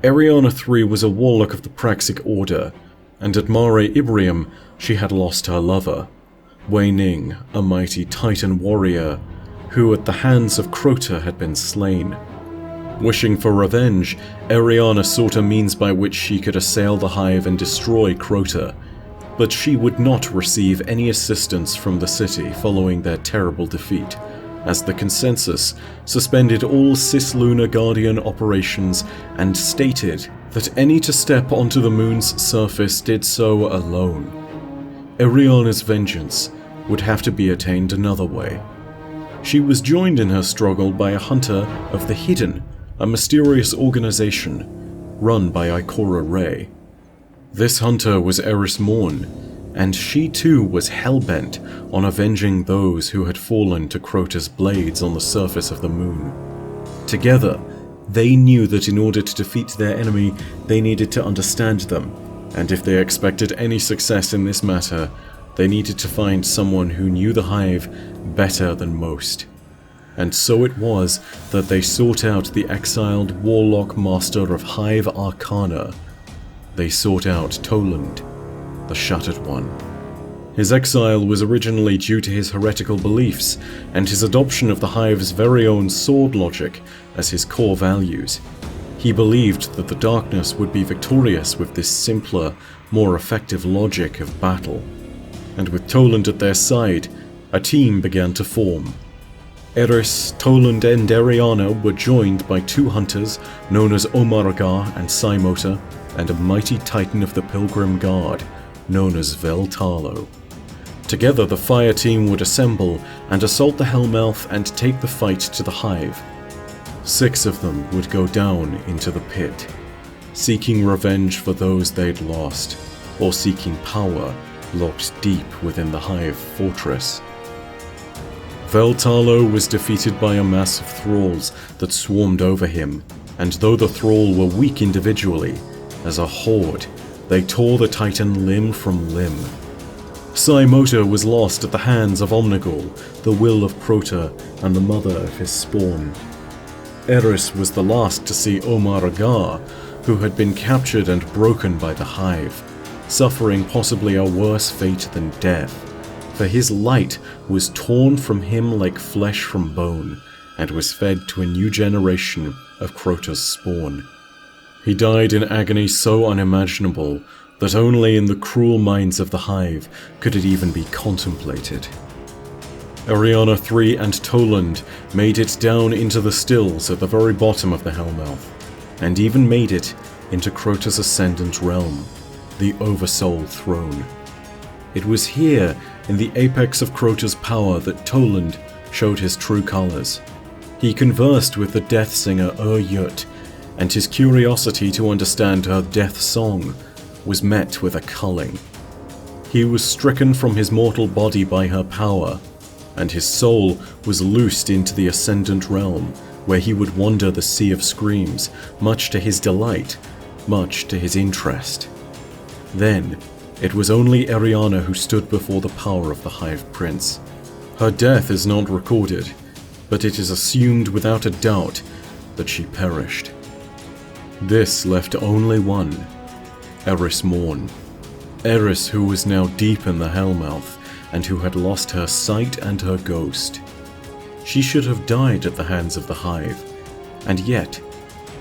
Eriana III was a warlock of the Praxic Order, and at Mare Imbrium she had lost her lover, Wei Ning, a mighty Titan warrior, who at the hands of Crota had been slain. Wishing for revenge, Eriana sought a means by which she could assail the Hive and destroy Crota, but she would not receive any assistance from the city following their terrible defeat, as the Consensus suspended all Cislunar Guardian operations and stated that any to step onto the moon's surface did so alone. Eriana's vengeance would have to be attained another way. She was joined in her struggle by a hunter of the Hidden, a mysterious organization run by Ikora Rey. This hunter was Eris Morn, and she too was hell-bent on avenging those who had fallen to Crota's blades on the surface of the moon. Together, they knew that in order to defeat their enemy, they needed to understand them, and if they expected any success in this matter, they needed to find someone who knew the Hive better than most. And so it was that they sought out the exiled warlock master of Hive Arcana. They sought out Toland, the Shattered One. His exile was originally due to his heretical beliefs and his adoption of the Hive's very own sword logic as his core values. He believed that the darkness would be victorious with this simpler, more effective logic of battle. And with Toland at their side, a team began to form. Eris, Toland, and Eriana were joined by two hunters known as Omar-Gar and Saimota, and a mighty titan of the Pilgrim Guard known as Veltalo. Together, the fire team would assemble and assault the Hellmouth and take the fight to the Hive. 6 of them would go down into the pit, seeking revenge for those they'd lost, or seeking power locked deep within the Hive fortress. Veltalo was defeated by a mass of thralls that swarmed over him, and though the thrall were weak individually, as a horde, they tore the Titan limb from limb. Saimota was lost at the hands of Omnigul, the will of Crota, and the mother of his spawn. Eris was the last to see Omar-Gar, who had been captured and broken by the Hive, suffering possibly a worse fate than death, for his light was torn from him like flesh from bone, and was fed to a new generation of Crota's spawn. He died in agony so unimaginable that only in the cruel minds of the Hive could it even be contemplated. Eriana III and Toland made it down into the stills at the very bottom of the Hellmouth, and even made it into Crota's Ascendant realm, the Oversoul throne. It was here, in the apex of Crota's power, that Toland showed his true colors. He conversed with the death singer Yurt, and his curiosity to understand her death song was met with a culling. He was stricken from his mortal body by her power, and his soul was loosed into the Ascendant realm, where he would wander the Sea of Screams, much to his delight, much to his interest. Then, it was only Eriana who stood before the power of the Hive Prince. Her death is not recorded, but it is assumed without a doubt that she perished. This left only one, Eris Morn. Eris, who was now deep in the Hellmouth, and who had lost her sight and her ghost. She should have died at the hands of the Hive, and yet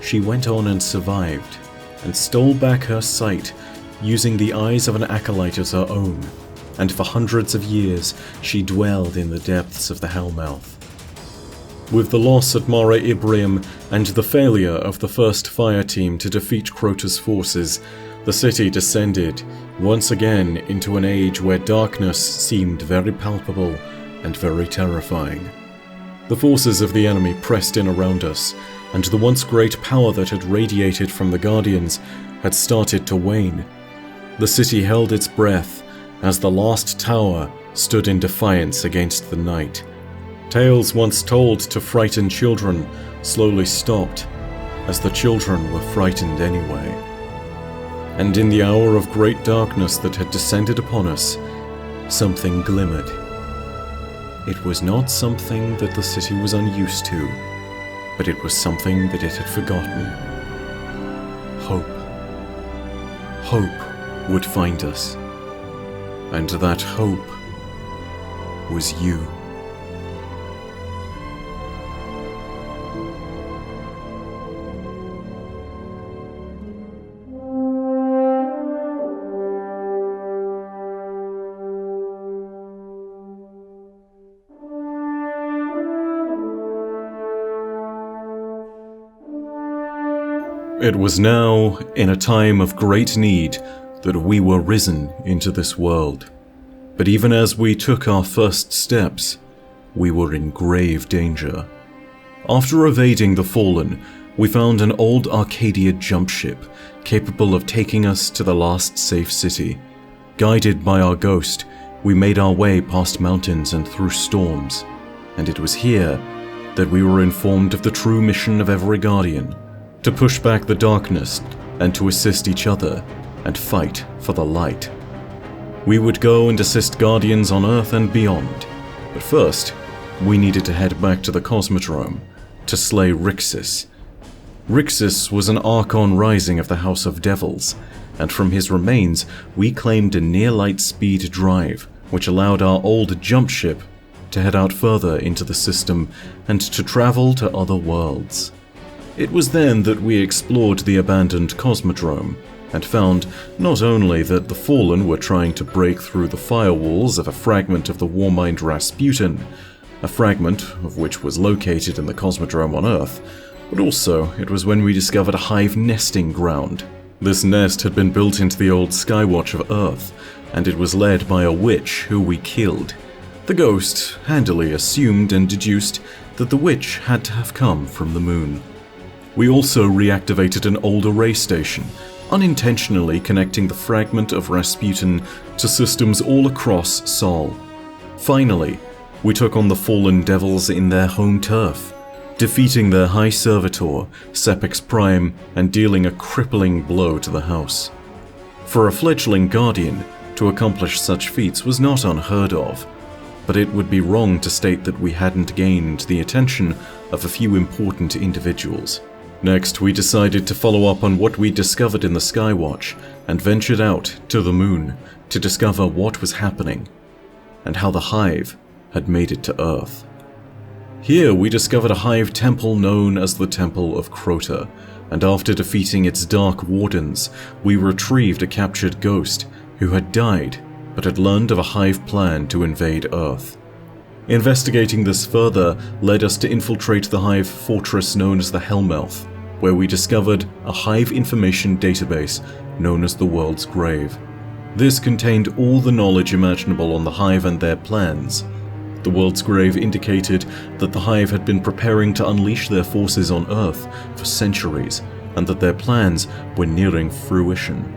she went on and survived, and stole back her sight using the eyes of an acolyte as her own, and for hundreds of years she dwelled in the depths of the Hellmouth. With the loss at Mara Ibrium and the failure of the first fire team to defeat Crota's forces, the city descended once again into an age where darkness seemed very palpable and very terrifying. The forces of the enemy pressed in around us, and the once great power that had radiated from the Guardians had started to wane. The city held its breath as the last tower stood in defiance against the night. Tales once told to frighten children slowly stopped, as the children were frightened anyway. And in the hour of great darkness that had descended upon us, something glimmered. It was not something that the city was unused to, but it was something that it had forgotten. Hope. Hope would find us. And that hope was you. It was now, in a time of great need, that we were risen into this world. But even as we took our first steps, we were in grave danger. After evading the Fallen, we found an old Arcadia jump ship capable of taking us to the last safe city. Guided by our ghost, we made our way past mountains and through storms, and it was here that we were informed of the true mission of every Guardian: to push back the darkness and to assist each other and fight for the light. We would go and assist Guardians on Earth and beyond, but first, we needed to head back to the Cosmodrome to slay Rixis. Rixis was an Archon rising of the House of Devils, and from his remains we claimed a near-light speed drive, which allowed our old jump ship to head out further into the system and to travel to other worlds. It was then that we explored the abandoned Cosmodrome, and found not only that the Fallen were trying to break through the firewalls of a fragment of the Warmind Rasputin, a fragment of which was located in the Cosmodrome on Earth, but also it was when we discovered a hive nesting ground. This nest had been built into the old Skywatch of Earth, and it was led by a witch who we killed. The ghost handily assumed and deduced that the witch had to have come from the moon. We also reactivated an old array station, unintentionally connecting the fragment of Rasputin to systems all across Sol. Finally, we took on the Fallen Devils in their home turf, defeating their High Servitor, Sepix Prime, and dealing a crippling blow to the house. For a fledgling Guardian, to accomplish such feats was not unheard of, but it would be wrong to state that we hadn't gained the attention of a few important individuals. Next, we decided to follow up on what we discovered in the Skywatch and ventured out to the moon to discover what was happening and how the Hive had made it to Earth. Here we discovered a Hive temple known as the Temple of Crota, and after defeating its dark wardens, we retrieved a captured ghost who had died but had learned of a Hive plan to invade Earth. Investigating this further led us to infiltrate the Hive fortress known as the Hellmouth, where we discovered a Hive information database known as the World's Grave. This contained all the knowledge imaginable on the Hive and their plans. The World's Grave indicated that the Hive had been preparing to unleash their forces on Earth for centuries, and that their plans were nearing fruition.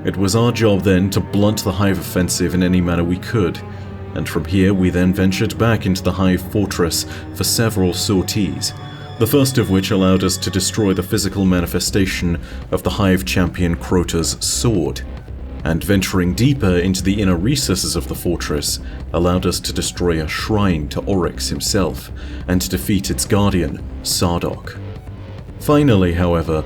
It was our job then to blunt the Hive offensive in any manner we could, and from here we then ventured back into the Hive fortress for several sorties, the first of which allowed us to destroy the physical manifestation of the Hive champion Crota's sword, and venturing deeper into the inner recesses of the fortress allowed us to destroy a shrine to Oryx himself and to defeat its guardian, Sardok. Finally, however,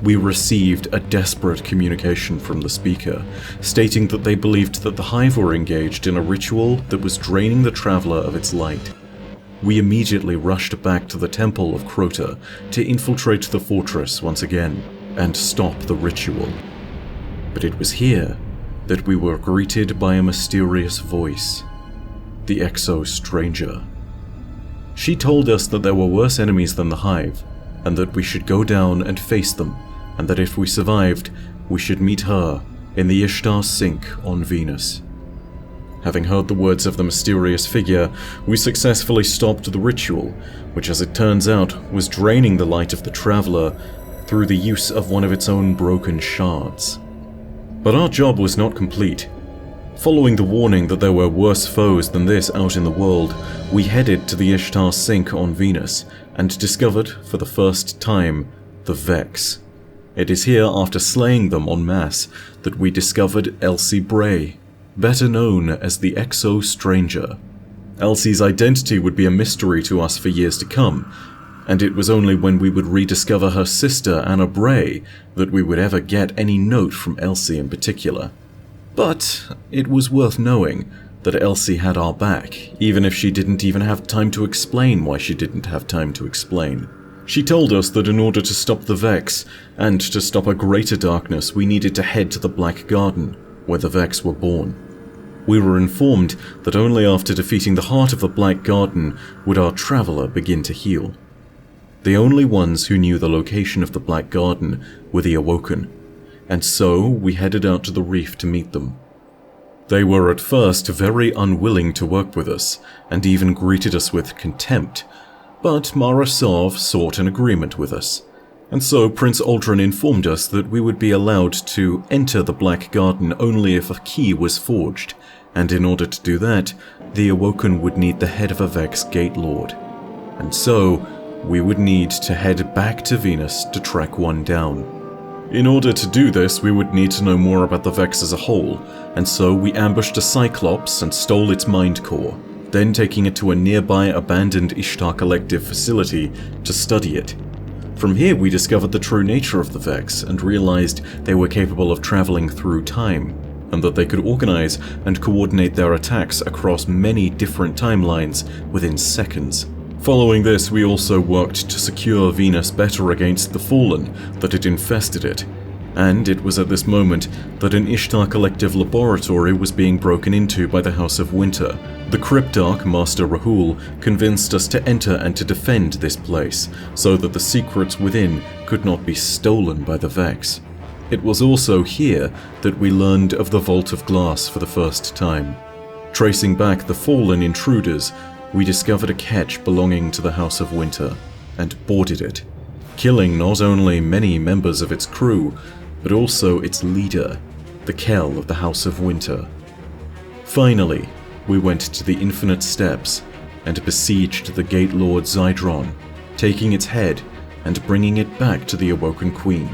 we received a desperate communication from the speaker, stating that they believed that the Hive were engaged in a ritual that was draining the Traveler of its light. We immediately rushed back to the Temple of Crota to infiltrate the fortress once again and stop the ritual. But it was here that we were greeted by a mysterious voice, the Exo Stranger. She told us that there were worse enemies than the Hive, and that we should go down and face them, and that if we survived, we should meet her in the Ishtar Sink on Venus. Having heard the words of the mysterious figure, we successfully stopped the ritual, which as it turns out was draining the light of the Traveler through the use of one of its own broken shards. But our job was not complete. Following the warning that there were worse foes than this out in the world, we headed to the Ishtar Sink on Venus and discovered, for the first time, the Vex. It is here, after slaying them en masse, that we discovered Elsie Bray, better known as the Exo Stranger. Elsie's identity would be a mystery to us for years to come, and it was only when we would rediscover her sister, Anna Bray, that we would ever get any note from Elsie in particular. But it was worth knowing that Elsie had our back, even if she didn't even have time to explain why she didn't have time to explain. She told us that in order to stop the Vex, and to stop a greater darkness, we needed to head to the Black Garden, where the Vex were born. We were informed that only after defeating the heart of the Black Garden would our Traveler begin to heal. The only ones who knew the location of the Black Garden were the Awoken, and so we headed out to the reef to meet them. They were at first very unwilling to work with us, and even greeted us with contempt, but Mara Sov sought an agreement with us, and so Prince Uldren informed us that we would be allowed to enter the Black Garden only if a key was forged, and in order to do that, the Awoken would need the head of a Vex Gate Lord, and so we would need to head back to Venus to track one down. In order to do this, we would need to know more about the Vex as a whole, and so we ambushed a Cyclops and stole its mind core, then taking it to a nearby abandoned Ishtar Collective facility to study it. From here we discovered the true nature of the Vex and realized they were capable of traveling through time, and that they could organize and coordinate their attacks across many different timelines within seconds. Following this, we also worked to secure Venus better against the Fallen that had infested it, and it was at this moment that an Ishtar Collective laboratory was being broken into by the House of Winter. The Cryptarch, Master Rahul, convinced us to enter and to defend this place, so that the secrets within could not be stolen by the Vex. It was also here that we learned of the Vault of Glass for the first time. Tracing back the fallen intruders, we discovered a ketch belonging to the House of Winter, and boarded it, killing not only many members of its crew, but also its leader, the Kell of the House of Winter. Finally, we went to the Infinite Steps, and besieged the Gate Lord Zydron, taking its head and bringing it back to the Awoken Queen.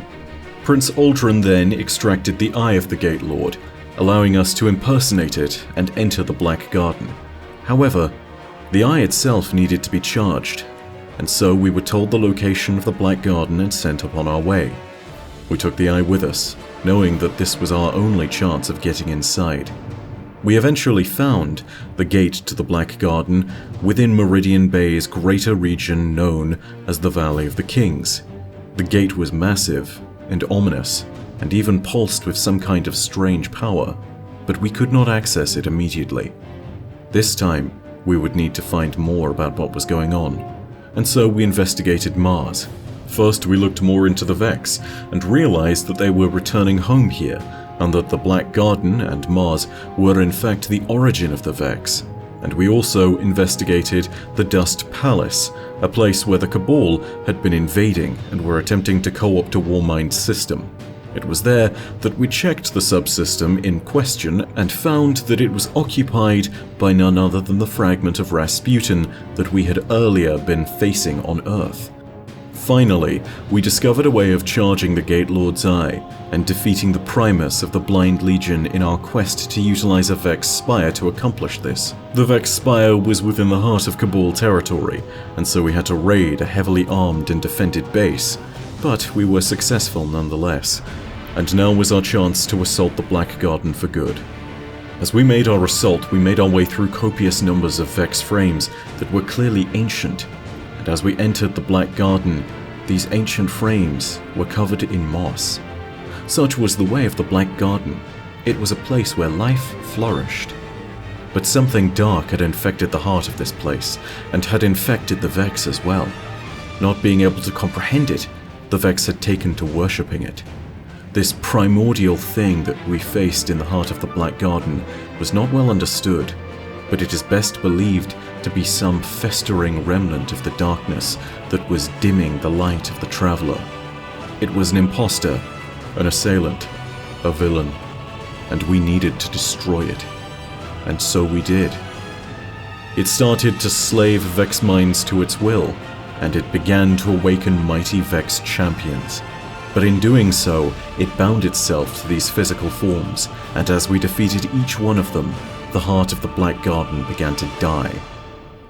Prince Uldren then extracted the eye of the Gate Lord, allowing us to impersonate it and enter the Black Garden. However, the eye itself needed to be charged, and so we were told the location of the Black Garden and sent upon our way. We took the eye with us, knowing that this was our only chance of getting inside. We eventually found the gate to the Black Garden within Meridian Bay's greater region known as the Valley of the Kings. The gate was massive and ominous, and even pulsed with some kind of strange power, but we could not access it immediately. This time, we would need to find more about what was going on, and so we investigated Mars. First, we looked more into the Vex, and realized that they were returning home here, and that the Black Garden and Mars were in fact the origin of the Vex. And we also investigated the Dust Palace, a place where the Cabal had been invading and were attempting to co-opt a Warmind system. It was there that we checked the subsystem in question and found that it was occupied by none other than the fragment of Rasputin that we had earlier been facing on Earth. Finally, we discovered a way of charging the Gate Lord's eye and defeating the Primus of the Blind Legion in our quest to utilize a Vex Spire to accomplish this. The Vex Spire was within the heart of Cabal territory, and so we had to raid a heavily armed and defended base, but we were successful nonetheless, and now was our chance to assault the Black Garden for good. As we made our assault, we made our way through copious numbers of Vex frames that were clearly ancient, and as we entered the Black Garden, these ancient frames were covered in moss. Such was the way of the Black Garden. It was a place where life flourished. But something dark had infected the heart of this place, and had infected the Vex as well. Not being able to comprehend it, the Vex had taken to worshipping it. This primordial thing that we faced in the heart of the Black Garden was not well understood, but it is best believed to be some festering remnant of the darkness that was dimming the light of the Traveler. It was an imposter, an assailant, a villain, and we needed to destroy it. And so we did. It started to slave Vex minds to its will, and it began to awaken mighty Vex champions. But in doing so, it bound itself to these physical forms, and as we defeated each one of them, the heart of the Black Garden began to die.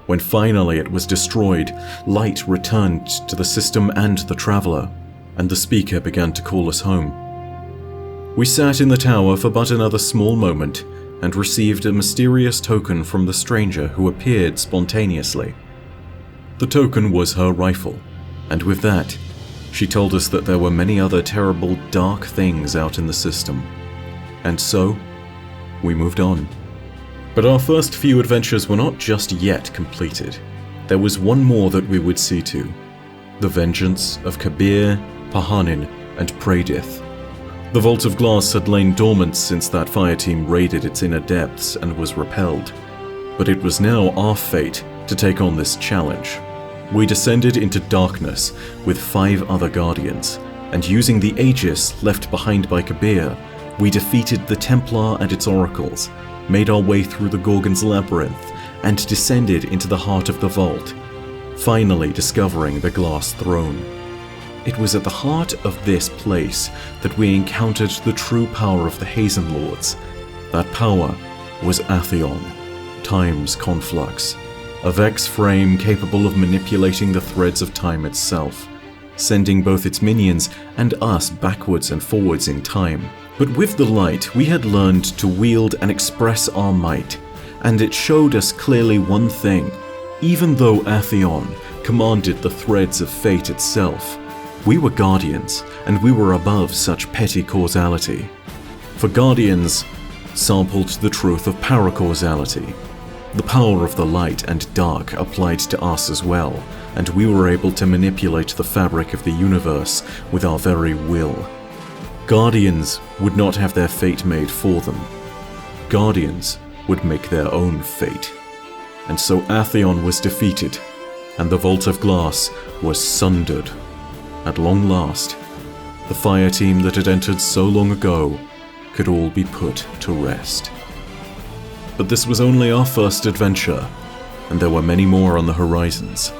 When finally it was destroyed, light returned to the system and the Traveler, and the Speaker began to call us home. We sat in the tower for but another small moment, and received a mysterious token from the stranger who appeared spontaneously. The token was her rifle, and with that, she told us that there were many other terrible, dark things out in the system. And so, we moved on. But our first few adventures were not just yet completed. There was one more that we would see to. the vengeance of Kabir, Pahanin, and Pradith. The Vault of Glass had lain dormant since that fireteam raided its inner depths and was repelled, but it was now our fate to take on this challenge. We descended into darkness with 5 other Guardians, and using the Aegis left behind by Kabir, we defeated the Templar and its oracles, made our way through the Gorgon's labyrinth, and descended into the heart of the vault, finally discovering the glass throne. It was at the heart of this place that we encountered the true power of the Hazen Lords. That power was Atheon, Time's conflux, a Vex frame capable of manipulating the threads of time itself, sending both its minions and us backwards and forwards in time. But with the light, we had learned to wield and express our might, and it showed us clearly one thing. Even though Atheon commanded the threads of fate itself, we were Guardians, and we were above such petty causality. For Guardians sampled the truth of paracausality. The power of the light and dark applied to us as well, and we were able to manipulate the fabric of the universe with our very will. Guardians would not have their fate made for them. Guardians would make their own fate. And so Atheon was defeated, and the Vault of Glass was sundered. At long last, the fireteam that had entered so long ago could all be put to rest. But this was only our first adventure, and there were many more on the horizons.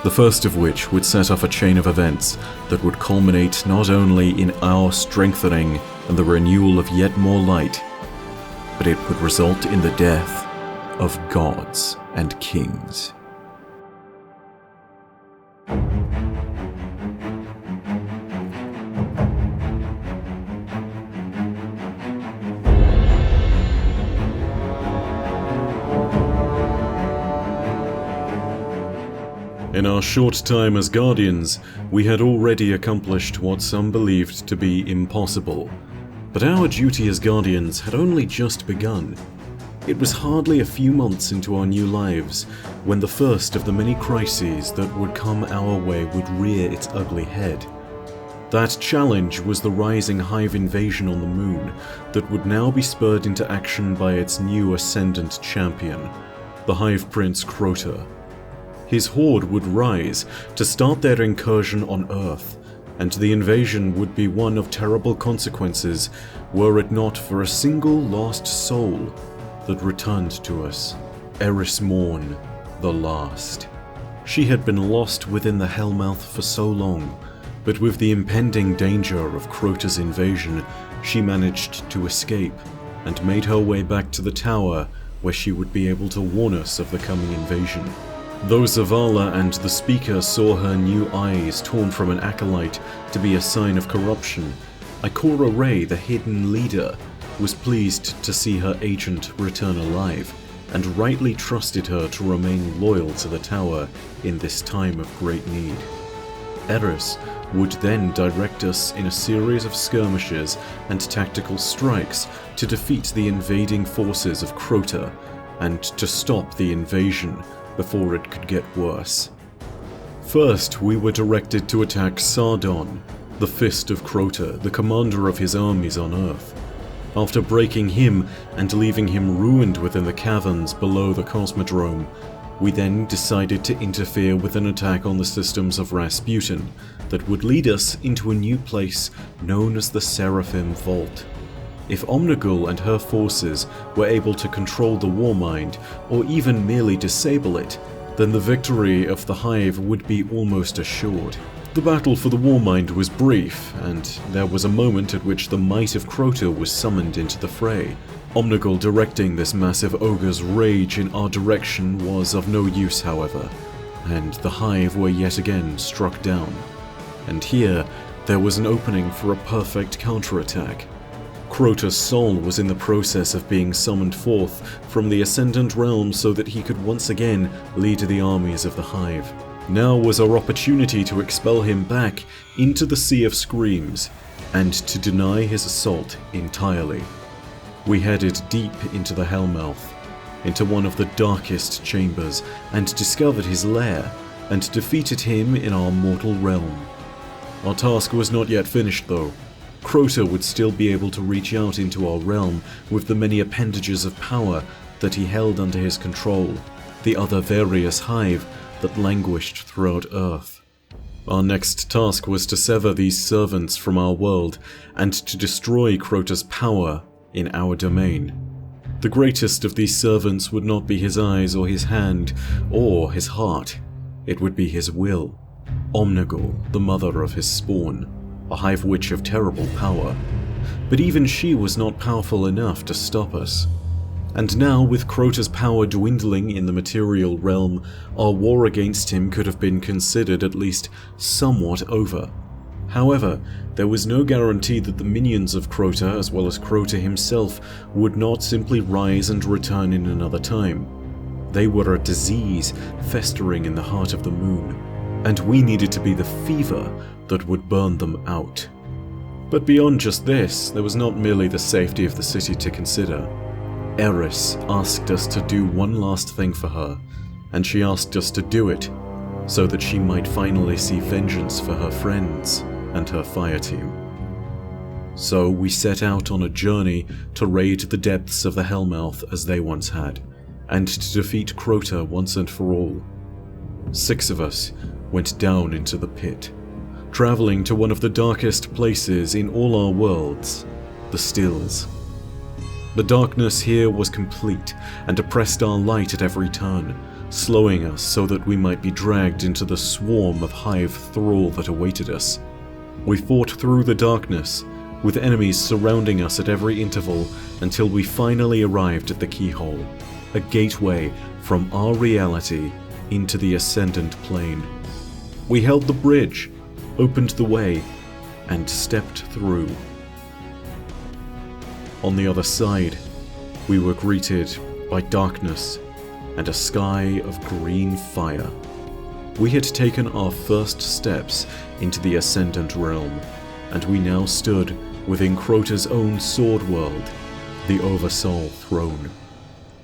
The first of which would set off a chain of events that would culminate not only in our strengthening and the renewal of yet more light, but it would result in the death of gods and kings. In our short time as Guardians, we had already accomplished what some believed to be impossible. But our duty as Guardians had only just begun. It was hardly a few months into our new lives when the first of the many crises that would come our way would rear its ugly head. That challenge was the rising Hive invasion on the moon that would now be spurred into action by its new ascendant champion, the Hive Prince Crota. His horde would rise to start their incursion on Earth, and the invasion would be one of terrible consequences were it not for a single lost soul that returned to us, Eris Morn, the last. She had been lost within the Hellmouth for so long, but with the impending danger of Crota's invasion, she managed to escape and made her way back to the tower where she would be able to warn us of the coming invasion. Though Zavala and the Speaker saw her new eyes torn from an acolyte to be a sign of corruption, Ikora Rey, the hidden leader, was pleased to see her agent return alive, and rightly trusted her to remain loyal to the tower in this time of great need. Eris would then direct us in a series of skirmishes and tactical strikes to defeat the invading forces of Crota, and to stop the invasion before it could get worse. First, we were directed to attack Sardon, the Fist of Crota, the commander of his armies on Earth. After breaking him and leaving him ruined within the caverns below the Cosmodrome, we then decided to interfere with an attack on the systems of Rasputin that would lead us into a new place known as the Seraphim Vault. If Omnigul and her forces were able to control the Warmind, or even merely disable it, then the victory of the Hive would be almost assured. The battle for the Warmind was brief, and there was a moment at which the might of Crota was summoned into the fray. Omnigul directing this massive ogre's rage in our direction was of no use, however, and the Hive were yet again struck down. And here, there was an opening for a perfect counterattack. Crota's soul was in the process of being summoned forth from the Ascendant Realm so that he could once again lead the armies of the Hive. Now was our opportunity to expel him back into the Sea of Screams, and to deny his assault entirely. We headed deep into the Hellmouth, into one of the darkest chambers, and discovered his lair, and defeated him in our mortal realm. Our task was not yet finished though. Crota would still be able to reach out into our realm with the many appendages of power that he held under his control, the other various hive that languished throughout Earth. Our next task was to sever these servants from our world and to destroy Crota's power in our domain. The greatest of these servants would not be his eyes or his hand or his heart. It would be his will. Omnigul, the mother of his spawn, a hive witch of terrible power. But even she was not powerful enough to stop us. And now, with Crota's power dwindling in the material realm, our war against him could have been considered at least somewhat over. However, there was no guarantee that the minions of Crota, as well as Crota himself, would not simply rise and return in another time. They were a disease festering in the heart of the moon, and we needed to be the fever that would burn them out. But beyond just this, there was not merely the safety of the city to consider. Eris asked us to do one last thing for her, and she asked us to do it so that she might finally see vengeance for her friends and her fire team. So we set out on a journey to raid the depths of the Hellmouth as they once had, and to defeat Crota once and for all. 6 of us went down into the pit, traveling to one of the darkest places in all our worlds, the Stills. The darkness here was complete and oppressed our light at every turn, slowing us so that we might be dragged into the swarm of hive thrall that awaited us. We fought through the darkness, with enemies surrounding us at every interval until we finally arrived at the keyhole, a gateway from our reality into the Ascendant Plane. We held the bridge, opened the way, and stepped through. On the other side, we were greeted by darkness and a sky of green fire. We had taken our first steps into the Ascendant Realm, and we now stood within Crota's own sword world, the Oversoul Throne.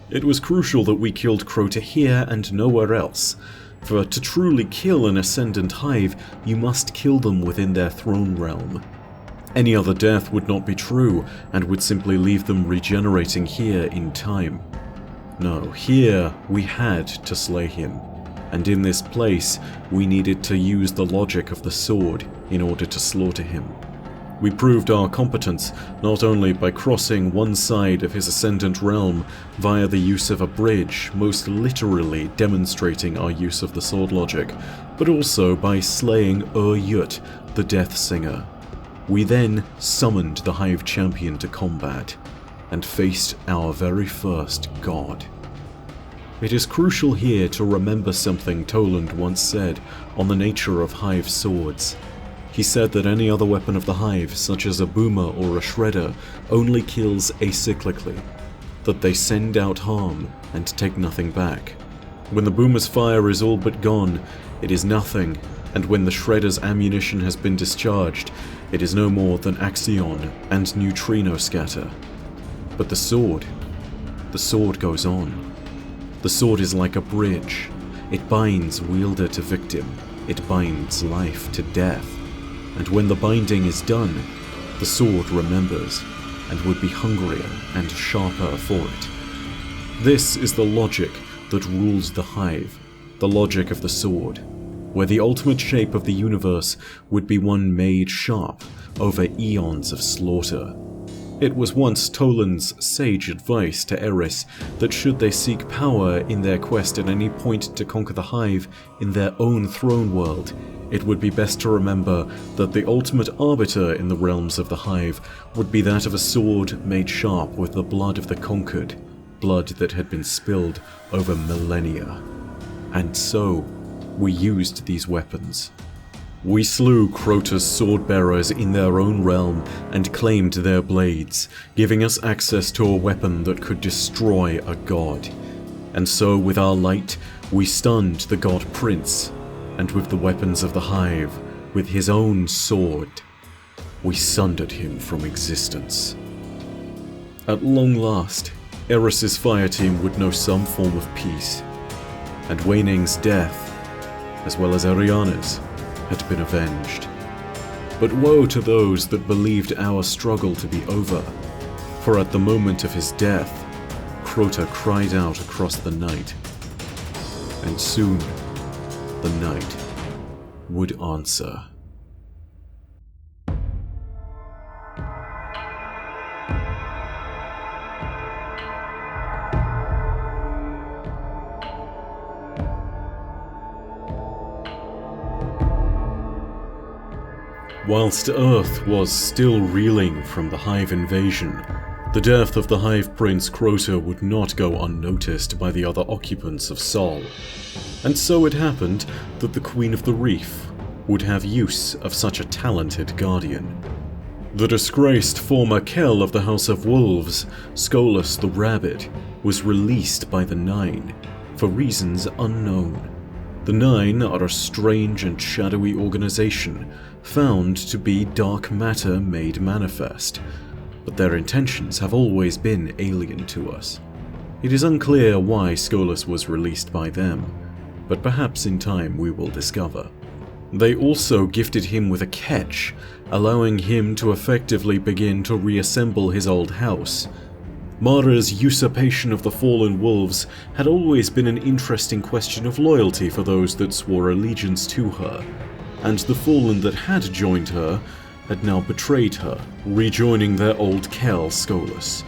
It was crucial that we killed Crota here and nowhere else, for to truly kill an Ascendant Hive, you must kill them within their throne realm. Any other death would not be true, and would simply leave them regenerating here in time. No, here we had to slay him, and in this place we needed to use the logic of the sword in order to slaughter him. We proved our competence not only by crossing one side of his Ascendant realm via the use of a bridge, most literally demonstrating our use of the sword logic, but also by slaying Yut, the Death Singer. We then summoned the Hive Champion to combat, and faced our very first god. It is crucial here to remember something Toland once said on the nature of Hive swords. He said that any other weapon of the Hive, such as a boomer or a shredder, only kills acyclically, that they send out harm and take nothing back. When the boomer's fire is all but gone, it is nothing, and when the shredder's ammunition has been discharged, it is no more than axion and neutrino scatter. But the sword goes on. The sword is like a bridge. It binds wielder to victim. It binds life to death. And when the binding is done, the sword remembers, and would be hungrier and sharper for it. This is the logic that rules the Hive, the logic of the sword, where the ultimate shape of the universe would be one made sharp over eons of slaughter. It was once Toland's sage advice to Eris that should they seek power in their quest at any point to conquer the Hive in their own throne world, it would be best to remember that the ultimate arbiter in the realms of the Hive would be that of a sword made sharp with the blood of the conquered, blood that had been spilled over millennia. And so, we used these weapons. We slew Crota's sword-bearers in their own realm and claimed their blades, giving us access to a weapon that could destroy a god. And so, with our light, we stunned the god Prince, and with the weapons of the Hive, with his own sword, we sundered him from existence. At long last, Eris's fire team would know some form of peace, and Wei Ning's death, as well as Arianes, had been avenged. But woe to those that believed our struggle to be over, for at the moment of his death, Crota cried out across the night, and soon the night would answer. Whilst Earth was still reeling from the Hive invasion, the death of the Hive Prince Crota would not go unnoticed by the other occupants of Sol. And so it happened that the Queen of the Reef would have use of such a talented guardian. The disgraced former Kell of the House of Wolves, Skolas the Rabbit, was released by the Nine, for reasons unknown. The Nine are a strange and shadowy organization, found to be dark matter made manifest, but their intentions have always been alien to us. It is unclear why Skolas was released by them, but perhaps in time we will discover. They also gifted him with a ketch, allowing him to effectively begin to reassemble his old house. Mara's usurpation of the fallen wolves had always been an interesting question of loyalty for those that swore allegiance to her, and the fallen that had joined her had now betrayed her, rejoining their old Kell Skolas.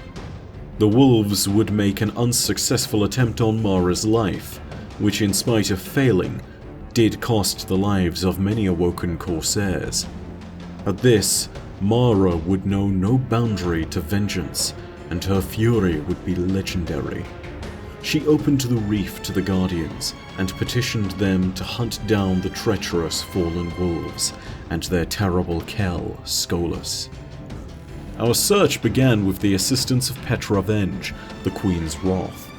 The wolves would make an unsuccessful attempt on Mara's life, which in spite of failing, did cost the lives of many awoken corsairs. At this, Mara would know no boundary to vengeance, and her fury would be legendary. She opened the reef to the Guardians and petitioned them to hunt down the treacherous fallen wolves and their terrible Kell, Skolas. Our search began with the assistance of Petra Venge, the Queen's Wrath.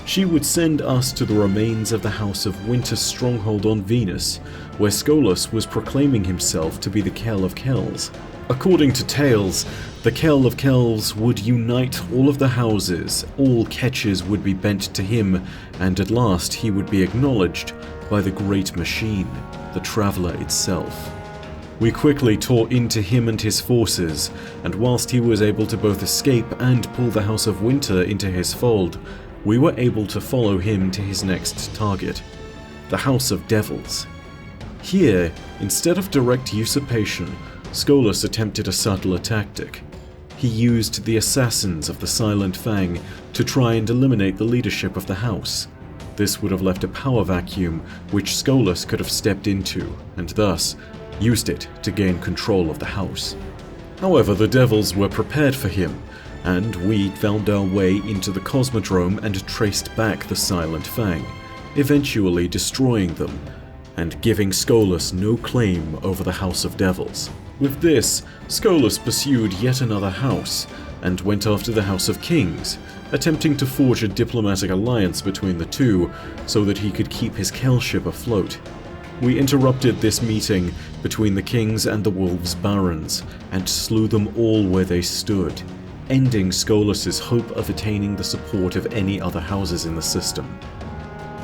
She would send us to the remains of the House of Winter's stronghold on Venus, where Skolas was proclaiming himself to be the Kell of Kells. According to tales, the Kell of Kells would unite all of the houses, all catches would be bent to him, and at last he would be acknowledged by the great machine, the Traveller itself. We quickly tore into him and his forces, and whilst he was able to both escape and pull the House of Winter into his fold, we were able to follow him to his next target, the House of Devils. Here, instead of direct usurpation, Skolas attempted a subtler tactic. He used the assassins of the Silent Fang to try and eliminate the leadership of the house. This would have left a power vacuum which Skolas could have stepped into, and thus used it to gain control of the house. However, the devils were prepared for him, and we found our way into the Cosmodrome and traced back the Silent Fang, eventually destroying them, and giving Skolas no claim over the House of Devils. With this, Skolas pursued yet another house, and went after the House of Kings, attempting to forge a diplomatic alliance between the two so that he could keep his Kellship afloat. We interrupted this meeting between the Kings and the Wolves' Barons, and slew them all where they stood, ending Skolas' hope of attaining the support of any other houses in the system.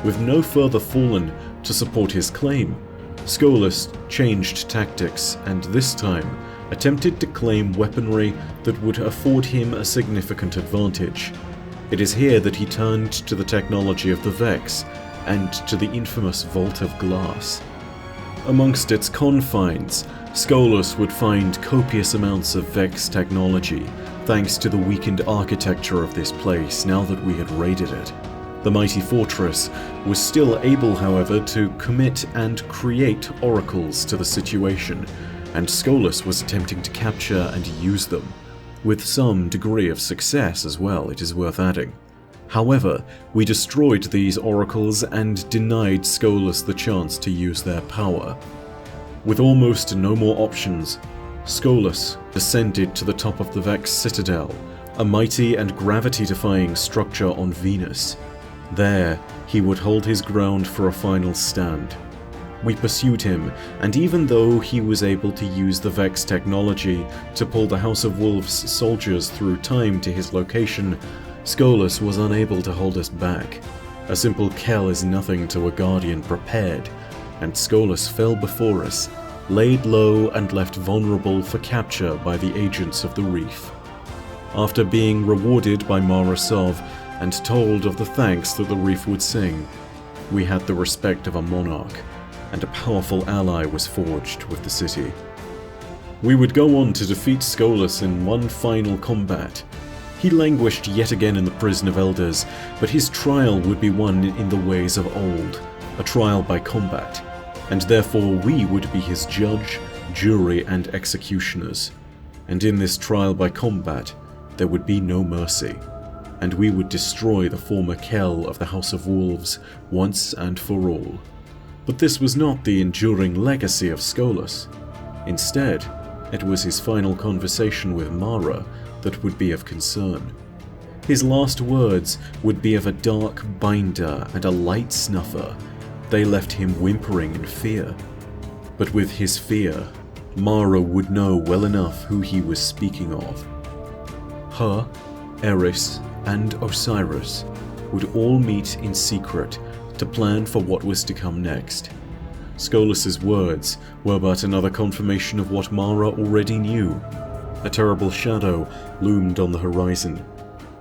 With no further fallen to support his claim, Skolas changed tactics and this time attempted to claim weaponry that would afford him a significant advantage. It is here that he turned to the technology of the Vex and to the infamous Vault of Glass. Amongst its confines, Skolas would find copious amounts of Vex technology, thanks to the weakened architecture of this place now that we had raided it. The mighty fortress was still able, however, to commit and create oracles to the situation, and Skolas was attempting to capture and use them, with some degree of success as well, it is worth adding. However, we destroyed these oracles and denied Skolas the chance to use their power. With almost no more options, Skolas descended to the top of the Vex Citadel, a mighty and gravity-defying structure on Venus. There, he would hold his ground for a final stand. We pursued him, and even though he was able to use the Vex technology to pull the House of Wolves soldiers through time to his location, Skolas was unable to hold us back. A simple Kell is nothing to a Guardian prepared, and Skolas fell before us, laid low and left vulnerable for capture by the agents of the reef. After being rewarded by Mara Sov and told of the thanks that the reef would sing, we had the respect of a monarch, and a powerful ally was forged with the city. We would go on to defeat Skolas in one final combat. He languished yet again in the prison of elders, but his trial would be won in the ways of old, a trial by combat, and therefore we would be his judge, jury, and executioners. And in this trial by combat, there would be no mercy, and we would destroy the former Kell of the House of Wolves once and for all. But this was not the enduring legacy of Skolas. Instead, it was his final conversation with Mara that would be of concern. His last words would be of a dark binder and a light snuffer. They left him whimpering in fear. But with his fear, Mara would know well enough who he was speaking of. Her, Eris, and Osiris would all meet in secret to plan for what was to come next. Skolas' words were but another confirmation of what Mara already knew. A terrible shadow loomed on the horizon,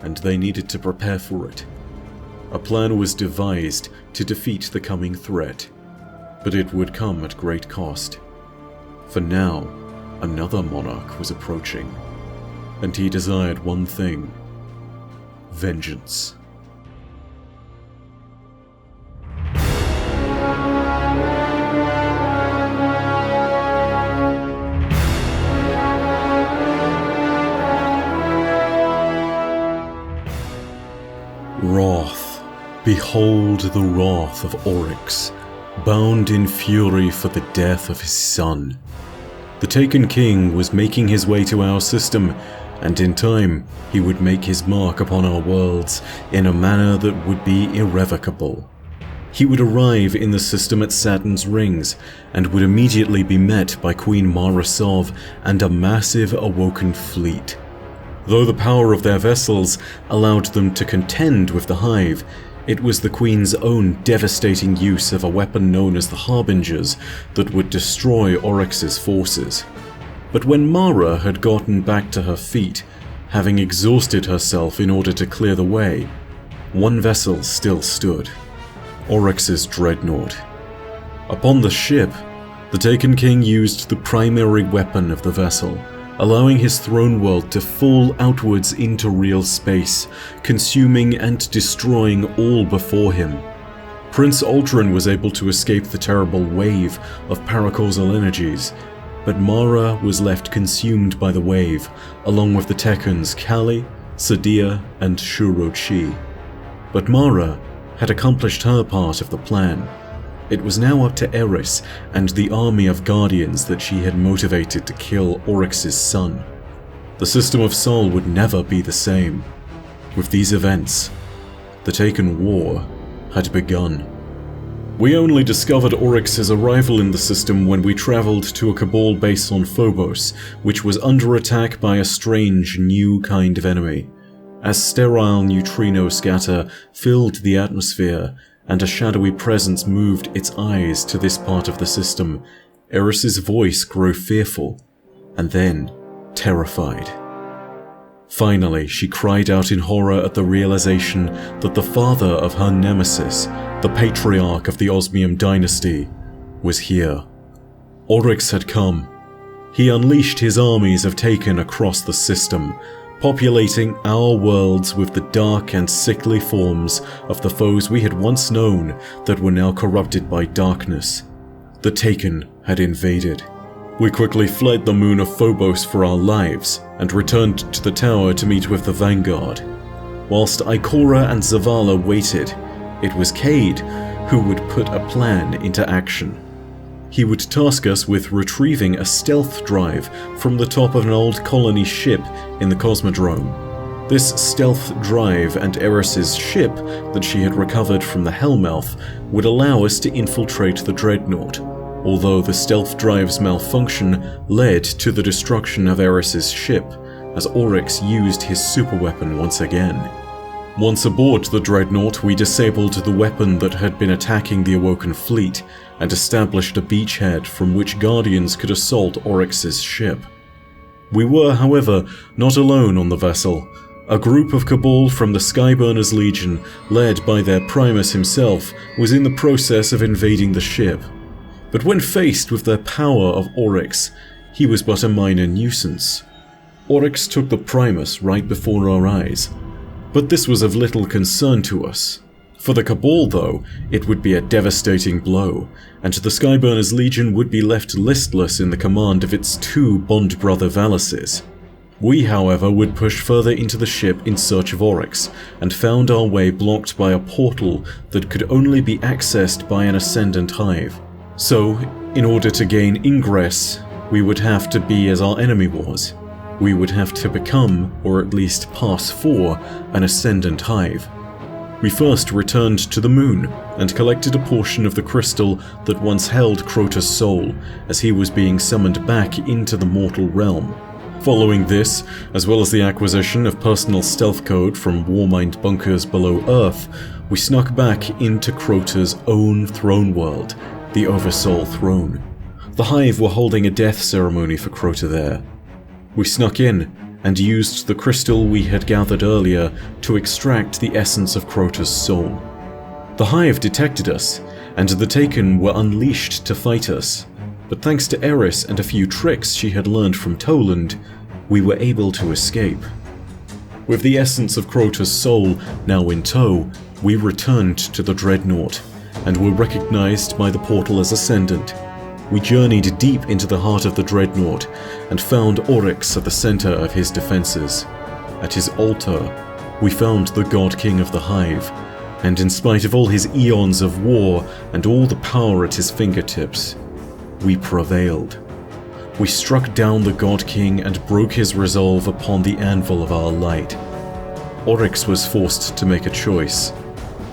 and they needed to prepare for it. A plan was devised to defeat the coming threat, but it would come at great cost. For now, another monarch was approaching, and he desired one thing: vengeance. Wrath. Behold the wrath of Oryx, bound in fury for the death of his son. The Taken King was making his way to our system, and in time he would make his mark upon our worlds in a manner that would be irrevocable. He would arrive in the system at Saturn's rings, and would immediately be met by Queen Mara Sov and a massive awoken fleet. Though the power of their vessels allowed them to contend with the Hive, it was the Queen's own devastating use of a weapon known as the Harbingers that would destroy Oryx's forces. But when Mara had gotten back to her feet, having exhausted herself in order to clear the way, one vessel still stood: Oryx's dreadnought. Upon the ship, the Taken King used the primary weapon of the vessel, allowing his throne world to fall outwards into real space, consuming and destroying all before him. Prince Aldrin was able to escape the terrible wave of paracausal energies, but Mara was left consumed by the wave, along with the Tekens Kali, Sadia, and Shuro-Chi. But Mara had accomplished her part of the plan. It was now up to Eris and the army of guardians that she had motivated to kill Oryx's son. The system of Sol would never be the same. With these events, the Taken War had begun. We only discovered Oryx's arrival in the system when we traveled to a Cabal base on Phobos, which was under attack by a strange new kind of enemy. As sterile neutrino scatter filled the atmosphere, and a shadowy presence moved its eyes to this part of the system, Eris's voice grew fearful, and then terrified. Finally, she cried out in horror at the realization that the father of her nemesis, the patriarch of the Osmium dynasty, was here. Oryx had come. He unleashed his armies of Taken across the system, populating our worlds with the dark and sickly forms of the foes we had once known that were now corrupted by darkness. The Taken had invaded. We quickly fled the moon of Phobos for our lives and returned to the tower to meet with the Vanguard. Whilst Ikora and Zavala waited, it was Cade who would put a plan into action. He would task us with retrieving a stealth drive from the top of an old colony ship in the Cosmodrome. This stealth drive and Eris's ship that she had recovered from the Hellmouth would allow us to infiltrate the Dreadnought, although the stealth drive's malfunction led to the destruction of Eris's ship, as Oryx used his superweapon once again. Once aboard the Dreadnought, we disabled the weapon that had been attacking the Awoken fleet, and established a beachhead from which Guardians could assault Oryx's ship. We were, however, not alone on the vessel. A group of Cabal from the Skyburners Legion, led by their Primus himself, was in the process of invading the ship. But when faced with the power of Oryx, he was but a minor nuisance. Oryx took the Primus right before our eyes, but this was of little concern to us. For the Cabal, though, it would be a devastating blow, and the Skyburners Legion would be left listless in the command of its two Bond brother Vallaces. We, however, would push further into the ship in search of Oryx, and found our way blocked by a portal that could only be accessed by an Ascendant Hive. So, in order to gain ingress, we would have to be as our enemy was. We would have to become, or at least pass for, an Ascendant Hive. We first returned to the moon and collected a portion of the crystal that once held Crota's soul, as he was being summoned back into the mortal realm. Following this, as well as the acquisition of personal stealth code from Warmind bunkers below Earth, we snuck back into Crota's own throne world, the Oversoul Throne. The Hive were holding a death ceremony for Crota there. We snuck in and used the crystal we had gathered earlier to extract the essence of Crota's soul. The Hive detected us, and the Taken were unleashed to fight us, but thanks to Eris and a few tricks she had learned from Toland, we were able to escape. With the essence of Crota's soul now in tow, we returned to the Dreadnought, and were recognized by the portal as Ascendant. We journeyed deep into the heart of the Dreadnought, and found Oryx at the center of his defenses. At his altar, we found the God King of the Hive, and in spite of all his eons of war and all the power at his fingertips, we prevailed. We struck down the God King and broke his resolve upon the anvil of our light. Oryx was forced to make a choice.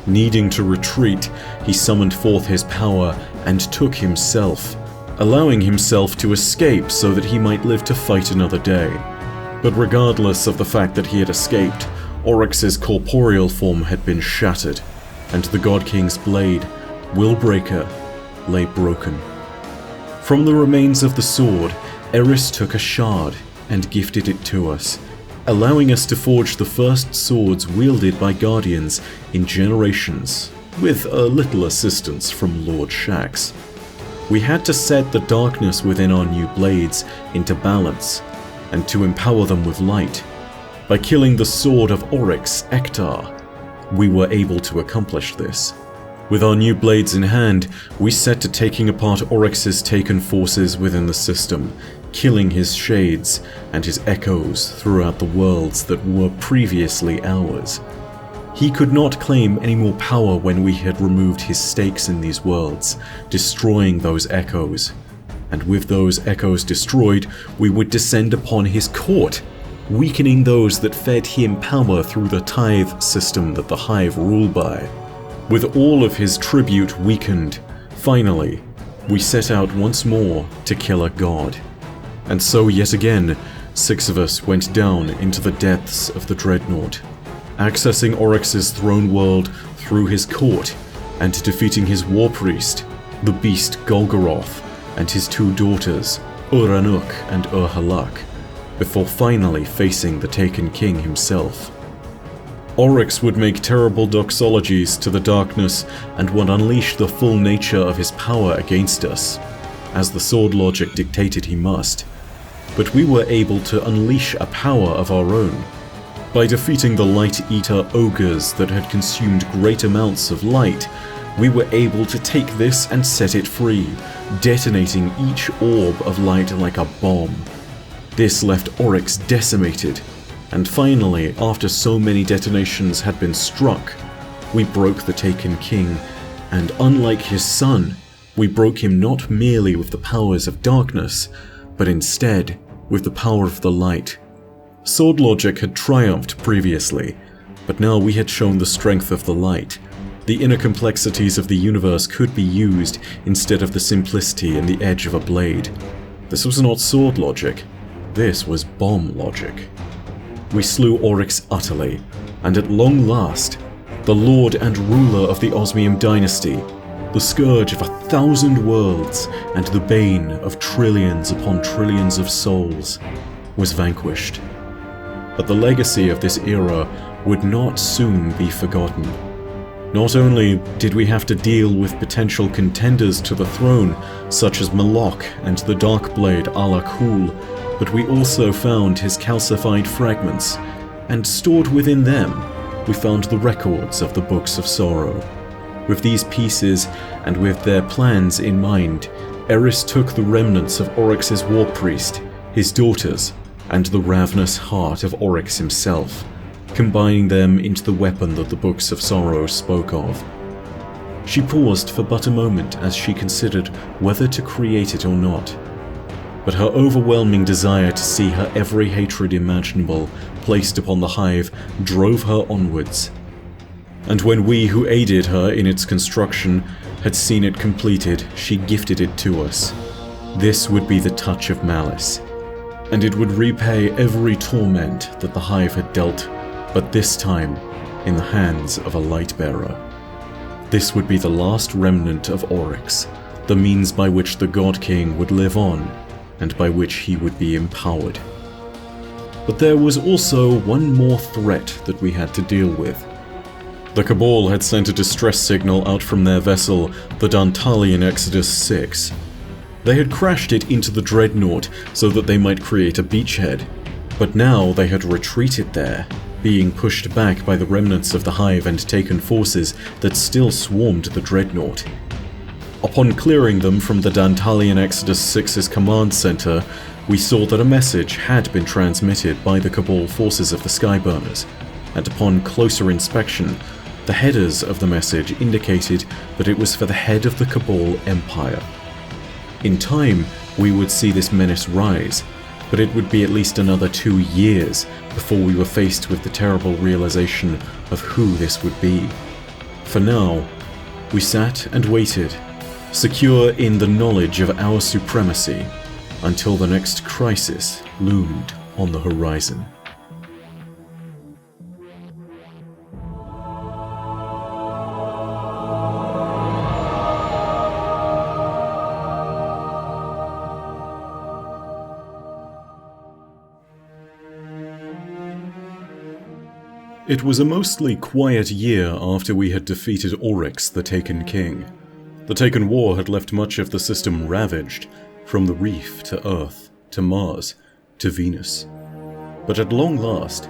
Needing to retreat, he summoned forth his power and took himself, allowing himself to escape so that he might live to fight another day. But regardless of the fact that he had escaped, Oryx's corporeal form had been shattered, and the God King's blade, Willbreaker, lay broken. From the remains of the sword, Eris took a shard and gifted it to us, allowing us to forge the first swords wielded by Guardians in generations, with a little assistance from Lord Shaxx. We had to set the darkness within our new blades into balance, and to empower them with light. By killing the sword of Oryx, Ektar, we were able to accomplish this. With our new blades in hand, we set to taking apart Oryx's Taken forces within the system, killing his shades and his echoes throughout the worlds that were previously ours. He could not claim any more power when we had removed his stakes in these worlds, destroying those echoes. And with those echoes destroyed, we would descend upon his court, weakening those that fed him power through the tithe system that the Hive rule by. With all of his tribute weakened, finally, we set out once more to kill a god. And so yet again, 6 of us went down into the depths of the Dreadnought, accessing Oryx's throne world through his court, and defeating his war priest, the beast Golgoroth, and his 2 daughters, Uranuk and Urhalak, before finally facing the Taken King himself. Oryx would make terrible doxologies to the darkness and would unleash the full nature of his power against us, as the sword logic dictated he must. But we were able to unleash a power of our own. By defeating the Light Eater ogres that had consumed great amounts of light, we were able to take this and set it free, detonating each orb of light like a bomb. This left Oryx decimated, and finally, after so many detonations had been struck, we broke the Taken King, and unlike his son, we broke him not merely with the powers of darkness, but instead with the power of the light. Sword logic had triumphed previously, but now we had shown the strength of the light. The inner complexities of the universe could be used instead of the simplicity and the edge of a blade. This was not sword logic, this was bomb logic. We slew Oryx utterly, and at long last, the lord and ruler of the Osmium dynasty, The scourge of 1,000 worlds and the bane of trillions upon trillions of souls was vanquished. But the legacy of this era would not soon be forgotten. Not only did we have to deal with potential contenders to the throne, such as Moloch and the Darkblade Ala Kul, but we also found his calcified fragments, and stored within them, we found the records of the Books of Sorrow. With these pieces, and with their plans in mind, Eris took the remnants of Oryx's war priest, his daughters, and the ravenous heart of Oryx himself, combining them into the weapon that the Books of Sorrow spoke of. She paused for but a moment as she considered whether to create it or not. But her overwhelming desire to see her every hatred imaginable placed upon the Hive drove her onwards. And when we who aided her in its construction had seen it completed, she gifted it to us. This would be the touch of malice, and it would repay every torment that the Hive had dealt, but this time in the hands of a Lightbearer. This would be the last remnant of Oryx, the means by which the God King would live on, and by which he would be empowered. But there was also one more threat that we had to deal with. The Cabal had sent a distress signal out from their vessel, the Dantalian Exodus 6. They had crashed it into the Dreadnought so that they might create a beachhead, but now they had retreated there, being pushed back by the remnants of the Hive and Taken forces that still swarmed the Dreadnought. Upon clearing them from the Dantalian Exodus 6's command center, we saw that a message had been transmitted by the Cabal forces of the Skyburners, and upon closer inspection, the headers of the message indicated that it was for the head of the Cabal Empire. In time, we would see this menace rise, but it would be at least another 2 years before we were faced with the terrible realization of who this would be. For now, we sat and waited, secure in the knowledge of our supremacy, until the next crisis loomed on the horizon. It was a mostly quiet year after we had defeated Oryx, the Taken King. The Taken War had left much of the system ravaged, from the Reef to Earth, to Mars, to Venus. But at long last,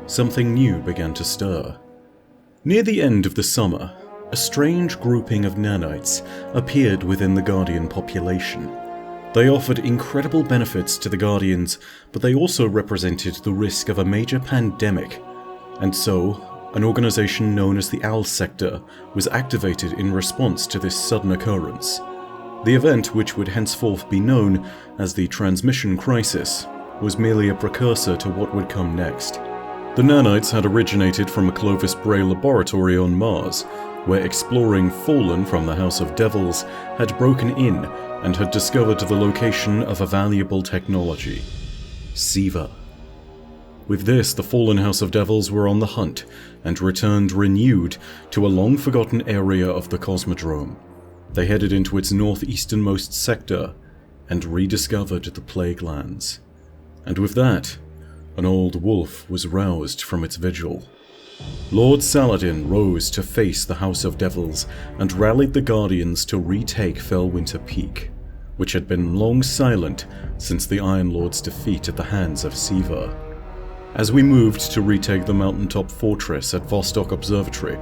something new began to stir. Near the end of the summer, a strange grouping of nanites appeared within the Guardian population. They offered incredible benefits to the Guardians, but they also represented the risk of a major pandemic. And so, an organization known as the Owl Sector was activated in response to this sudden occurrence. The event, which would henceforth be known as the Transmission Crisis, was merely a precursor to what would come next. The nanites had originated from a Clovis Bray laboratory on Mars, where exploring Fallen from the House of Devils had broken in and had discovered the location of a valuable technology, Siva. With this, the Fallen House of Devils were on the hunt, and returned renewed to a long-forgotten area of the Cosmodrome. They headed into its northeasternmost sector, and rediscovered the Plague Lands. And with that, an old wolf was roused from its vigil. Lord Saladin rose to face the House of Devils, and rallied the Guardians to retake Fellwinter Peak, which had been long silent since the Iron Lord's defeat at the hands of Siva. As we moved to retake the mountaintop fortress at Vostok Observatory,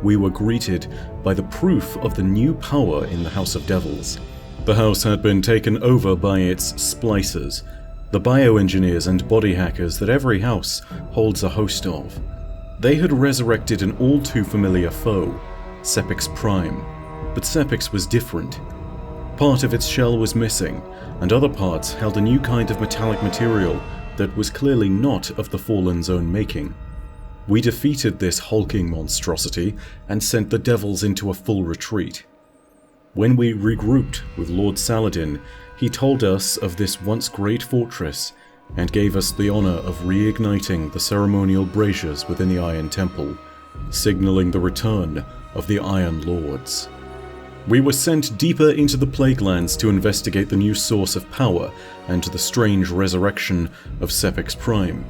we were greeted by the proof of the new power in the House of Devils. The house had been taken over by its splicers, the bioengineers and body hackers that every house holds a host of. They had resurrected an all too familiar foe, Sepix Prime, but Sepix was different. Part of its shell was missing, and other parts held a new kind of metallic material that was clearly not of the Fallen's own making. We defeated this hulking monstrosity and sent the devils into a full retreat. When we regrouped with Lord Saladin, he told us of this once great fortress and gave us the honor of reigniting the ceremonial braziers within the Iron Temple, signaling the return of the Iron Lords. We were sent deeper into the Plaguelands to investigate the new source of power and the strange resurrection of Sepix Prime.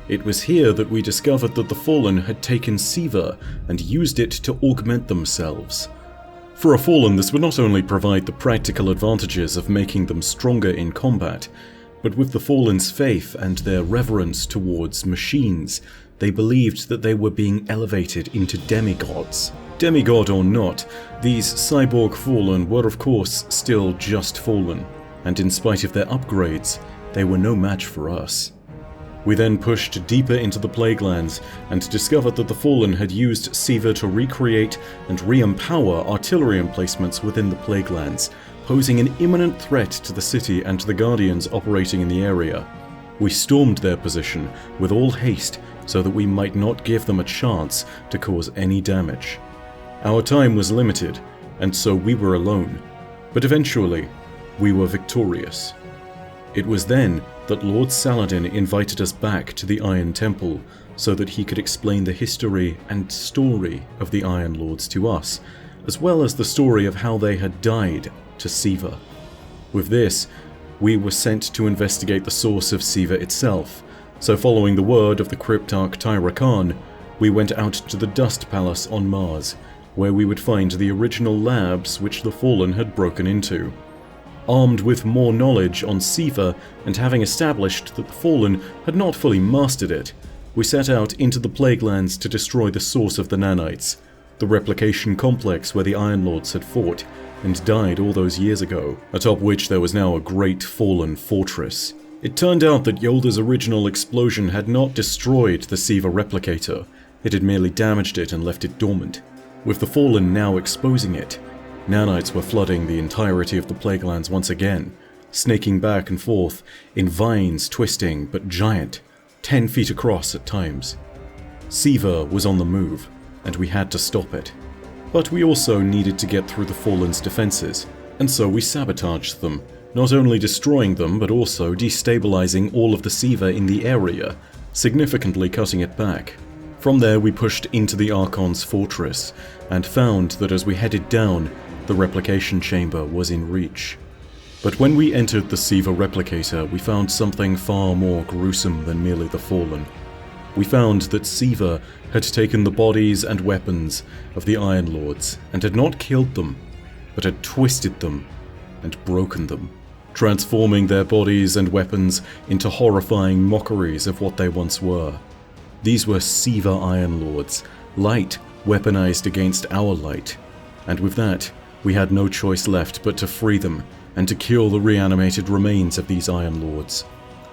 It was here that we discovered that the Fallen had taken Siva and used it to augment themselves. For a Fallen, this would not only provide the practical advantages of making them stronger in combat, but with the Fallen's faith and their reverence towards machines, they believed that they were being elevated into demigods. Demigod or not, these cyborg Fallen were of course still just Fallen, and in spite of their upgrades, they were no match for us. We then pushed deeper into the Plaguelands and discovered that the Fallen had used Siva to recreate and re-empower artillery emplacements within the Plaguelands, posing an imminent threat to the city and to the Guardians operating in the area. We stormed their position with all haste so that we might not give them a chance to cause any damage. Our time was limited, and so we were alone, but eventually, we were victorious. It was then that Lord Saladin invited us back to the Iron Temple so that he could explain the history and story of the Iron Lords to us, as well as the story of how they had died to Siva. With this, we were sent to investigate the source of Siva itself, so following the word of the Cryptarch Tyra Khan, we went out to the Dust Palace on Mars, where we would find the original labs which the Fallen had broken into. Armed with more knowledge on Siva and having established that the Fallen had not fully mastered it, we set out into the Plaguelands to destroy the source of the nanites, the replication complex where the Iron Lords had fought and died all those years ago, atop which there was now a great Fallen fortress. It turned out that Yolda's original explosion had not destroyed the Siva replicator, it had merely damaged it and left it dormant. With the Fallen now exposing it, nanites were flooding the entirety of the Plaguelands once again, snaking back and forth in vines twisting but giant, 10 feet across at times. Siva was on the move, and we had to stop it. But we also needed to get through the Fallen's defenses, and so we sabotaged them, not only destroying them but also destabilizing all of the Siva in the area, significantly cutting it back. From there we pushed into the Archon's fortress, and found that as we headed down, the replication chamber was in reach. But when we entered the Siva replicator, we found something far more gruesome than merely the Fallen. We found that Siva had taken the bodies and weapons of the Iron Lords and had not killed them, but had twisted them and broken them, transforming their bodies and weapons into horrifying mockeries of what they once were. These were Siva Iron Lords, light weaponized against our light, and with that, we had no choice left but to free them and to kill the reanimated remains of these Iron Lords.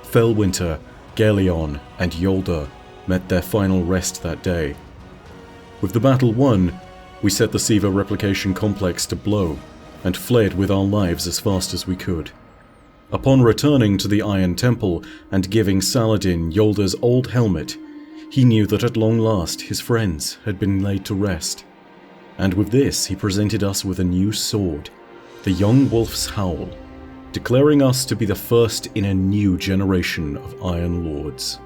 Felwinter, Galeon, and Yolda met their final rest that day. With the battle won, we set the Siva replication complex to blow and fled with our lives as fast as we could. Upon returning to the Iron Temple and giving Saladin Yolda's old helmet, he knew that at long last his friends had been laid to rest. And with this he presented us with a new sword, the Young Wolf's Howl, declaring us to be the first in a new generation of Iron Lords.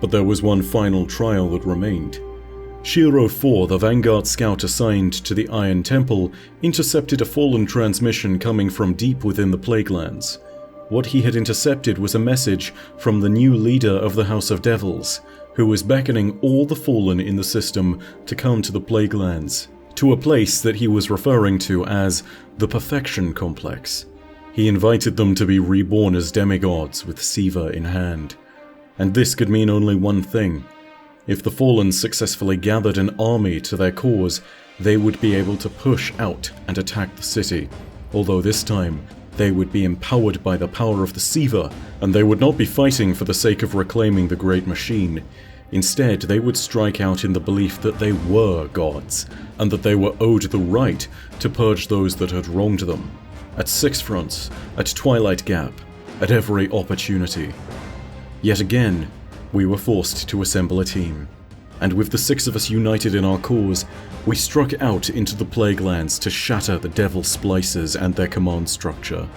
But there was one final trial that remained. Shiro IV, the Vanguard scout assigned to the Iron Temple, intercepted a Fallen transmission coming from deep within the Plaguelands. What he had intercepted was a message from the new leader of the House of Devils, who was beckoning all the Fallen in the system to come to the Plaguelands, to a place that he was referring to as the Perfection Complex. He invited them to be reborn as demigods with Siva in hand. And this could mean only one thing. If the Fallen successfully gathered an army to their cause, they would be able to push out and attack the city, although this time they would be empowered by the power of the Siva, and they would not be fighting for the sake of reclaiming the Great Machine. Instead, they would strike out in the belief that they were gods, and that they were owed the right to purge those that had wronged them. At Six Fronts, at Twilight Gap, at every opportunity. Yet again, we were forced to assemble a team, and with the 6 of us united in our cause, we struck out into the Plaguelands to shatter the Devil Splicers and their command structure.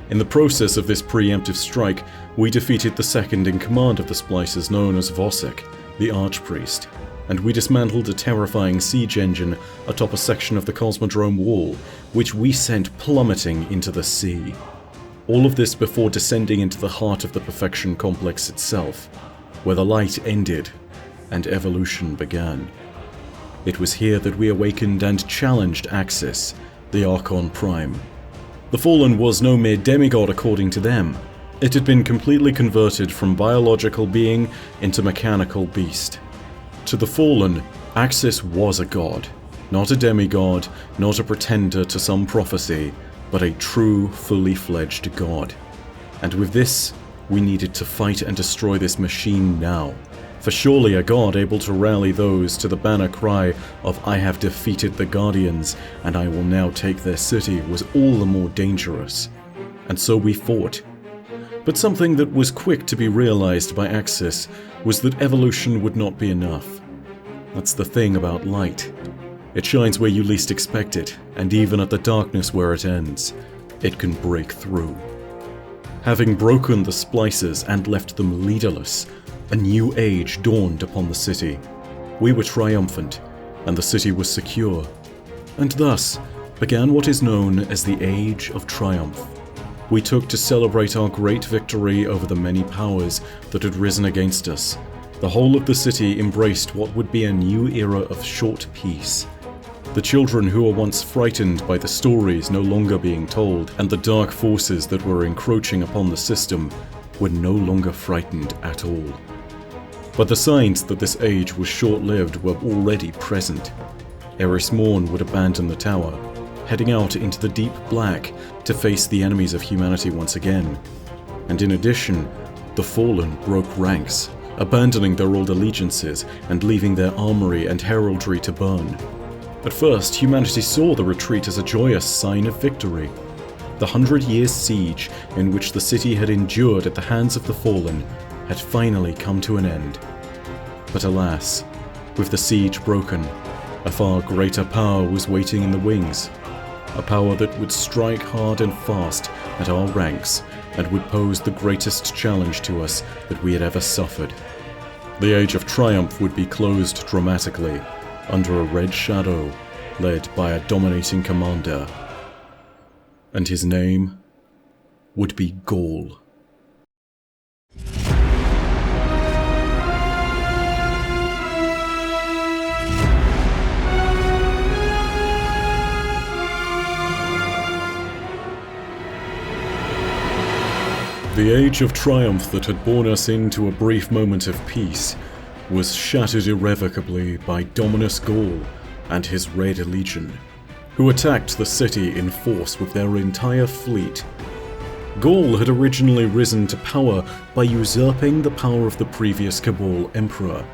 In the process of this preemptive strike, we defeated the second in command of the Splicers known as Vosek, the Archpriest. and we dismantled a terrifying siege engine atop a section of the Cosmodrome wall, which we sent plummeting into the sea. All of this before descending into the heart of the Perfection Complex itself, where the light ended and evolution began. It was here that we awakened and challenged Axis, the Archon Prime. The Fallen was no mere demigod according to them. It had been completely converted from biological being into mechanical beast. To the Fallen, Axis was a god. Not a demigod, not a pretender to some prophecy, but a true, fully fledged god. And with this, we needed to fight and destroy this machine now. For surely a god able to rally those to the banner cry of "I have defeated the Guardians, and I will now take their city" was all the more dangerous. And so we fought. But something that was quick to be realized by Axis was that evolution would not be enough. That's the thing about light. It shines where you least expect it, and even at the darkness where it ends, it can break through. Having broken the splices and left them leaderless, a new age dawned upon the city. We were triumphant, and the city was secure. And thus began what is known as the Age of Triumph. We took to celebrate our great victory over the many powers that had risen against us. The whole of the city embraced what would be a new era of short peace. The children who were once frightened by the stories no longer being told and the dark forces that were encroaching upon the system were no longer frightened at all. But the signs that this age was short-lived were already present. Eris Morn would abandon the tower, heading out into the deep black to face the enemies of humanity once again. And in addition, the Fallen broke ranks, abandoning their old allegiances and leaving their armory and heraldry to burn. At first, humanity saw the retreat as a joyous sign of victory. The 100-year siege in which the city had endured at the hands of the Fallen had finally come to an end. But alas, with the siege broken, a far greater power was waiting in the wings. A power that would strike hard and fast at our ranks and would pose the greatest challenge to us that we had ever suffered. The Age of Triumph would be closed dramatically, under a red shadow, led by a dominating commander. And his name would be Gaul. The Age of Triumph that had borne us into a brief moment of peace was shattered irrevocably by Dominus Gaul and his Red Legion, who attacked the city in force with their entire fleet. Gaul had originally risen to power by usurping the power of the previous Cabal Emperor,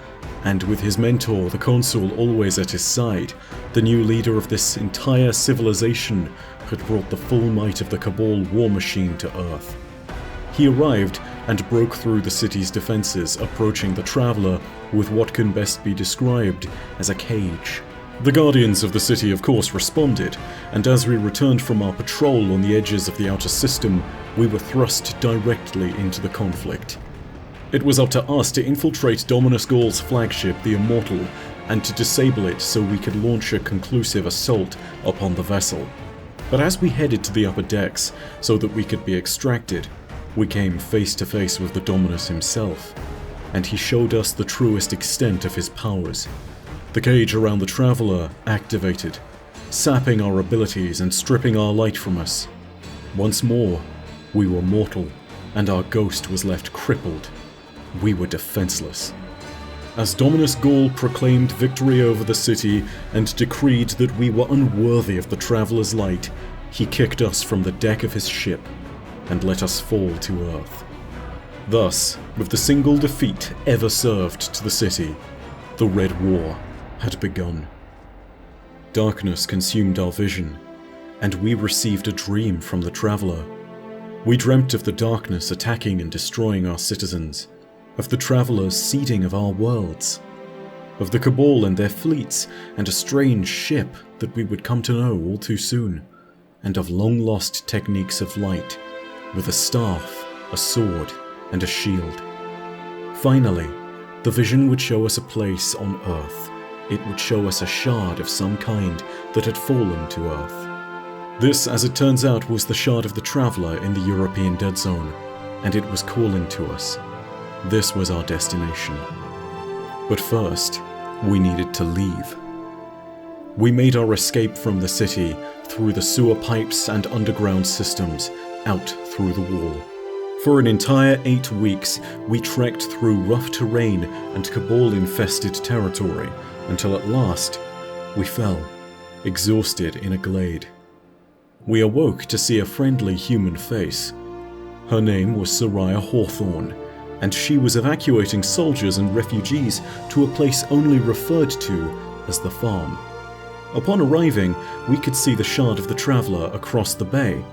and with his mentor, the Consul, always at his side, the new leader of this entire civilization had brought the full might of the Cabal war machine to Earth. He arrived and broke through the city's defenses, approaching the Traveler with what can best be described as a cage. The Guardians of the city of course responded, and as we returned from our patrol on the edges of the outer system, we were thrust directly into the conflict. It was up to us to infiltrate Dominus Gaul's flagship, the Immortal, and to disable it so we could launch a conclusive assault upon the vessel. But as we headed to the upper decks so that we could be extracted, we came face to face with the Dominus himself, and he showed us the truest extent of his powers. The cage around the Traveler activated, sapping our abilities and stripping our light from us. Once more, we were mortal, and our ghost was left crippled. We were defenseless. As Dominus Gaul proclaimed victory over the city and decreed that we were unworthy of the Traveler's light, he kicked us from the deck of his ship and let us fall to Earth. Thus, with the single defeat ever served to the city, the Red War had begun. Darkness consumed our vision, and we received a dream from the Traveler. We dreamt of the darkness attacking and destroying our citizens, of the Traveler's seeding of our worlds, of the Cabal and their fleets, and a strange ship that we would come to know all too soon, and of long-lost techniques of light, with a staff, a sword, and a shield. Finally, The vision would show us a place on Earth. It would show us a shard of some kind that had fallen to Earth. This, as it turns out, was the shard of the Traveler in the European Dead Zone, and it was calling to us. This was our destination. But first, we needed to leave. We made our escape from the city through the sewer pipes and underground systems, out through the wall. For an entire 8 weeks, we trekked through rough terrain and Cabal-infested territory, until at last, we fell, exhausted in a glade. We awoke to see a friendly human face. Her name was Soraya Hawthorne, and she was evacuating soldiers and refugees to a place only referred to as the farm. Upon arriving, we could see the shard of the Traveler across the bay,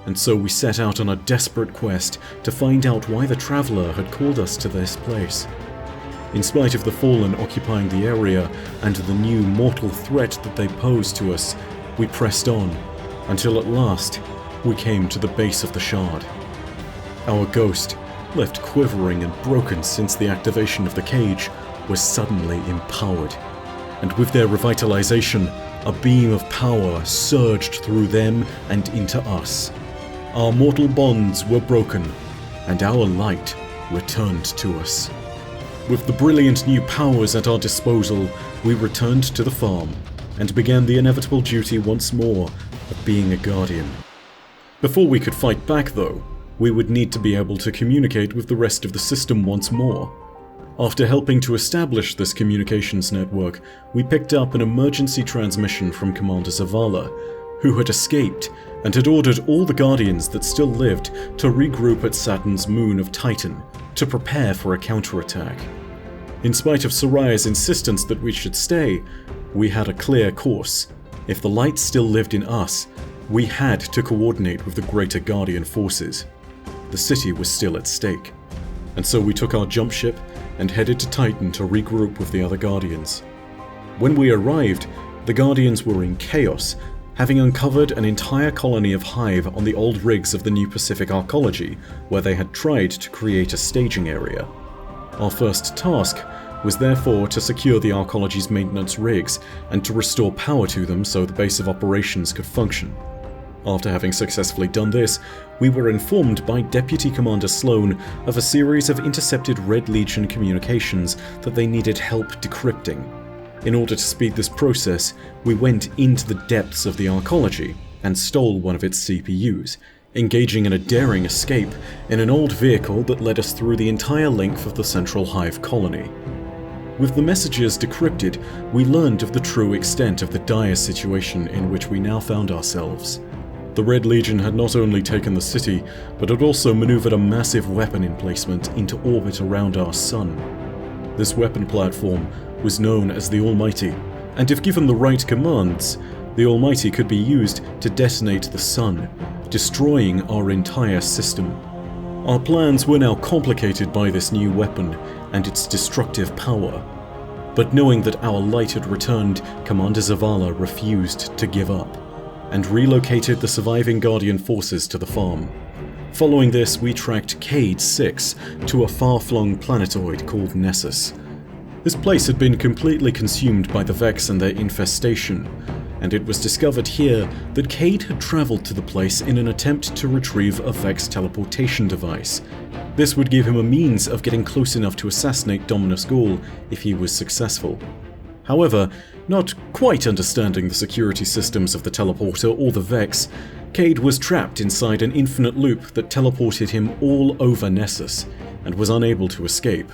and so we set out on a desperate quest to find out why the Traveler had called us to this place. In spite of the Fallen occupying the area and the new mortal threat that they posed to us, we pressed on, until at last, we came to the base of the shard. Our ghost, left quivering and broken since the activation of the cage, was suddenly empowered, and with their revitalization, a beam of power surged through them and into us. Our mortal bonds were broken, and our light returned to us. With the brilliant new powers at our disposal, we returned to the farm, and began the inevitable duty once more of being a guardian. Before we could fight back though, we would need to be able to communicate with the rest of the system once more. After helping to establish this communications network, we picked up an emergency transmission from Commander Zavala, who had escaped and had ordered all the Guardians that still lived to regroup at Saturn's moon of Titan to prepare for a counterattack. In spite of Soraya's insistence that we should stay, we had a clear course. If the light still lived in us, we had to coordinate with the greater Guardian forces. The city was still at stake, and so we took our jump ship and headed to Titan to regroup with the other Guardians. When we arrived, the Guardians were in chaos, having uncovered an entire colony of Hive on the old rigs of the New Pacific Arcology, where they had tried to create a staging area. Our first task was therefore to secure the Arcology's maintenance rigs and to restore power to them so the base of operations could function. After having successfully done this, we were informed by Deputy Commander Sloan of a series of intercepted Red Legion communications that they needed help decrypting. In order to speed this process, we went into the depths of the Arcology and stole one of its CPUs, engaging in a daring escape in an old vehicle that led us through the entire length of the Central Hive colony. With the messages decrypted, we learned of the true extent of the dire situation in which we now found ourselves. The Red Legion had not only taken the city, but had also maneuvered a massive weapon emplacement into orbit around our sun. This weapon platform was known as the Almighty, and if given the right commands, the Almighty could be used to detonate the sun, destroying our entire system. Our plans were now complicated by this new weapon and its destructive power. But knowing that our light had returned, Commander Zavala refused to give up, and relocated the surviving Guardian forces to the farm. Following this, we tracked Cade 6 to a far-flung planetoid called Nessus. This place had been completely consumed by the Vex and their infestation, and it was discovered here that Cade had traveled to the place in an attempt to retrieve a Vex teleportation device. This would give him a means of getting close enough to assassinate Dominus Ghaul if he was successful. However, not quite understanding the security systems of the teleporter or the Vex, Cade was trapped inside an infinite loop that teleported him all over Nessus, and was unable to escape.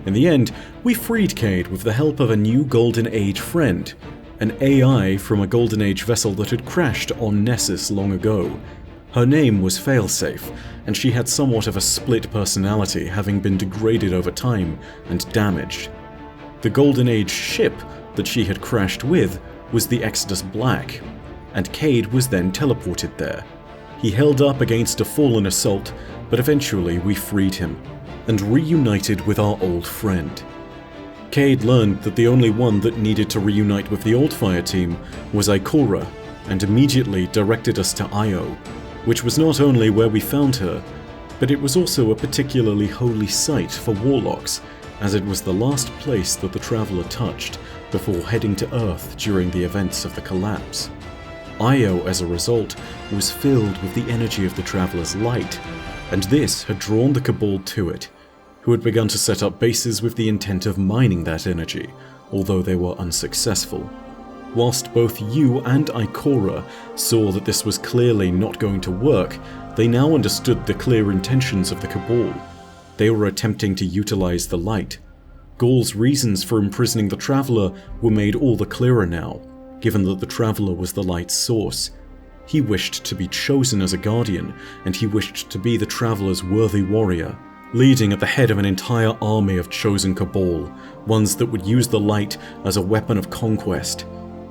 In the end, we freed Cade with the help of a new Golden Age friend, an AI from a Golden Age vessel that had crashed on Nessus long ago. Her name was Failsafe, and she had somewhat of a split personality, having been degraded over time and damaged. The Golden Age ship that she had crashed with was the Exodus Black, and Cade was then teleported there. He held up against a fallen assault, but eventually we freed him, and reunited with our old friend. Cade learned that the only one that needed to reunite with the old fire team was Ikora, and immediately directed us to Io, which was not only where we found her, but it was also a particularly holy site for warlocks, as it was the last place that the Traveler touched before heading to Earth during the events of the collapse. Io, as a result, was filled with the energy of the Traveler's light, and this had drawn the Cabal to it, who had begun to set up bases with the intent of mining that energy, although they were unsuccessful. Whilst both you and Ikora saw that this was clearly not going to work, they now understood the clear intentions of the Cabal. They were attempting to utilize the light. Gaul's reasons for imprisoning the Traveler were made all the clearer now, given that the Traveler was the light's source. He wished to be chosen as a guardian, and he wished to be the Traveler's worthy warrior, leading at the head of an entire army of chosen Cabal, ones that would use the light as a weapon of conquest,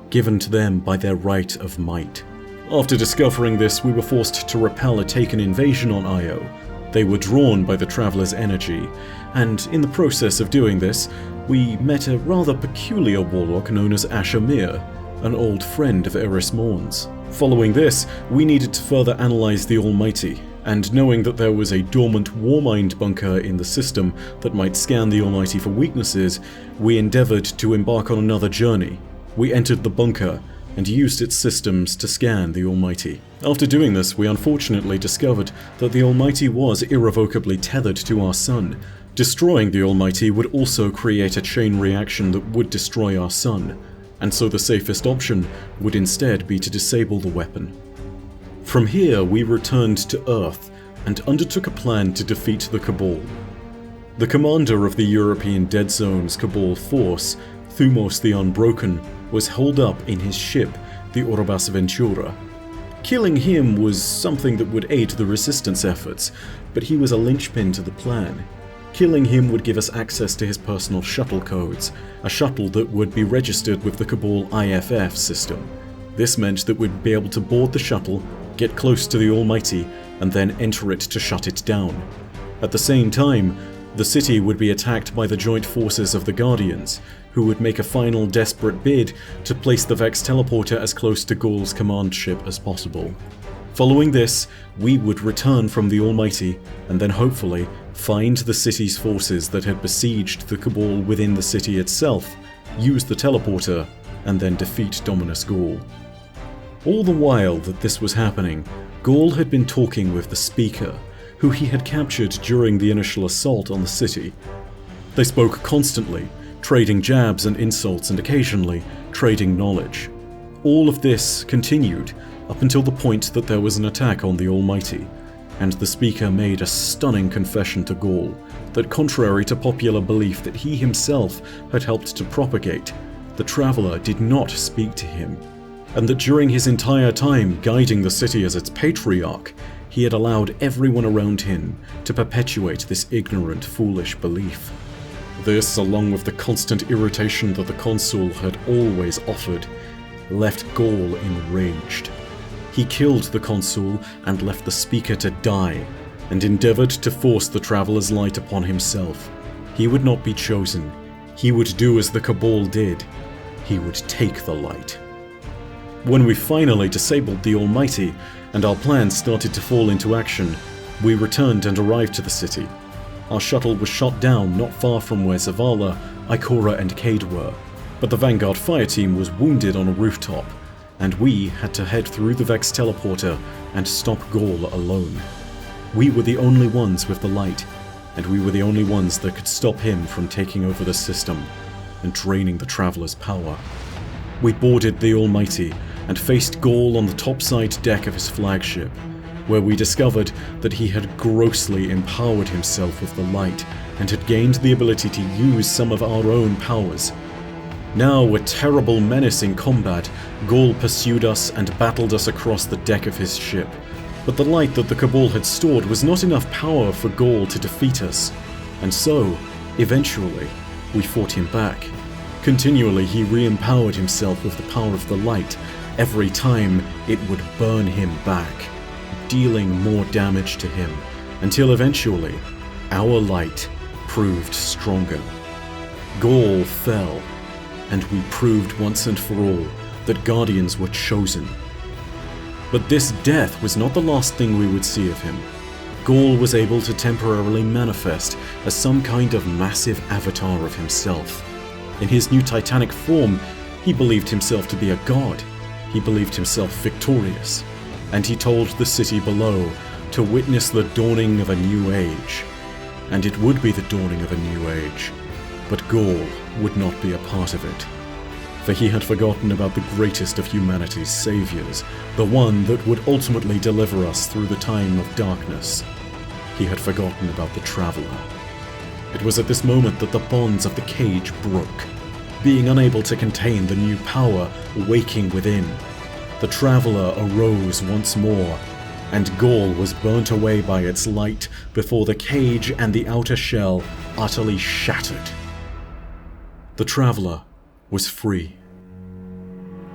given to them by their right of might. After discovering this, we were forced to repel a Taken invasion on Io. They were drawn by the Traveler's energy, and in the process of doing this, we met a rather peculiar warlock known as Ashamir, an old friend of Eris Morn's. Following this, we needed to further analyze the Almighty, and knowing that there was a dormant Warmind bunker in the system that might scan the Almighty for weaknesses, we endeavored to embark on another journey. We entered the bunker and used its systems to scan the Almighty. After doing this, we unfortunately discovered that the Almighty was irrevocably tethered to our sun. Destroying the Almighty would also create a chain reaction that would destroy our sun, and so the safest option would instead be to disable the weapon. From here, we returned to Earth and undertook a plan to defeat the Cabal. The commander of the European Dead Zone's Cabal force, Thumos the Unbroken, was holed up in his ship, the Urbas Ventura. Killing him was something that would aid the resistance efforts, but he was a linchpin to the plan. Killing him would give us access to his personal shuttle codes, a shuttle that would be registered with the Cabal IFF system. This meant that we'd be able to board the shuttle, get close to the Almighty, and then enter it to shut it down. At the same time, the city would be attacked by the joint forces of the Guardians, who would make a final desperate bid to place the Vex teleporter as close to Gaul's command ship as possible. Following this, we would return from the Almighty, and then hopefully find the city's forces that had besieged the Cabal within the city itself, use the teleporter, and then defeat Dominus Gaul. All the while that this was happening, Gaul had been talking with the Speaker, who he had captured during the initial assault on the city. They spoke constantly, trading jabs and insults and occasionally trading knowledge. All of this continued up until the point that there was an attack on the Almighty, and the Speaker made a stunning confession to Gaul that, contrary to popular belief that he himself had helped to propagate, the Traveler did not speak to him, and that during his entire time guiding the city as its patriarch, he had allowed everyone around him to perpetuate this ignorant, foolish belief. This, along with the constant irritation that the Consul had always offered, left Gaul enraged. He killed the Consul and left the Speaker to die, and endeavored to force the Traveler's light upon himself. He would not be chosen. He would do as the Cabal did. He would take the light. When we finally disabled the Almighty, and our plans started to fall into action, we returned and arrived to the city. Our shuttle was shot down not far from where Zavala, Ikora and Cade were, but the Vanguard fire team was wounded on a rooftop, and we had to head through the Vex teleporter and stop Gaul alone. We were the only ones with the light, and we were the only ones that could stop him from taking over the system and draining the Traveler's power. We boarded the Almighty and faced Gaul on the topside deck of his flagship, where we discovered that he had grossly empowered himself with the light and had gained the ability to use some of our own powers. Now, a terrible menace in combat, Gaul pursued us and battled us across the deck of his ship. But the light that the Cabal had stored was not enough power for Gaul to defeat us, and so, eventually, we fought him back. Continually, he re-empowered himself with the power of the light. Every time, it would burn him back, dealing more damage to him, until eventually, our light proved stronger. Gaul fell, and we proved once and for all that Guardians were chosen. But this death was not the last thing we would see of him. Gaul was able to temporarily manifest as some kind of massive avatar of himself. In his new titanic form, he believed himself to be a god. He believed himself victorious, and he told the city below to witness the dawning of a new age. And it would be the dawning of a new age, but Gaul would not be a part of it. For he had forgotten about the greatest of humanity's saviors, the one that would ultimately deliver us through the time of darkness. He had forgotten about the Traveler. It was at this moment that the bonds of the cage broke, being unable to contain the new power waking within. The Traveler arose once more, and Gaul was burnt away by its light before the cage and the outer shell utterly shattered. The Traveler was free.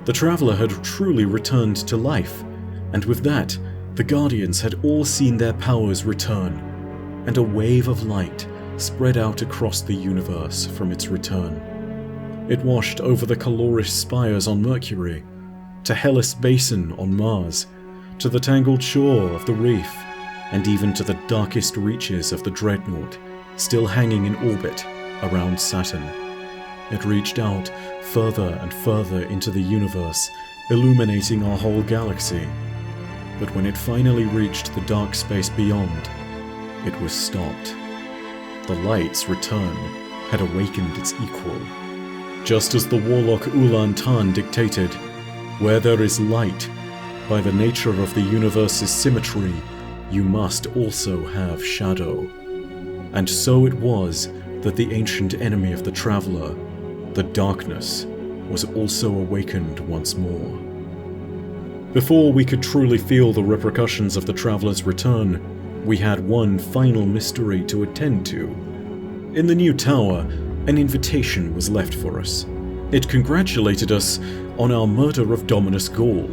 The Traveler had truly returned to life, and with that, the Guardians had all seen their powers return, and a wave of light spread out across the universe from its return. It washed over the Calorish spires on Mercury, to Hellas Basin on Mars, to the tangled shore of the reef, and even to the darkest reaches of the Dreadnought, still hanging in orbit around Saturn. It reached out further and further into the universe, illuminating our whole galaxy. But when it finally reached the dark space beyond, it was stopped. The light's return had awakened its equal. Just as the warlock Ulan Tan dictated, where there is light, by the nature of the universe's symmetry, you must also have shadow. And so it was that the ancient enemy of the Traveler, the darkness, was also awakened once more. Before we could truly feel the repercussions of the Traveler's return, we had one final mystery to attend to. In the new tower, an invitation was left for us. It congratulated us on our murder of Dominus Gaul.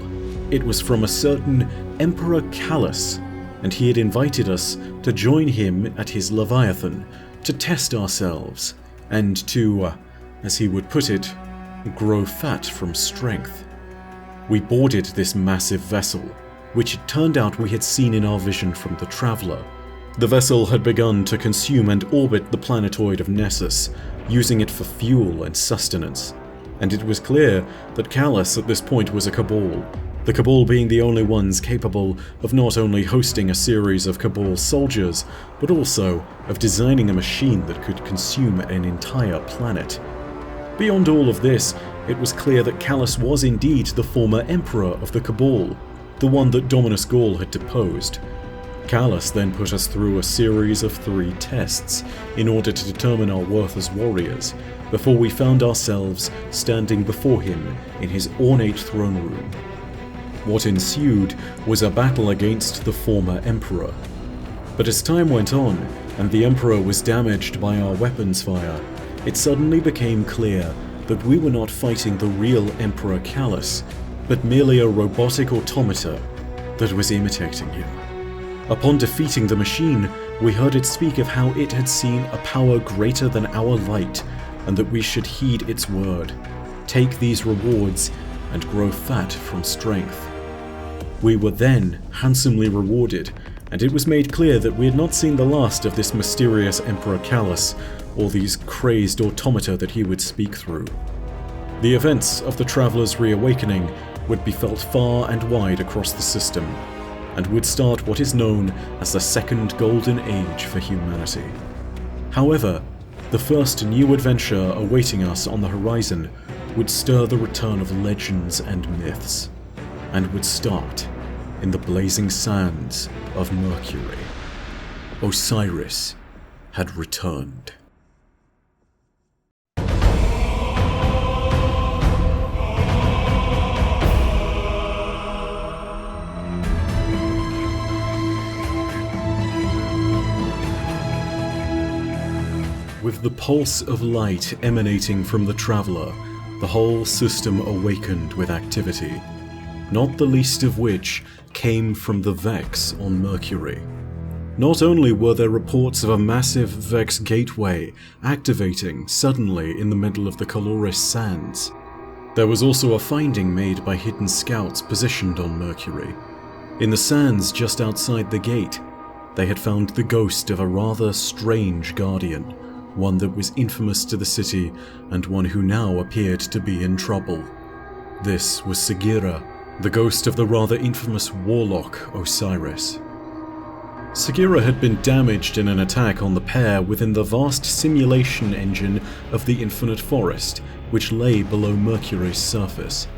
It was from a certain Emperor Callus, and he had invited us to join him at his Leviathan, to test ourselves, and to, as he would put it, grow fat from strength. We boarded this massive vessel, which it turned out we had seen in our vision from the Traveler. The vessel had begun to consume and orbit the planetoid of Nessus, using it for fuel and sustenance, and it was clear that Callus at this point was a Cabal, the Cabal being the only ones capable of not only hosting a series of Cabal soldiers, but also of designing a machine that could consume an entire planet. Beyond all of this, it was clear that Callus was indeed the former Emperor of the Cabal, the one that Dominus Gaul had deposed. Callus then put us through a series of 3 tests in order to determine our worth as warriors, before we found ourselves standing before him in his ornate throne room. What ensued was a battle against the former Emperor. But as time went on, and the Emperor was damaged by our weapons fire, it suddenly became clear that we were not fighting the real Emperor Callus, but merely a robotic automata that was imitating him. Upon defeating the machine, we heard it speak of how it had seen a power greater than our light, and that we should heed its word, take these rewards, and grow fat from strength. We were then handsomely rewarded, and it was made clear that we had not seen the last of this mysterious Emperor Callus, or these crazed automata that he would speak through. The events of the Traveler's reawakening would be felt far and wide across the system, and would start what is known as the Second Golden Age for humanity. However, the first new adventure awaiting us on the horizon would stir the return of legends and myths, and would start in the blazing sands of Mercury. Osiris had returned. With the pulse of light emanating from the Traveler, the whole system awakened with activity, not the least of which came from the Vex on Mercury. Not only were there reports of a massive Vex gateway activating suddenly in the middle of the Calorish sands, there was also a finding made by hidden scouts positioned on Mercury. In the sands just outside the gate, They had found the ghost of a rather strange guardian, one that was infamous to the city and one who now appeared to be in trouble. This was Sagira, the ghost of the rather infamous warlock Osiris. Sagira had been damaged in an attack on the pair within the vast simulation engine of the Infinite Forest, which lay below Mercury's surface.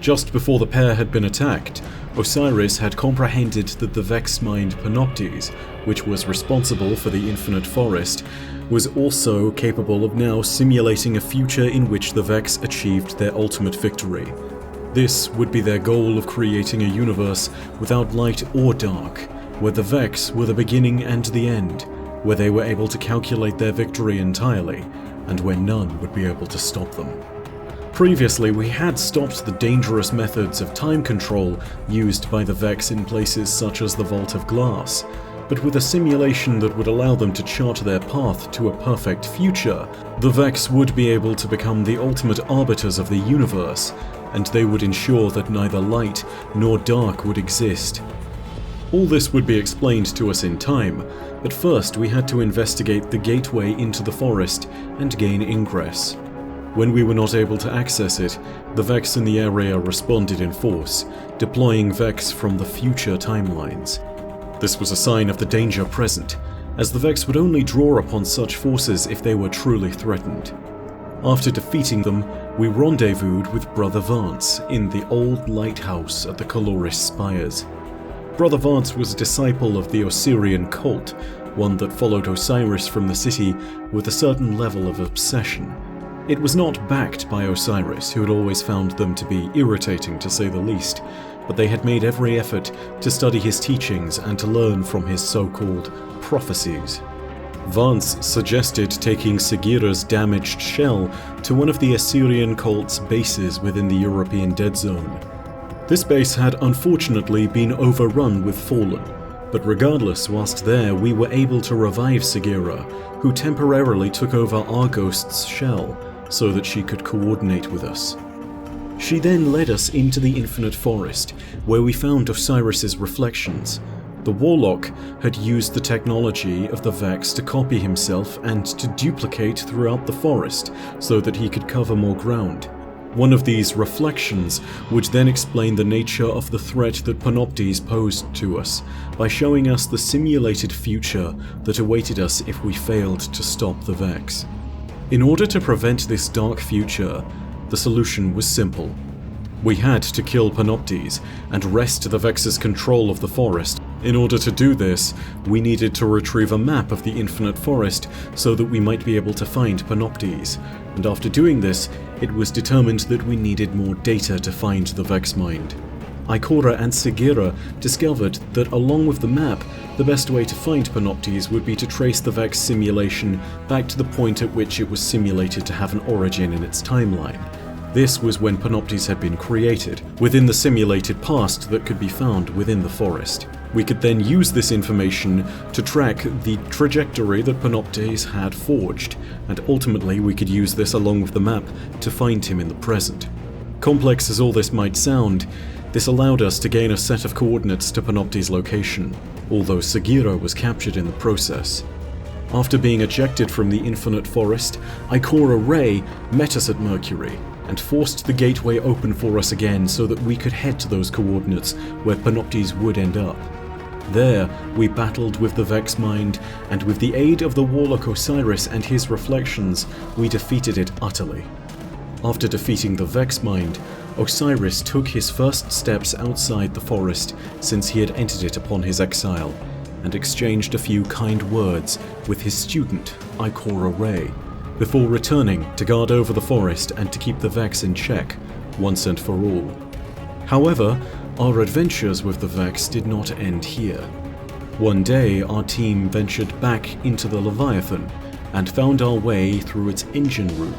Just before the pair had been attacked, Osiris had comprehended that the Vex mind Panoptes, which was responsible for the Infinite Forest, was also capable of now simulating a future in which the Vex achieved their ultimate victory. This would be their goal of creating a universe without light or dark, where the Vex were the beginning and the end, where they were able to calculate their victory entirely, and where none would be able to stop them. Previously, we had stopped the dangerous methods of time control used by the Vex in places such as the Vault of Glass, but with a simulation that would allow them to chart their path to a perfect future, the Vex would be able to become the ultimate arbiters of the universe, and they would ensure that neither light nor dark would exist. All this would be explained to us in time, but first we had to investigate the gateway into the forest and gain ingress. When we were not able to access it, the Vex in the area responded in force, deploying Vex from the future timelines. This was a sign of the danger present, as the Vex would only draw upon such forces if they were truly threatened. After defeating them, we rendezvoused with Brother Vance in the old lighthouse at the Caloris Spires. Brother Vance was a disciple of the Osirian cult, one that followed Osiris from the city with a certain level of obsession. It was not backed by Osiris, who had always found them to be irritating to say the least, but they had made every effort to study his teachings and to learn from his so-called prophecies. Vance suggested taking Sagira's damaged shell to one of the Assyrian cult's bases within the European Dead Zone. This base had unfortunately been overrun with Fallen, but regardless, whilst there we were able to revive Sagira, who temporarily took over our ghost's shell so that she could coordinate with us. She then led us into the Infinite Forest, where we found Osiris's reflections. The Warlock had used the technology of the Vex to copy himself and to duplicate throughout the forest so that he could cover more ground. One of these reflections would then explain the nature of the threat that Panoptes posed to us by showing us the simulated future that awaited us if we failed to stop the Vex. In order to prevent this dark future, the solution was simple. We had to kill Panoptes and wrest the Vex's control of the forest. In order to do this, we needed to retrieve a map of the Infinite Forest so that we might be able to find Panoptes, and after doing this, it was determined that we needed more data to find the Vex mind. Ikora and Sagira discovered that along with the map, the best way to find Panoptes would be to trace the Vex simulation back to the point at which it was simulated to have an origin in its timeline. This was when Panoptes had been created, within the simulated past that could be found within the forest. We could then use this information to track the trajectory that Panoptes had forged, and ultimately we could use this along with the map to find him in the present. Complex as all this might sound, this allowed us to gain a set of coordinates to Panoptes' location, although Sagira was captured in the process. After being ejected from the Infinite Forest, Ikora Rey met us at Mercury, and forced the gateway open for us again so that we could head to those coordinates where Panoptes would end up. There, we battled with the Vex mind, and with the aid of the Warlock Osiris and his reflections, we defeated it utterly. After defeating the Vex mind, Osiris took his first steps outside the forest since he had entered it upon his exile, and exchanged a few kind words with his student, Ikora Rey, before returning to guard over the forest and to keep the Vex in check, once and for all. However, our adventures with the Vex did not end here. One day, our team ventured back into the Leviathan and found our way through its engine room.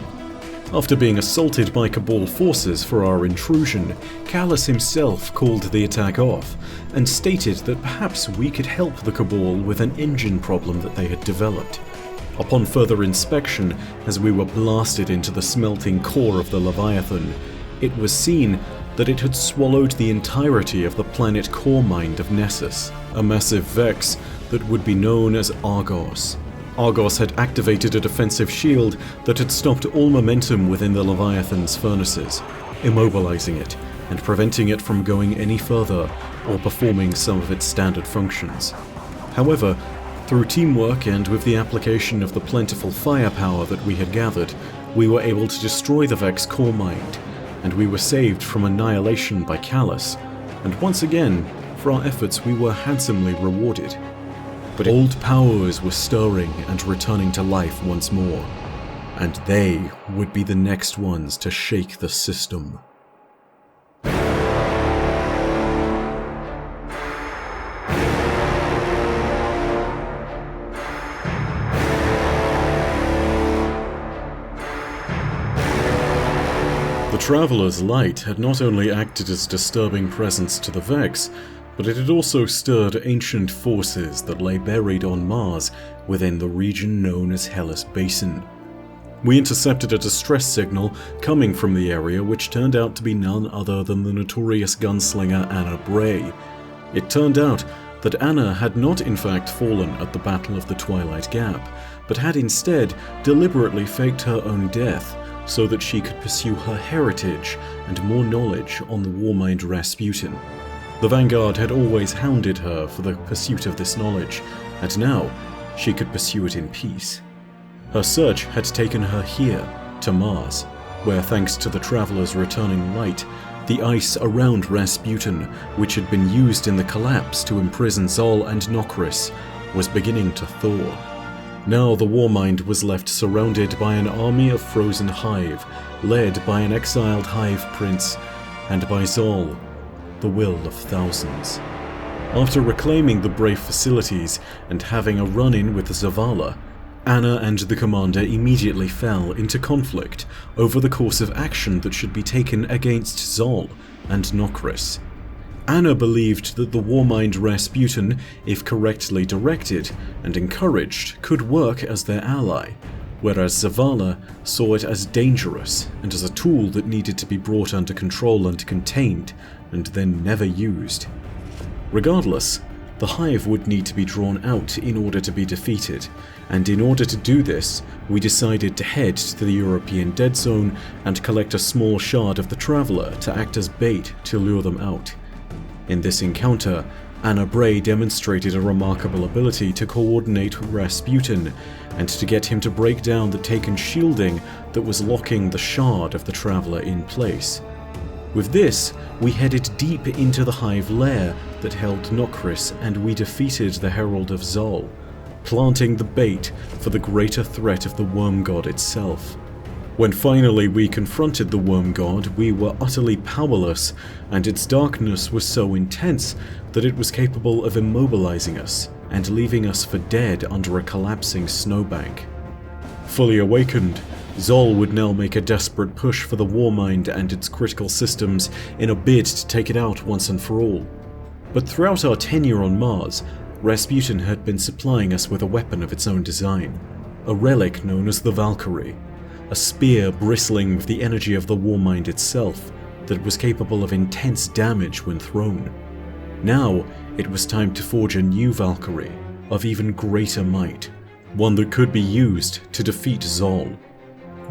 After being assaulted by Cabal forces for our intrusion, Callus himself called the attack off and stated that perhaps we could help the Cabal with an engine problem that they had developed. Upon further inspection, as we were blasted into the smelting core of the Leviathan, it was seen that it had swallowed the entirety of the planet core mind of Nessus. a massive Vex that would be known as Argos. Argos had activated a defensive shield that had stopped all momentum within the Leviathan's furnaces, immobilizing it and preventing it from going any further or performing some of its standard functions. However, through teamwork and with the application of the plentiful firepower that we had gathered, we were able to destroy the Vex core mind, and we were saved from annihilation by Callus, and once again, for our efforts we were handsomely rewarded. But old powers were stirring and returning to life once more, and they would be the next ones to shake the system. The Traveler's Light had not only acted as disturbing presence to the Vex, but it had also stirred ancient forces that lay buried on Mars within the region known as Hellas Basin. We intercepted a distress signal coming from the area, which turned out to be none other than the notorious gunslinger Anna Bray. It turned out that Anna had not in fact fallen at the Battle of the Twilight Gap, but had instead deliberately faked her own death so that she could pursue her heritage and more knowledge on the Warmind Rasputin. The Vanguard had always hounded her for the pursuit of this knowledge, and now she could pursue it in peace. Her search had taken her here, to Mars, where thanks to the Traveler's returning light, the ice around Rasputin, which had been used in the collapse to imprison Xol and Nokris, was beginning to thaw. Now the Warmind was left surrounded by an army of frozen Hive, led by an exiled Hive prince, and by Xol, the will of thousands. After reclaiming the Brave facilities and having a run-in with Zavala, Anna and the commander immediately fell into conflict over the course of action that should be taken against Xol and Nokris. Anna believed that the Warmind Rasputin, if correctly directed and encouraged, could work as their ally, whereas Zavala saw it as dangerous and as a tool that needed to be brought under control and contained, and then never used. Regardless, the Hive would need to be drawn out in order to be defeated, and in order to do this, we decided to head to the European Dead Zone and collect a small shard of the Traveler to act as bait to lure them out. In this encounter, Anna Bray demonstrated a remarkable ability to coordinate Rasputin and to get him to break down the taken shielding that was locking the shard of the Traveler in place. With this, we headed deep into the Hive lair that held Nokris, and we defeated the Herald of Xol, planting the bait for the greater threat of the Worm God itself. When finally we confronted the Worm God, we were utterly powerless, and its darkness was so intense that it was capable of immobilizing us and leaving us for dead under a collapsing snowbank. Fully awakened, Xol would now make a desperate push for the Warmind and its critical systems in a bid to take it out once and for all. But throughout our tenure on Mars, Rasputin had been supplying us with a weapon of its own design, a relic known as the Valkyrie, a spear bristling with the energy of the Warmind itself that was capable of intense damage when thrown. Now, it was time to forge a new Valkyrie, of even greater might, one that could be used to defeat Xol.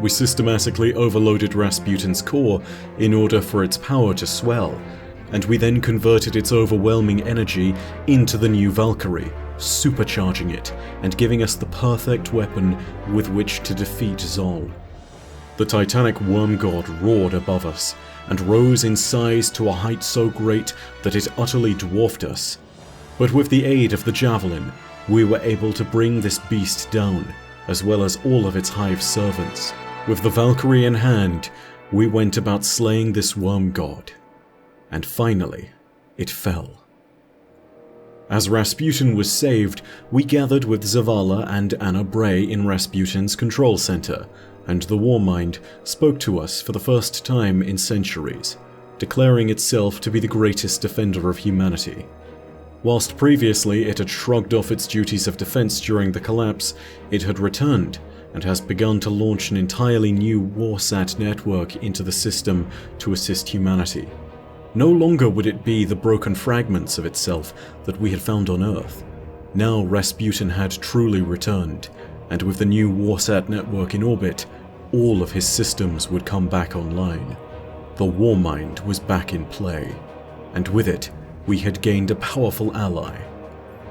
We systematically overloaded Rasputin's core in order for its power to swell, and we then converted its overwhelming energy into the new Valkyrie, supercharging it and giving us the perfect weapon with which to defeat Xol. The titanic Worm God roared above us, and rose in size to a height so great that it utterly dwarfed us. But with the aid of the Javelin, we were able to bring this beast down, as well as all of its Hive servants. With the Valkyrie in hand, we went about slaying this Worm God. And finally, it fell. As Rasputin was saved, we gathered with Zavala and Anna Bray in Rasputin's control center, and the Warmind spoke to us for the first time in centuries, declaring itself to be the greatest defender of humanity. Whilst previously it had shrugged off its duties of defense during the collapse, it had returned and has begun to launch an entirely new Warsat network into the system to assist humanity. No longer would it be the broken fragments of itself that we had found on Earth. Now Rasputin had truly returned, and with the new Warsat network in orbit, all of his systems would come back online. The Warmind was back in play, and with it, we had gained a powerful ally.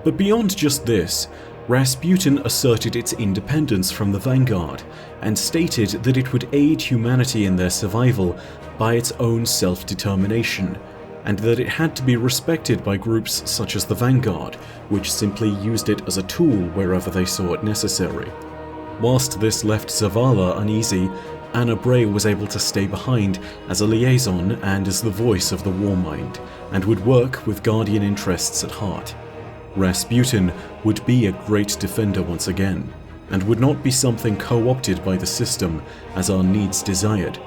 But beyond just this, Rasputin asserted its independence from the Vanguard and stated that it would aid humanity in their survival by its own self-determination, and that it had to be respected by groups such as the Vanguard, which simply used it as a tool wherever they saw it necessary. Whilst this left Zavala uneasy, Anna Bray was able to stay behind as a liaison and as the voice of the Warmind, and would work with Guardian interests at heart. Rasputin would be a great defender once again, and would not be something co-opted by the system as our needs desired.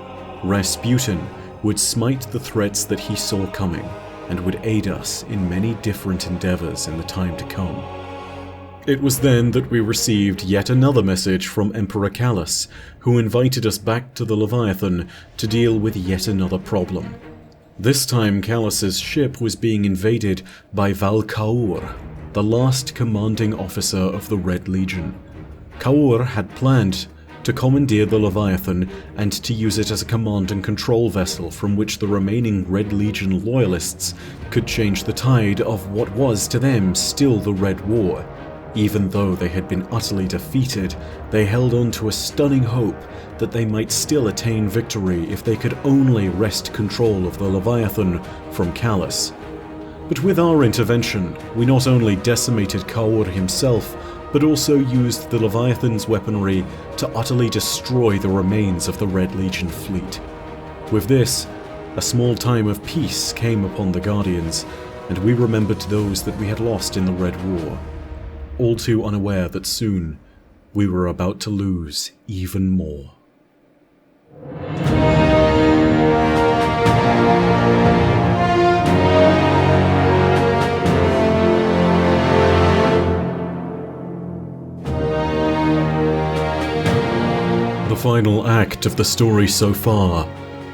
Rasputin would smite the threats that he saw coming, and would aid us in many different endeavors in the time to come. It was then that we received yet another message from Emperor Callus, who invited us back to the Leviathan to deal with yet another problem. This time Callus's ship was being invaded by Val Kaur, the last commanding officer of the Red Legion. Kaur had planned to commandeer the Leviathan and to use it as a command and control vessel from which the remaining Red Legion loyalists could change the tide of what was to them still the Red War. Even though they had been utterly defeated, they held on to a stunning hope that they might still attain victory if they could only wrest control of the Leviathan from Callus. But with our intervention, we not only decimated Kaur himself, but also used the Leviathan's weaponry to utterly destroy the remains of the Red Legion fleet. With this, a small time of peace came upon the Guardians, and we remembered those that we had lost in the Red War, all too unaware that soon we were about to lose even more. The final act of the story so far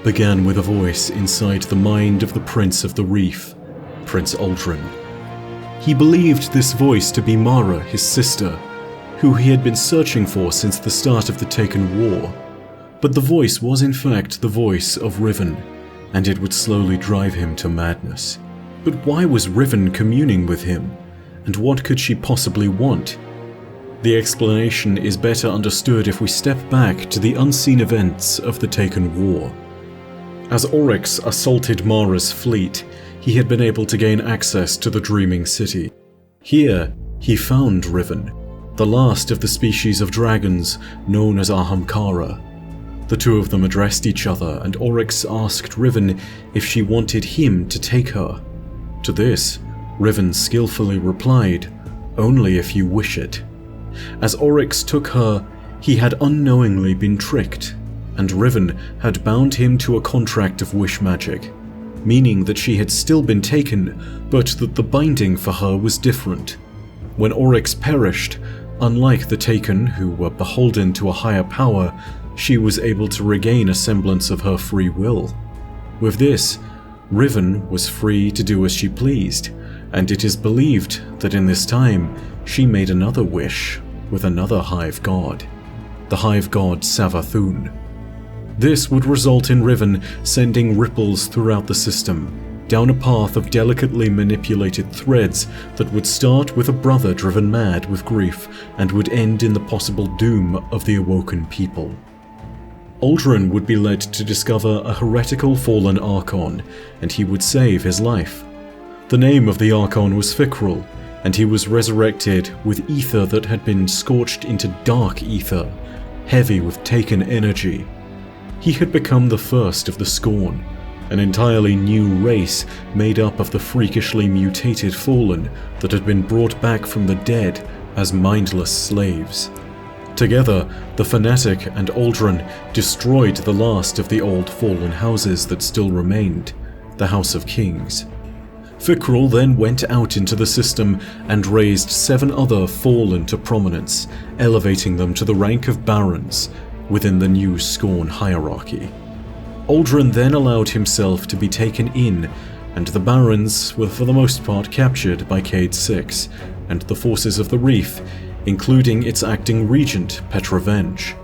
began with a voice inside the mind of the Prince of the Reef, Prince Uldren. He believed this voice to be Mara, his sister, who he had been searching for since the start of the Taken War. But the voice was in fact the voice of Riven, and it would slowly drive him to madness. But why was Riven communing with him, and what could she possibly want? The explanation is better understood if we step back to the unseen events of the Taken War. As Oryx assaulted Mara's fleet, he had been able to gain access to the Dreaming City. Here, he found Riven, the last of the species of dragons known as Ahamkara. The two of them addressed each other, and Oryx asked Riven if she wanted him to take her. To this, Riven skillfully replied, "Only if you wish it." As Oryx took her, he had unknowingly been tricked, and Riven had bound him to a contract of wish magic, meaning that she had still been taken, but that the binding for her was different. When Oryx perished, unlike the Taken, who were beholden to a higher power, she was able to regain a semblance of her free will. With this, Riven was free to do as she pleased, and it is believed that in this time she made another wish with another Hive God, the Hive God Savathun. This would result in Riven sending ripples throughout the system, down a path of delicately manipulated threads that would start with a brother driven mad with grief and would end in the possible doom of the awoken people. Uldren would be led to discover a heretical fallen Archon, and he would save his life. The name of the Archon was Fikrul, and he was resurrected with ether that had been scorched into dark ether, heavy with Taken energy. He had become the first of the Scorn, an entirely new race made up of the freakishly mutated Fallen that had been brought back from the dead as mindless slaves. Together, the Fanatic and Uldren destroyed the last of the old fallen houses that still remained, the House of Kings. Fikrul then went out into the system and raised 7 other Fallen to prominence, elevating them to the rank of Barons within the new Scorn hierarchy. Uldren then allowed himself to be taken in, and the Barons were for the most part captured by Cayde VI and the forces of the Reef, including its acting regent, Petra Venj.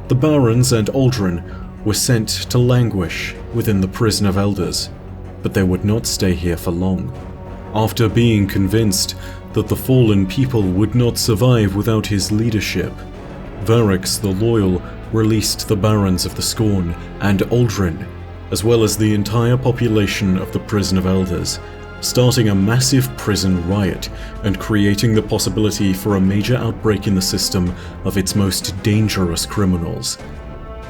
The Barons and Uldren were sent to languish within the Prison of Elders, but they would not stay here for long. After being convinced that the fallen people would not survive without his leadership, Variks the Loyal released the Barons of the Scorn and Uldren, as well as the entire population of the Prison of Elders, starting a massive prison riot and creating the possibility for a major outbreak in the system of its most dangerous criminals.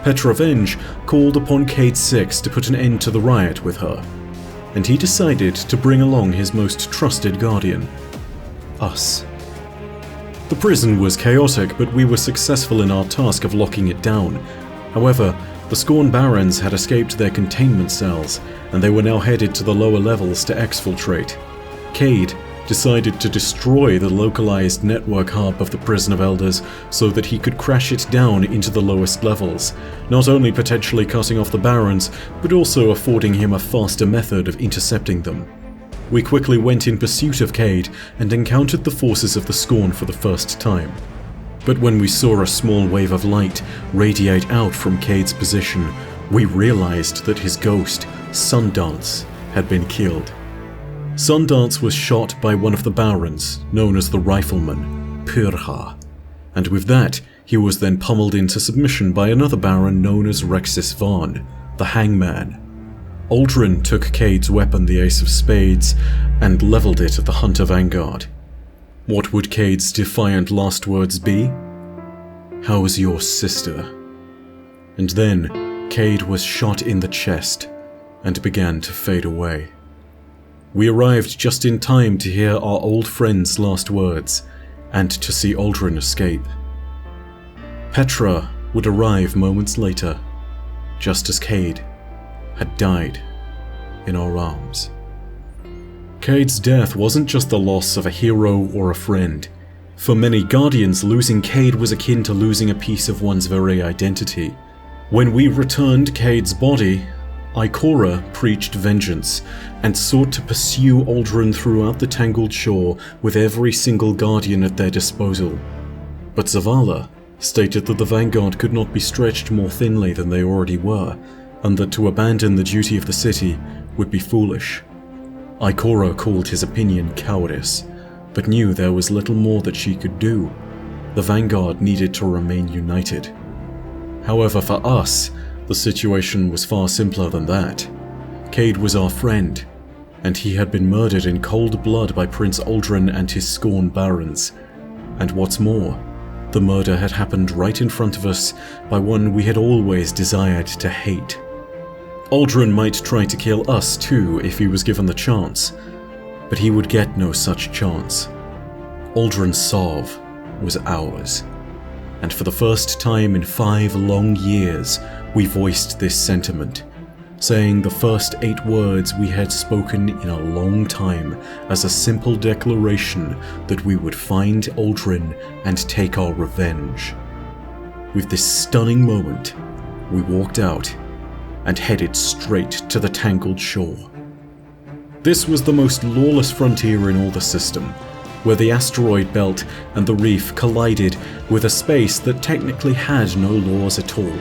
Petra Venj called upon Cayde VI to put an end to the riot with her, and he decided to bring along his most trusted guardian, us. The prison was chaotic, but we were successful in our task of locking it down. However, the Scorn Barons had escaped their containment cells, and they were now headed to the lower levels to exfiltrate. Cayde decided to destroy the localized network hub of the Prison of Elders so that he could crash it down into the lowest levels, not only potentially cutting off the Barons, but also affording him a faster method of intercepting them. We quickly went in pursuit of Cayde and encountered the forces of the Scorn for the first time. But when we saw a small wave of light radiate out from Cayde's position, we realized that his ghost, Sundance, had been killed. Sundance was shot by one of the Barons, known as the Rifleman, Pyrha, and with that, he was then pummeled into submission by another Baron known as Rexis Vaughn, the Hangman. Uldren took Cayde's weapon, the Ace of Spades, and leveled it at the Hunter Vanguard. What would Cayde's defiant last words be? "How's your sister?" And then, Cayde was shot in the chest and began to fade away. We arrived just in time to hear our old friend's last words, and to see Uldren escape. Petra would arrive moments later, just as Cayde had died in our arms. Cayde's death wasn't just the loss of a hero or a friend. For many Guardians, losing Cayde was akin to losing a piece of one's very identity. When we returned Cayde's body, Ikora preached vengeance and sought to pursue Uldren throughout the Tangled Shore with every single Guardian at their disposal. But Zavala stated that the Vanguard could not be stretched more thinly than they already were, and that to abandon the duty of the city would be foolish. Ikora called his opinion cowardice, but knew there was little more that she could do. The Vanguard needed to remain united. However, for us, the situation was far simpler than that. Cayde was our friend, and he had been murdered in cold blood by Prince Uldren and his Scorn Barons. And what's more, the murder had happened right in front of us by one we had always desired to hate. Uldren might try to kill us too if he was given the chance, but he would get no such chance. Uldren Sov was ours, and for the first time in 5 long years, we voiced this sentiment, saying the first 8 words we had spoken in a long time as a simple declaration that we would find Uldren and take our revenge. With this stunning moment, we walked out and headed straight to the Tangled Shore. This was the most lawless frontier in all the system, where the asteroid belt and the reef collided with a space that technically had no laws at all.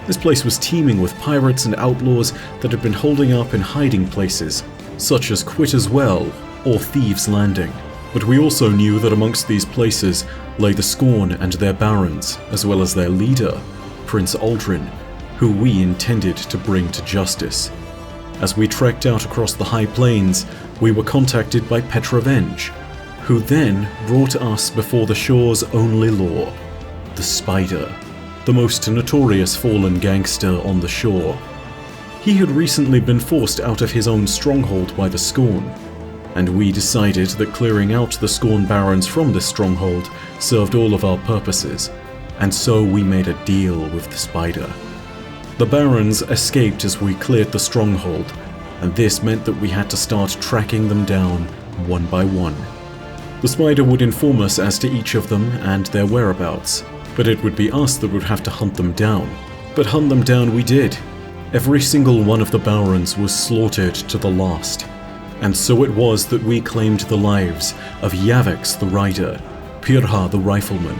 This place was teeming with pirates and outlaws that had been holding up in hiding places, such as Quitter's Well or Thieves' Landing. But we also knew that amongst these places lay the Scorn and their barons, as well as their leader, Prince Uldren, who we intended to bring to justice. As we trekked out across the high plains, we were contacted by Petra Venj, who then brought us before the shore's only law, the Spider, the most notorious fallen gangster on the shore. He had recently been forced out of his own stronghold by the Scorn, and we decided that clearing out the Scorn Barons from this stronghold served all of our purposes, and so we made a deal with the Spider. The Barons escaped as we cleared the stronghold, and this meant that we had to start tracking them down one by one. The Spider would inform us as to each of them and their whereabouts, but it would be us that would have to hunt them down. But hunt them down we did. Every single one of the Barons was slaughtered to the last. And so it was that we claimed the lives of Yavex the Rider, Pirha the Rifleman,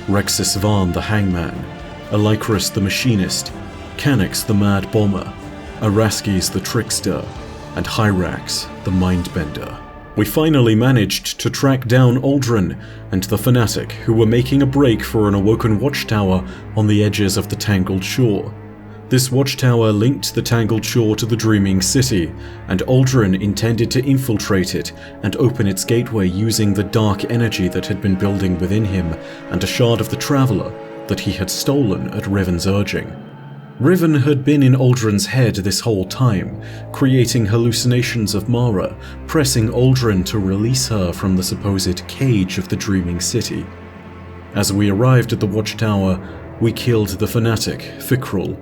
Rexus Van the Hangman, Alycrus the Machinist, Canix the Mad Bomber, Araskes the Trickster, and Hyrax the Mindbender. We finally managed to track down Uldren and the Fanatic, who were making a break for an Awoken watchtower on the edges of the Tangled Shore. This watchtower linked the Tangled Shore to the Dreaming City, and Uldren intended to infiltrate it and open its gateway using the dark energy that had been building within him and a shard of the Traveler that he had stolen at Riven's urging. Riven had been in Uldren's head this whole time, creating hallucinations of Mara, pressing Uldren to release her from the supposed cage of the Dreaming City. As we arrived at the watchtower, we killed the Fanatic, Fikrul,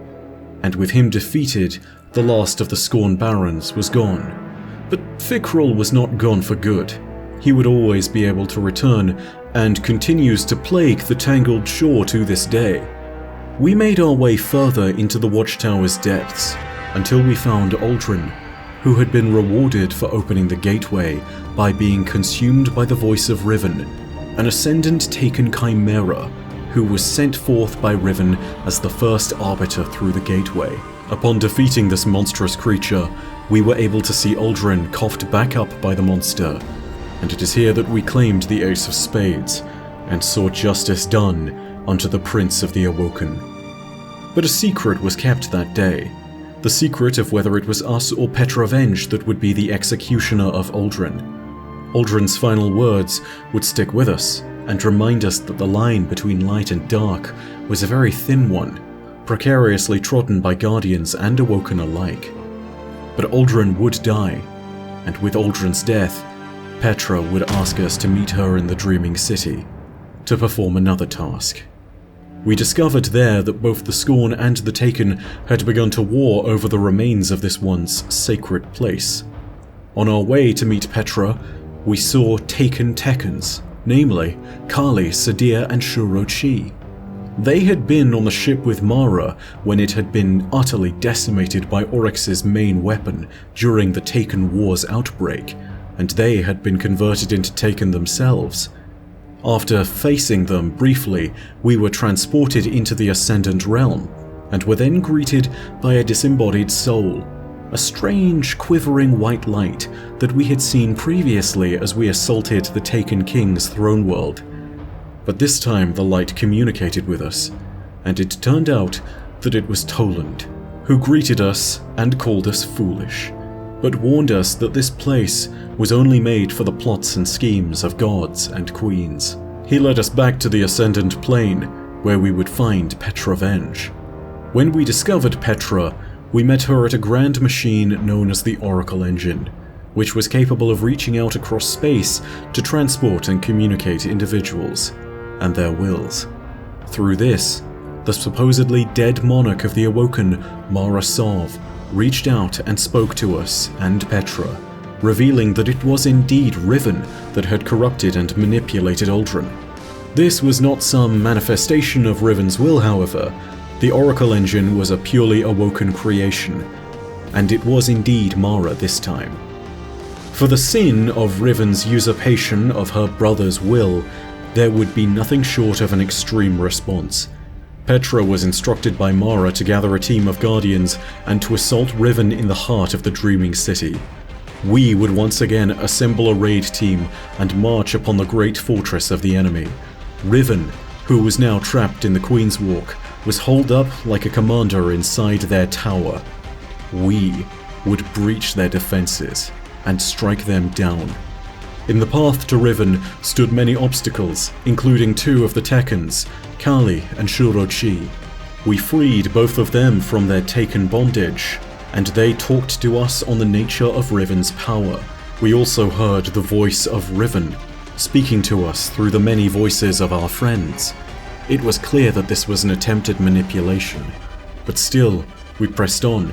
and with him defeated, the last of the Scorn Barons was gone. But Fikrul was not gone for good. He would always be able to return, and continues to plague the Tangled Shore to this day. We made our way further into the watchtower's depths, until we found Uldren, who had been rewarded for opening the gateway by being consumed by the voice of Riven, an ascendant taken chimera, who was sent forth by Riven as the first arbiter through the gateway. Upon defeating this monstrous creature, we were able to see Uldren coughed back up by the monster, and it is here that we claimed the Ace of Spades, and saw justice done unto the Prince of the Awoken. But a secret was kept that day, the secret of whether it was us or Petravenge that would be the executioner of Uldren. Uldren's final words would stick with us, and remind us that the line between light and dark was a very thin one, precariously trodden by Guardians and Awoken alike. But Uldren would die, and with Uldren's death, Petra would ask us to meet her in the Dreaming City, to perform another task. We discovered there that both the Scorn and the Taken had begun to war over the remains of this once sacred place. On our way to meet Petra, we saw Taken Tekens, namely Kali, Sadir, and Shuro-Chi. They had been on the ship with Mara when it had been utterly decimated by Oryx's main weapon during the Taken War's outbreak, and they had been converted into Taken themselves. After facing them briefly, we were transported into the Ascendant Realm, and were then greeted by a disembodied soul, a strange, quivering white light that we had seen previously as we assaulted the Taken King's throne world. But this time the light communicated with us, and it turned out that it was Toland, who greeted us and called us foolish, but warned us that this place was only made for the plots and schemes of gods and queens. He led us back to the Ascendant Plane, where we would find Petravenge. When we discovered Petra, we met her at a grand machine known as the Oracle Engine, which was capable of reaching out across space to transport and communicate individuals and their wills. Through this, the supposedly dead monarch of the Awoken, Mara Sov, reached out and spoke to us and Petra, revealing that it was indeed Riven that had corrupted and manipulated Uldren. This was not some manifestation of Riven's will, however. The Oracle Engine was a purely Awoken creation, and it was indeed Mara this time. For the sin of Riven's usurpation of her brother's will, there would be nothing short of an extreme response. Petra was instructed by Mara to gather a team of Guardians and to assault Riven in the heart of the Dreaming City. We would once again assemble a raid team and march upon the great fortress of the enemy. Riven, who was now trapped in the Queen's Walk, was holed up like a commander inside their tower. We would breach their defenses and strike them down. In the path to Riven stood many obstacles, including two of the Tekens, Kali and Shuro-Chi. We freed both of them from their Taken bondage, and they talked to us on the nature of Riven's power. We also heard the voice of Riven, speaking to us through the many voices of our friends. It was clear that this was an attempted manipulation, but still, we pressed on,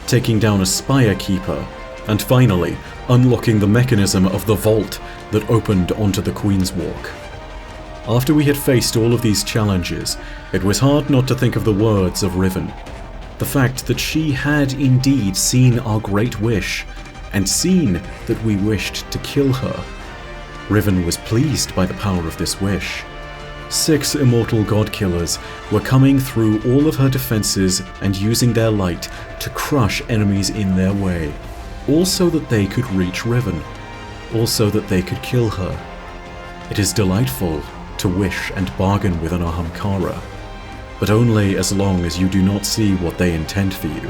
taking down a Spire Keeper, and finally, unlocking the mechanism of the vault that opened onto the Queen's Walk. After we had faced all of these challenges, it was hard not to think of the words of Riven. The fact that she had indeed seen our great wish, and seen that we wished to kill her. Riven was pleased by the power of this wish. 6 immortal god-killers were coming through all of her defenses and using their light to crush enemies in their way, all so that they could reach Riven, all so that they could kill her. It is delightful to wish and bargain with an Ahamkara, but only as long as you do not see what they intend for you,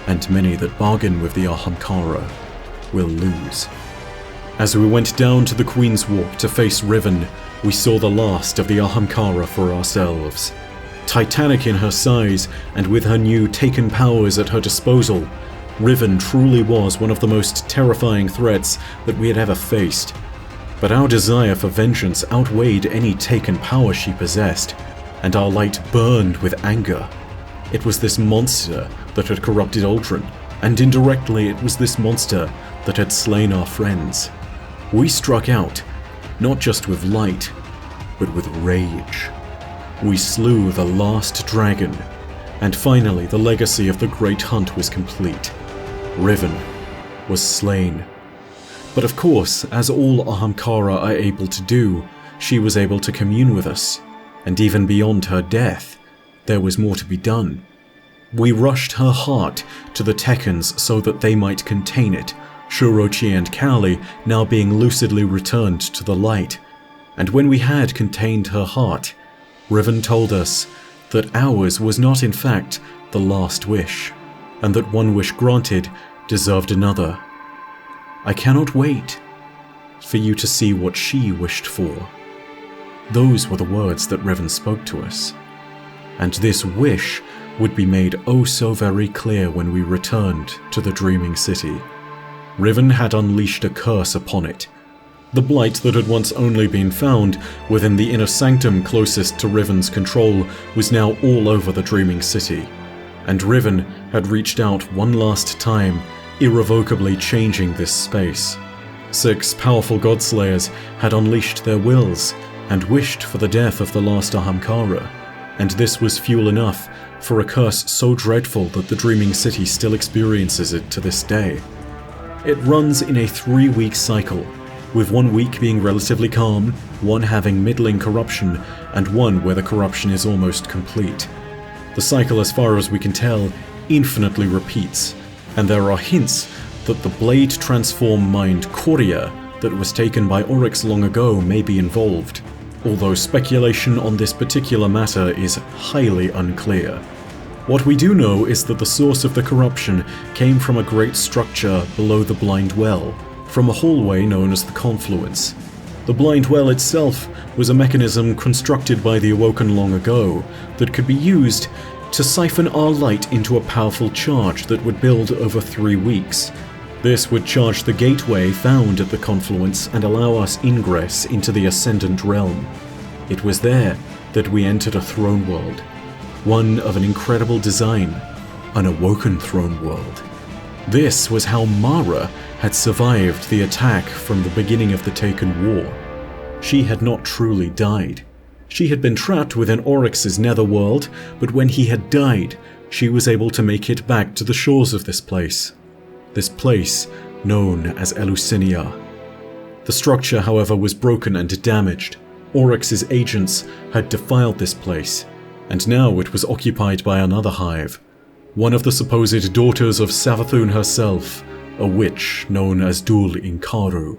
and many that bargain with the Ahamkara will lose. As we went down to the Queen's Walk to face Riven, we saw the last of the Ahamkara for ourselves. Titanic in her size, and with her new taken powers at her disposal, Riven truly was one of the most terrifying threats that we had ever faced. But our desire for vengeance outweighed any taken power she possessed, and our light burned with anger. It was this monster that had corrupted Uldren, and indirectly it was this monster that had slain our friends. We struck out, not just with light, but with rage. We slew the last dragon, and finally the legacy of the Great Hunt was complete. Riven was slain. But of course, as all Ahamkara are able to do, she was able to commune with us, and even beyond her death, there was more to be done. We rushed her heart to the Tekkens so that they might contain it, Shurochi and Cowley now being lucidly returned to the light. And when we had contained her heart, Riven told us that ours was not in fact the last wish, and that one wish granted deserved another. I cannot wait for you to see what she wished for. Those were the words that Riven spoke to us. And this wish would be made oh so very clear when we returned to the Dreaming City. Riven had unleashed a curse upon it. The blight that had once only been found within the inner sanctum closest to Riven's control was now all over the Dreaming City, and Riven had reached out one last time, irrevocably changing this space. 6 powerful Godslayers had unleashed their wills and wished for the death of the last Ahamkara, and this was fuel enough for a curse so dreadful that the Dreaming City still experiences it to this day. It runs in a 3-week cycle, with 1 week being relatively calm, 1 having middling corruption, and 1 where the corruption is almost complete. The cycle, as far as we can tell, infinitely repeats, and there are hints that the blade transform mind Koria that was taken by Oryx long ago may be involved, although speculation on this particular matter is highly unclear. What we do know is that the source of the corruption came from a great structure below the Blind Well, from a hallway known as the Confluence. The Blind Well itself was a mechanism constructed by the Awoken long ago that could be used to siphon our light into a powerful charge that would build over 3 weeks. This would charge the gateway found at the Confluence and allow us ingress into the Ascendant Realm. It was there that we entered a throne world, one of an incredible design, an Awoken throne world. This was how Mara had survived the attack from the beginning of the Taken War. She had not truly died. She had been trapped within Oryx's netherworld, but when he had died, she was able to make it back to the shores of this place known as Eleusinia. The structure, however, was broken and damaged. Oryx's agents had defiled this place, and now it was occupied by another hive, one of the supposed daughters of Savathun herself, a witch known as Dul Inkaru.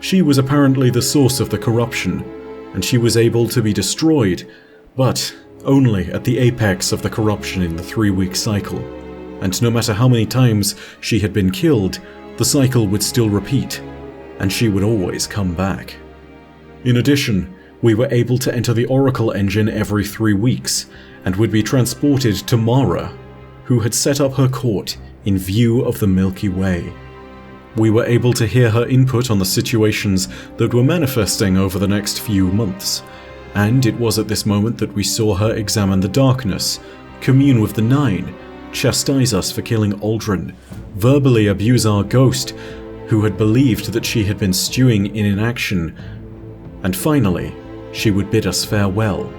She was apparently the source of the corruption, and she was able to be destroyed, but only at the apex of the corruption in the 3-week cycle. And no matter how many times she had been killed, the cycle would still repeat, and she would always come back. In addition, we were able to enter the Oracle Engine every 3 weeks, and would be transported to Mara, who had set up her court in view of the Milky Way. We were able to hear her input on the situations that were manifesting over the next few months, and it was at this moment that we saw her examine the darkness, commune with the Nine, chastise us for killing Uldren, verbally abuse our ghost, who had believed that she had been stewing in inaction, and finally, she would bid us farewell,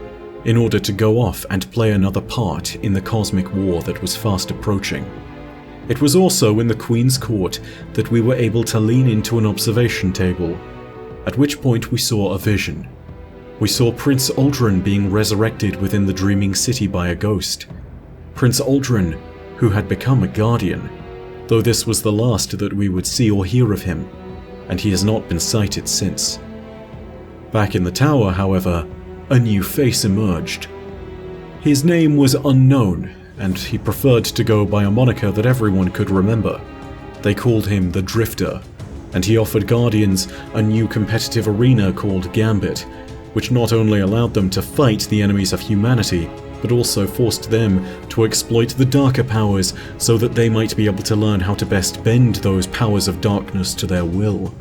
in order to go off and play another part in the cosmic war that was fast approaching. It was also in the Queen's Court that we were able to lean into an observation table, at which point we saw a vision. We saw Prince Uldren being resurrected within the Dreaming City by a ghost. Prince Uldren, who had become a Guardian, though this was the last that we would see or hear of him, and he has not been sighted since. Back in the tower, however, a new face emerged. His name was unknown, and he preferred to go by a moniker that everyone could remember. They called him the Drifter, and he offered Guardians a new competitive arena called Gambit, which not only allowed them to fight the enemies of humanity, but also forced them to exploit the darker powers so that they might be able to learn how to best bend those powers of darkness to their will.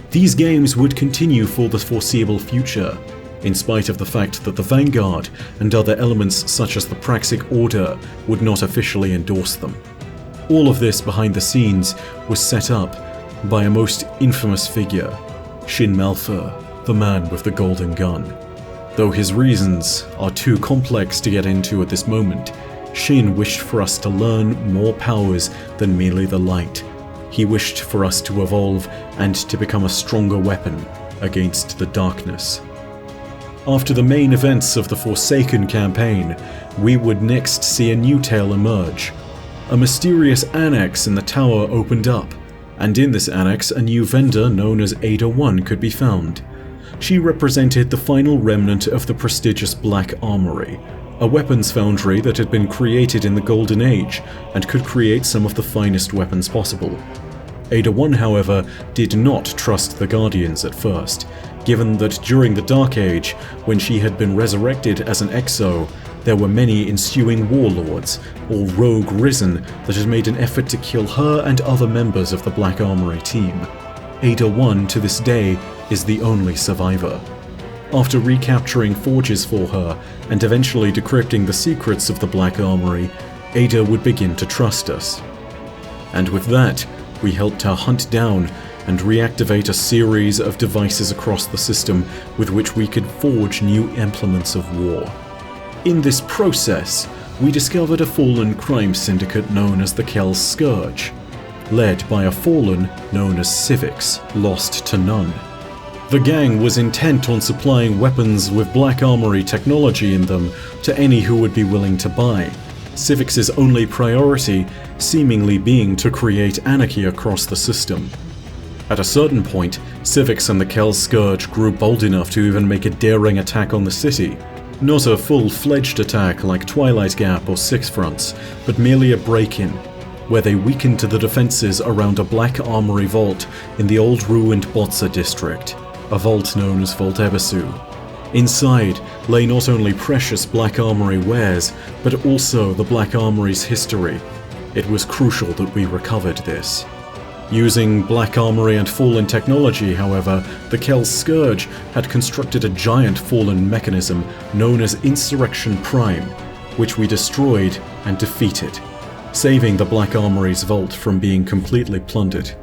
These games would continue for the foreseeable future, in spite of the fact that the Vanguard and other elements such as the Praxic Order would not officially endorse them. All of this behind the scenes was set up by a most infamous figure, Shin Malphur, the man with the golden gun. Though his reasons are too complex to get into at this moment, Shin wished for us to learn more powers than merely the light. He wished for us to evolve and to become a stronger weapon against the darkness. After the main events of the Forsaken campaign, we would next see a new tale emerge. A mysterious annex in the tower opened up, and in this annex a new vendor known as Ada 1 could be found. She represented the final remnant of the prestigious Black Armory, a weapons foundry that had been created in the Golden Age and could create some of the finest weapons possible. Ada 1, however, did not trust the Guardians at first, given that during the Dark Age, when she had been resurrected as an Exo, there were many ensuing warlords, or rogue risen, that had made an effort to kill her and other members of the Black Armory team. Ada 1, to this day, is the only survivor. After recapturing forges for her, and eventually decrypting the secrets of the Black Armory, Ada would begin to trust us. And with that, we helped her hunt down and reactivate a series of devices across the system with which we could forge new implements of war. In this process, we discovered a fallen crime syndicate known as the Kel's Scourge, led by a fallen known as Civix, lost to none. The gang was intent on supplying weapons with Black Armory technology in them to any who would be willing to buy, Civix's only priority seemingly being to create anarchy across the system. At a certain point, Civix and the Kel's Scourge grew bold enough to even make a daring attack on the city. Not a full-fledged attack like Twilight Gap or Six Fronts, but merely a break-in, where they weakened the defenses around a Black Armory vault in the old ruined Botza district, a vault known as Vault Ebisu. Inside lay not only precious Black Armory wares, but also the Black Armory's history. It was crucial that we recovered this. Using Black Armory and Fallen technology, however, the Kel's Scourge had constructed a giant Fallen mechanism known as Insurrection Prime, which we destroyed and defeated, saving the Black Armory's vault from being completely plundered.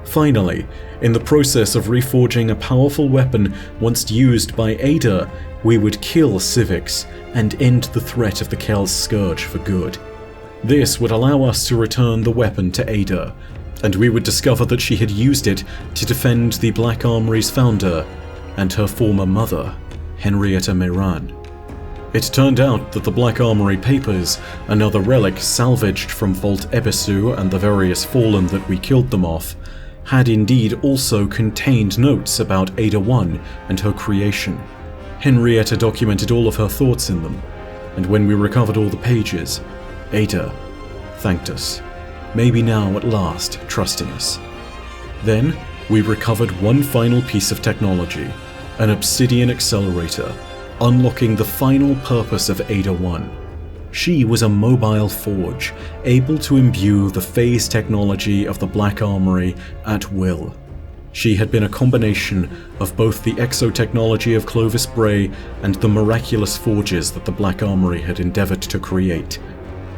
Finally, in the process of reforging a powerful weapon once used by Ada, we would kill Civix and end the threat of the Kel's Scourge for good. This would allow us to return the weapon to Ada, and we would discover that she had used it to defend the Black Armory's founder and her former mother, Henrietta Mehran. It turned out that the Black Armory papers, another relic salvaged from Vault Ebisu and the various Fallen that we killed them off, had indeed also contained notes about Ada 1 and her creation. Henrietta documented all of her thoughts in them, and when we recovered all the pages, Ada thanked us, maybe now at last trusting us. Then, we recovered one final piece of technology, an obsidian accelerator, unlocking the final purpose of Ada 1. She was a mobile forge, able to imbue the phase technology of the Black Armory at will. She had been a combination of both the exotechnology of Clovis Bray and the miraculous forges that the Black Armory had endeavored to create.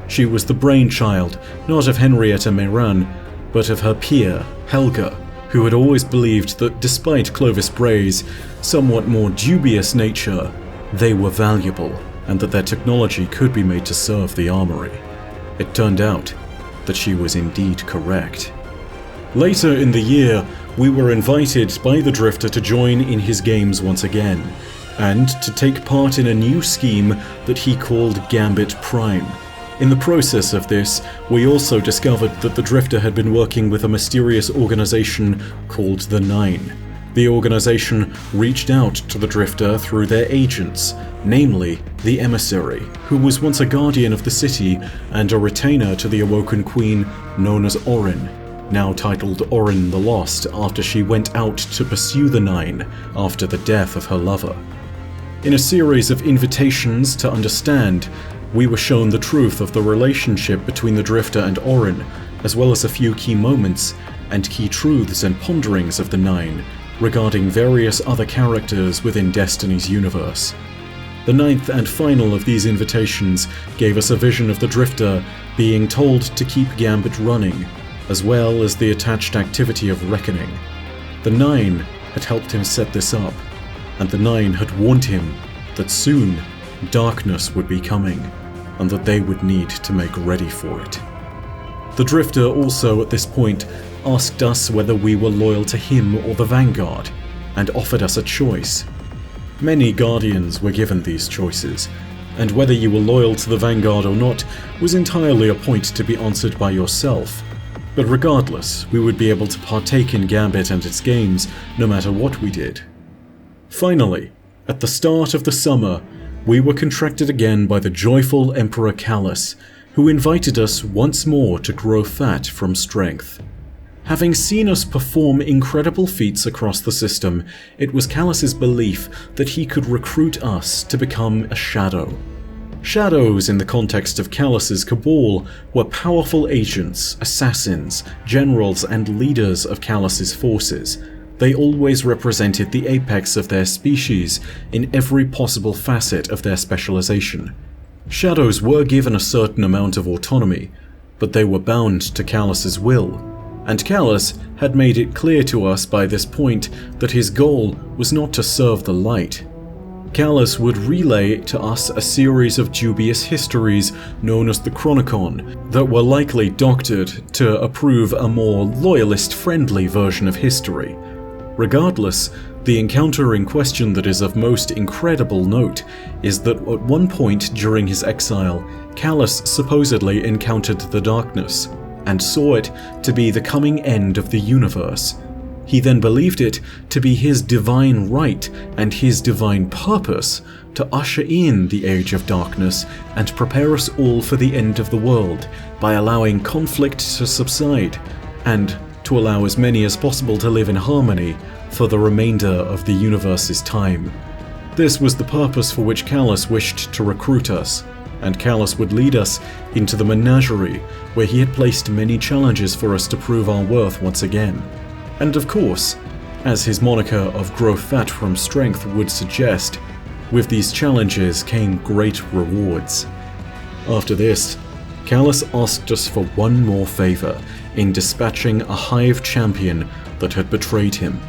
She was the brainchild, not of Henrietta Mehran, but of her peer, Helga, who had always believed that despite Clovis Bray's somewhat more dubious nature, they were valuable and that their technology could be made to serve the armory. It turned out that she was indeed correct. Later in the year, we were invited by the Drifter to join in his games once again, and to take part in a new scheme that he called Gambit Prime. In the process of this, we also discovered that the Drifter had been working with a mysterious organization called the Nine. The organization reached out to the Drifter through their agents, namely the Emissary, who was once a guardian of the city and a retainer to the Awoken Queen known as Orin, now titled Orin the Lost after she went out to pursue the Nine after the death of her lover. In a series of invitations to understand, we were shown the truth of the relationship between the Drifter and Orin, as well as a few key moments and key truths and ponderings of the Nine regarding various other characters within Destiny's universe. The ninth and final of these invitations gave us a vision of the Drifter being told to keep Gambit running, as well as the attached activity of Reckoning. The Nine had helped him set this up, and the Nine had warned him that soon darkness would be coming, and that they would need to make ready for it. The Drifter also at this point asked us whether we were loyal to him or the Vanguard, and offered us a choice. Many Guardians were given these choices, and whether you were loyal to the Vanguard or not was entirely a point to be answered by yourself. But regardless, we would be able to partake in Gambit and its games no matter what we did. Finally, at the start of the summer, we were contracted again by the joyful Emperor Calus, who invited us once more to grow fat from strength. Having seen us perform incredible feats across the system, it was Calus's belief that he could recruit us to become a Shadow. Shadows, in the context of Calus's Cabal, were powerful agents, assassins, generals, and leaders of Calus's forces. They always represented the apex of their species in every possible facet of their specialization. Shadows were given a certain amount of autonomy, but they were bound to Calus's will, and Calus had made it clear to us by this point that his goal was not to serve the light. Calus would relay to us a series of dubious histories known as the Chronicon that were likely doctored to approve a more loyalist-friendly version of history. Regardless, the encounter in question that is of most incredible note is that at one point during his exile, Calus supposedly encountered the darkness, and saw it to be the coming end of the universe. He then believed it to be his divine right and his divine purpose to usher in the Age of Darkness and prepare us all for the end of the world by allowing conflict to subside, and to allow as many as possible to live in harmony for the remainder of the universe's time. This was the purpose for which Calus wished to recruit us, and Calus would lead us into the menagerie where he had placed many challenges for us to prove our worth once again. And of course, as his moniker of Grow Fat from Strength would suggest, with these challenges came great rewards. After this, Calus asked us for one more favor in dispatching a Hive champion that had betrayed him.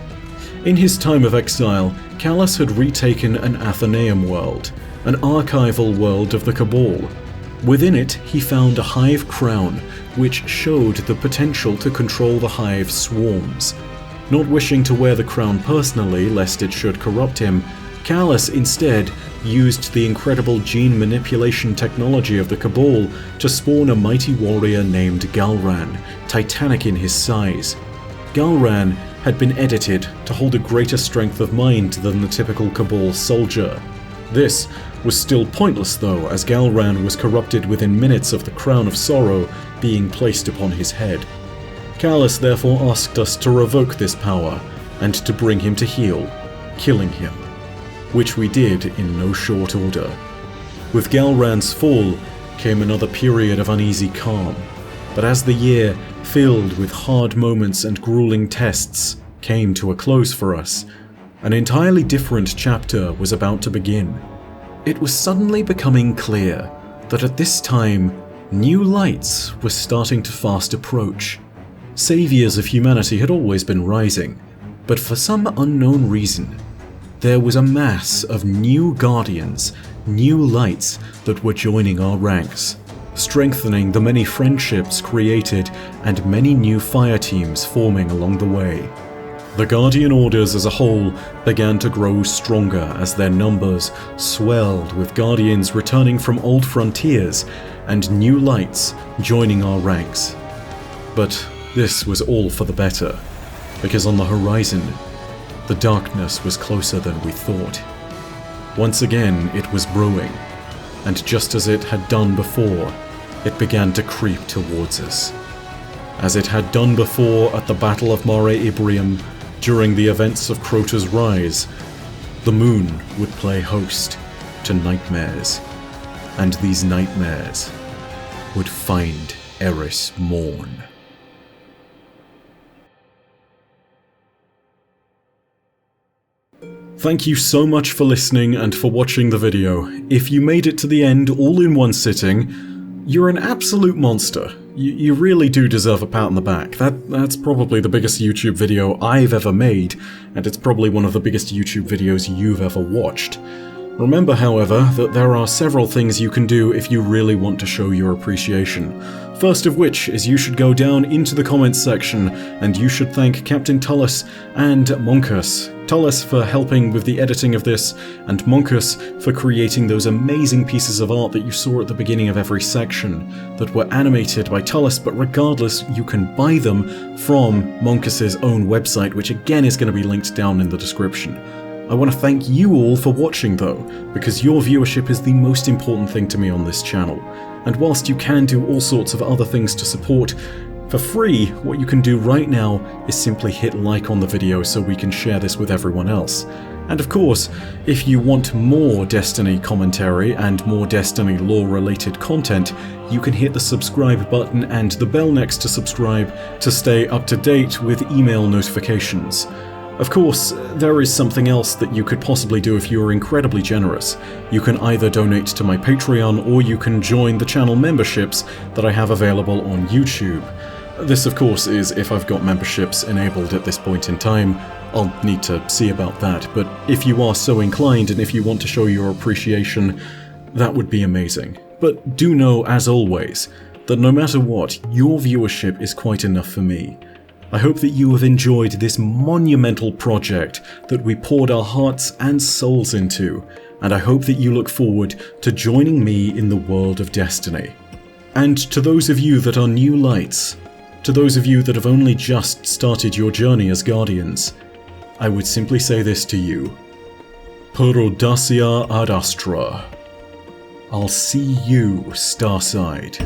In his time of exile, Calus had retaken an Athenaeum world, an archival world of the Cabal. Within it, he found a Hive crown, which showed the potential to control the Hive swarms. Not wishing to wear the crown personally, lest it should corrupt him, Calus instead used the incredible gene manipulation technology of the Cabal to spawn a mighty warrior named Galran, titanic in his size. Galran had been edited to hold a greater strength of mind than the typical Cabal soldier. This was still pointless though, as Galran was corrupted within minutes of the Crown of Sorrow being placed upon his head. Calus therefore asked us to revoke this power and to bring him to heel, killing him, which we did in no short order. With Galran's fall came another period of uneasy calm, but as the year, filled with hard moments and grueling tests, came to a close for us, an entirely different chapter was about to begin. It was suddenly becoming clear that at this time, new lights were starting to fast approach. Saviors of humanity had always been rising, but for some unknown reason, there was a mass of new Guardians, new lights that were joining our ranks, strengthening the many friendships created and many new fire teams forming along the way. The Guardian Orders as a whole began to grow stronger as their numbers swelled, with Guardians returning from old frontiers and new lights joining our ranks. But this was all for the better, because on the horizon, the darkness was closer than we thought. Once again, it was brewing, and just as it had done before, it began to creep towards us. As it had done before at the Battle of Mare Imbrium, during the events of Crota's Rise, the moon would play host to nightmares, and these nightmares would find Eris Morn. Thank you so much for listening and for watching the video. If you made it to the end all in one sitting, you're an absolute monster. You really do deserve a pat on the back. That's probably the biggest YouTube video I've ever made, and it's probably one of the biggest YouTube videos you've ever watched. Remember, however, that there are several things you can do if you really want to show your appreciation. First of which is you should go down into the comments section and you should thank Captain Tullus and Monkus. Tullus for helping with the editing of this, and Monkus for creating those amazing pieces of art that you saw at the beginning of every section that were animated by Tullus, but regardless, you can buy them from Monkus's own website, which again is going to be linked down in the description. I want to thank you all for watching though, because your viewership is the most important thing to me on this channel. And whilst you can do all sorts of other things to support, for free, what you can do right now is simply hit like on the video so we can share this with everyone else. And of course, if you want more Destiny commentary and more Destiny lore-related content, you can hit the subscribe button and the bell next to subscribe to stay up to date with email notifications. Of course, there is something else that you could possibly do if you are incredibly generous. You can either donate to my Patreon or you can join the channel memberships that I have available on YouTube. This, of course, is if I've got memberships enabled at this point in time. I'll need to see about that, but if you are so inclined and if you want to show your appreciation, that would be amazing. But do know, as always, that no matter what, your viewership is quite enough for me. I hope that you have enjoyed this monumental project that we poured our hearts and souls into, and I hope that you look forward to joining me in the world of Destiny. And to those of you that are new lights, to those of you that have only just started your journey as Guardians, I would simply say this to you: Per audacia ad astra. I'll see you, Starside.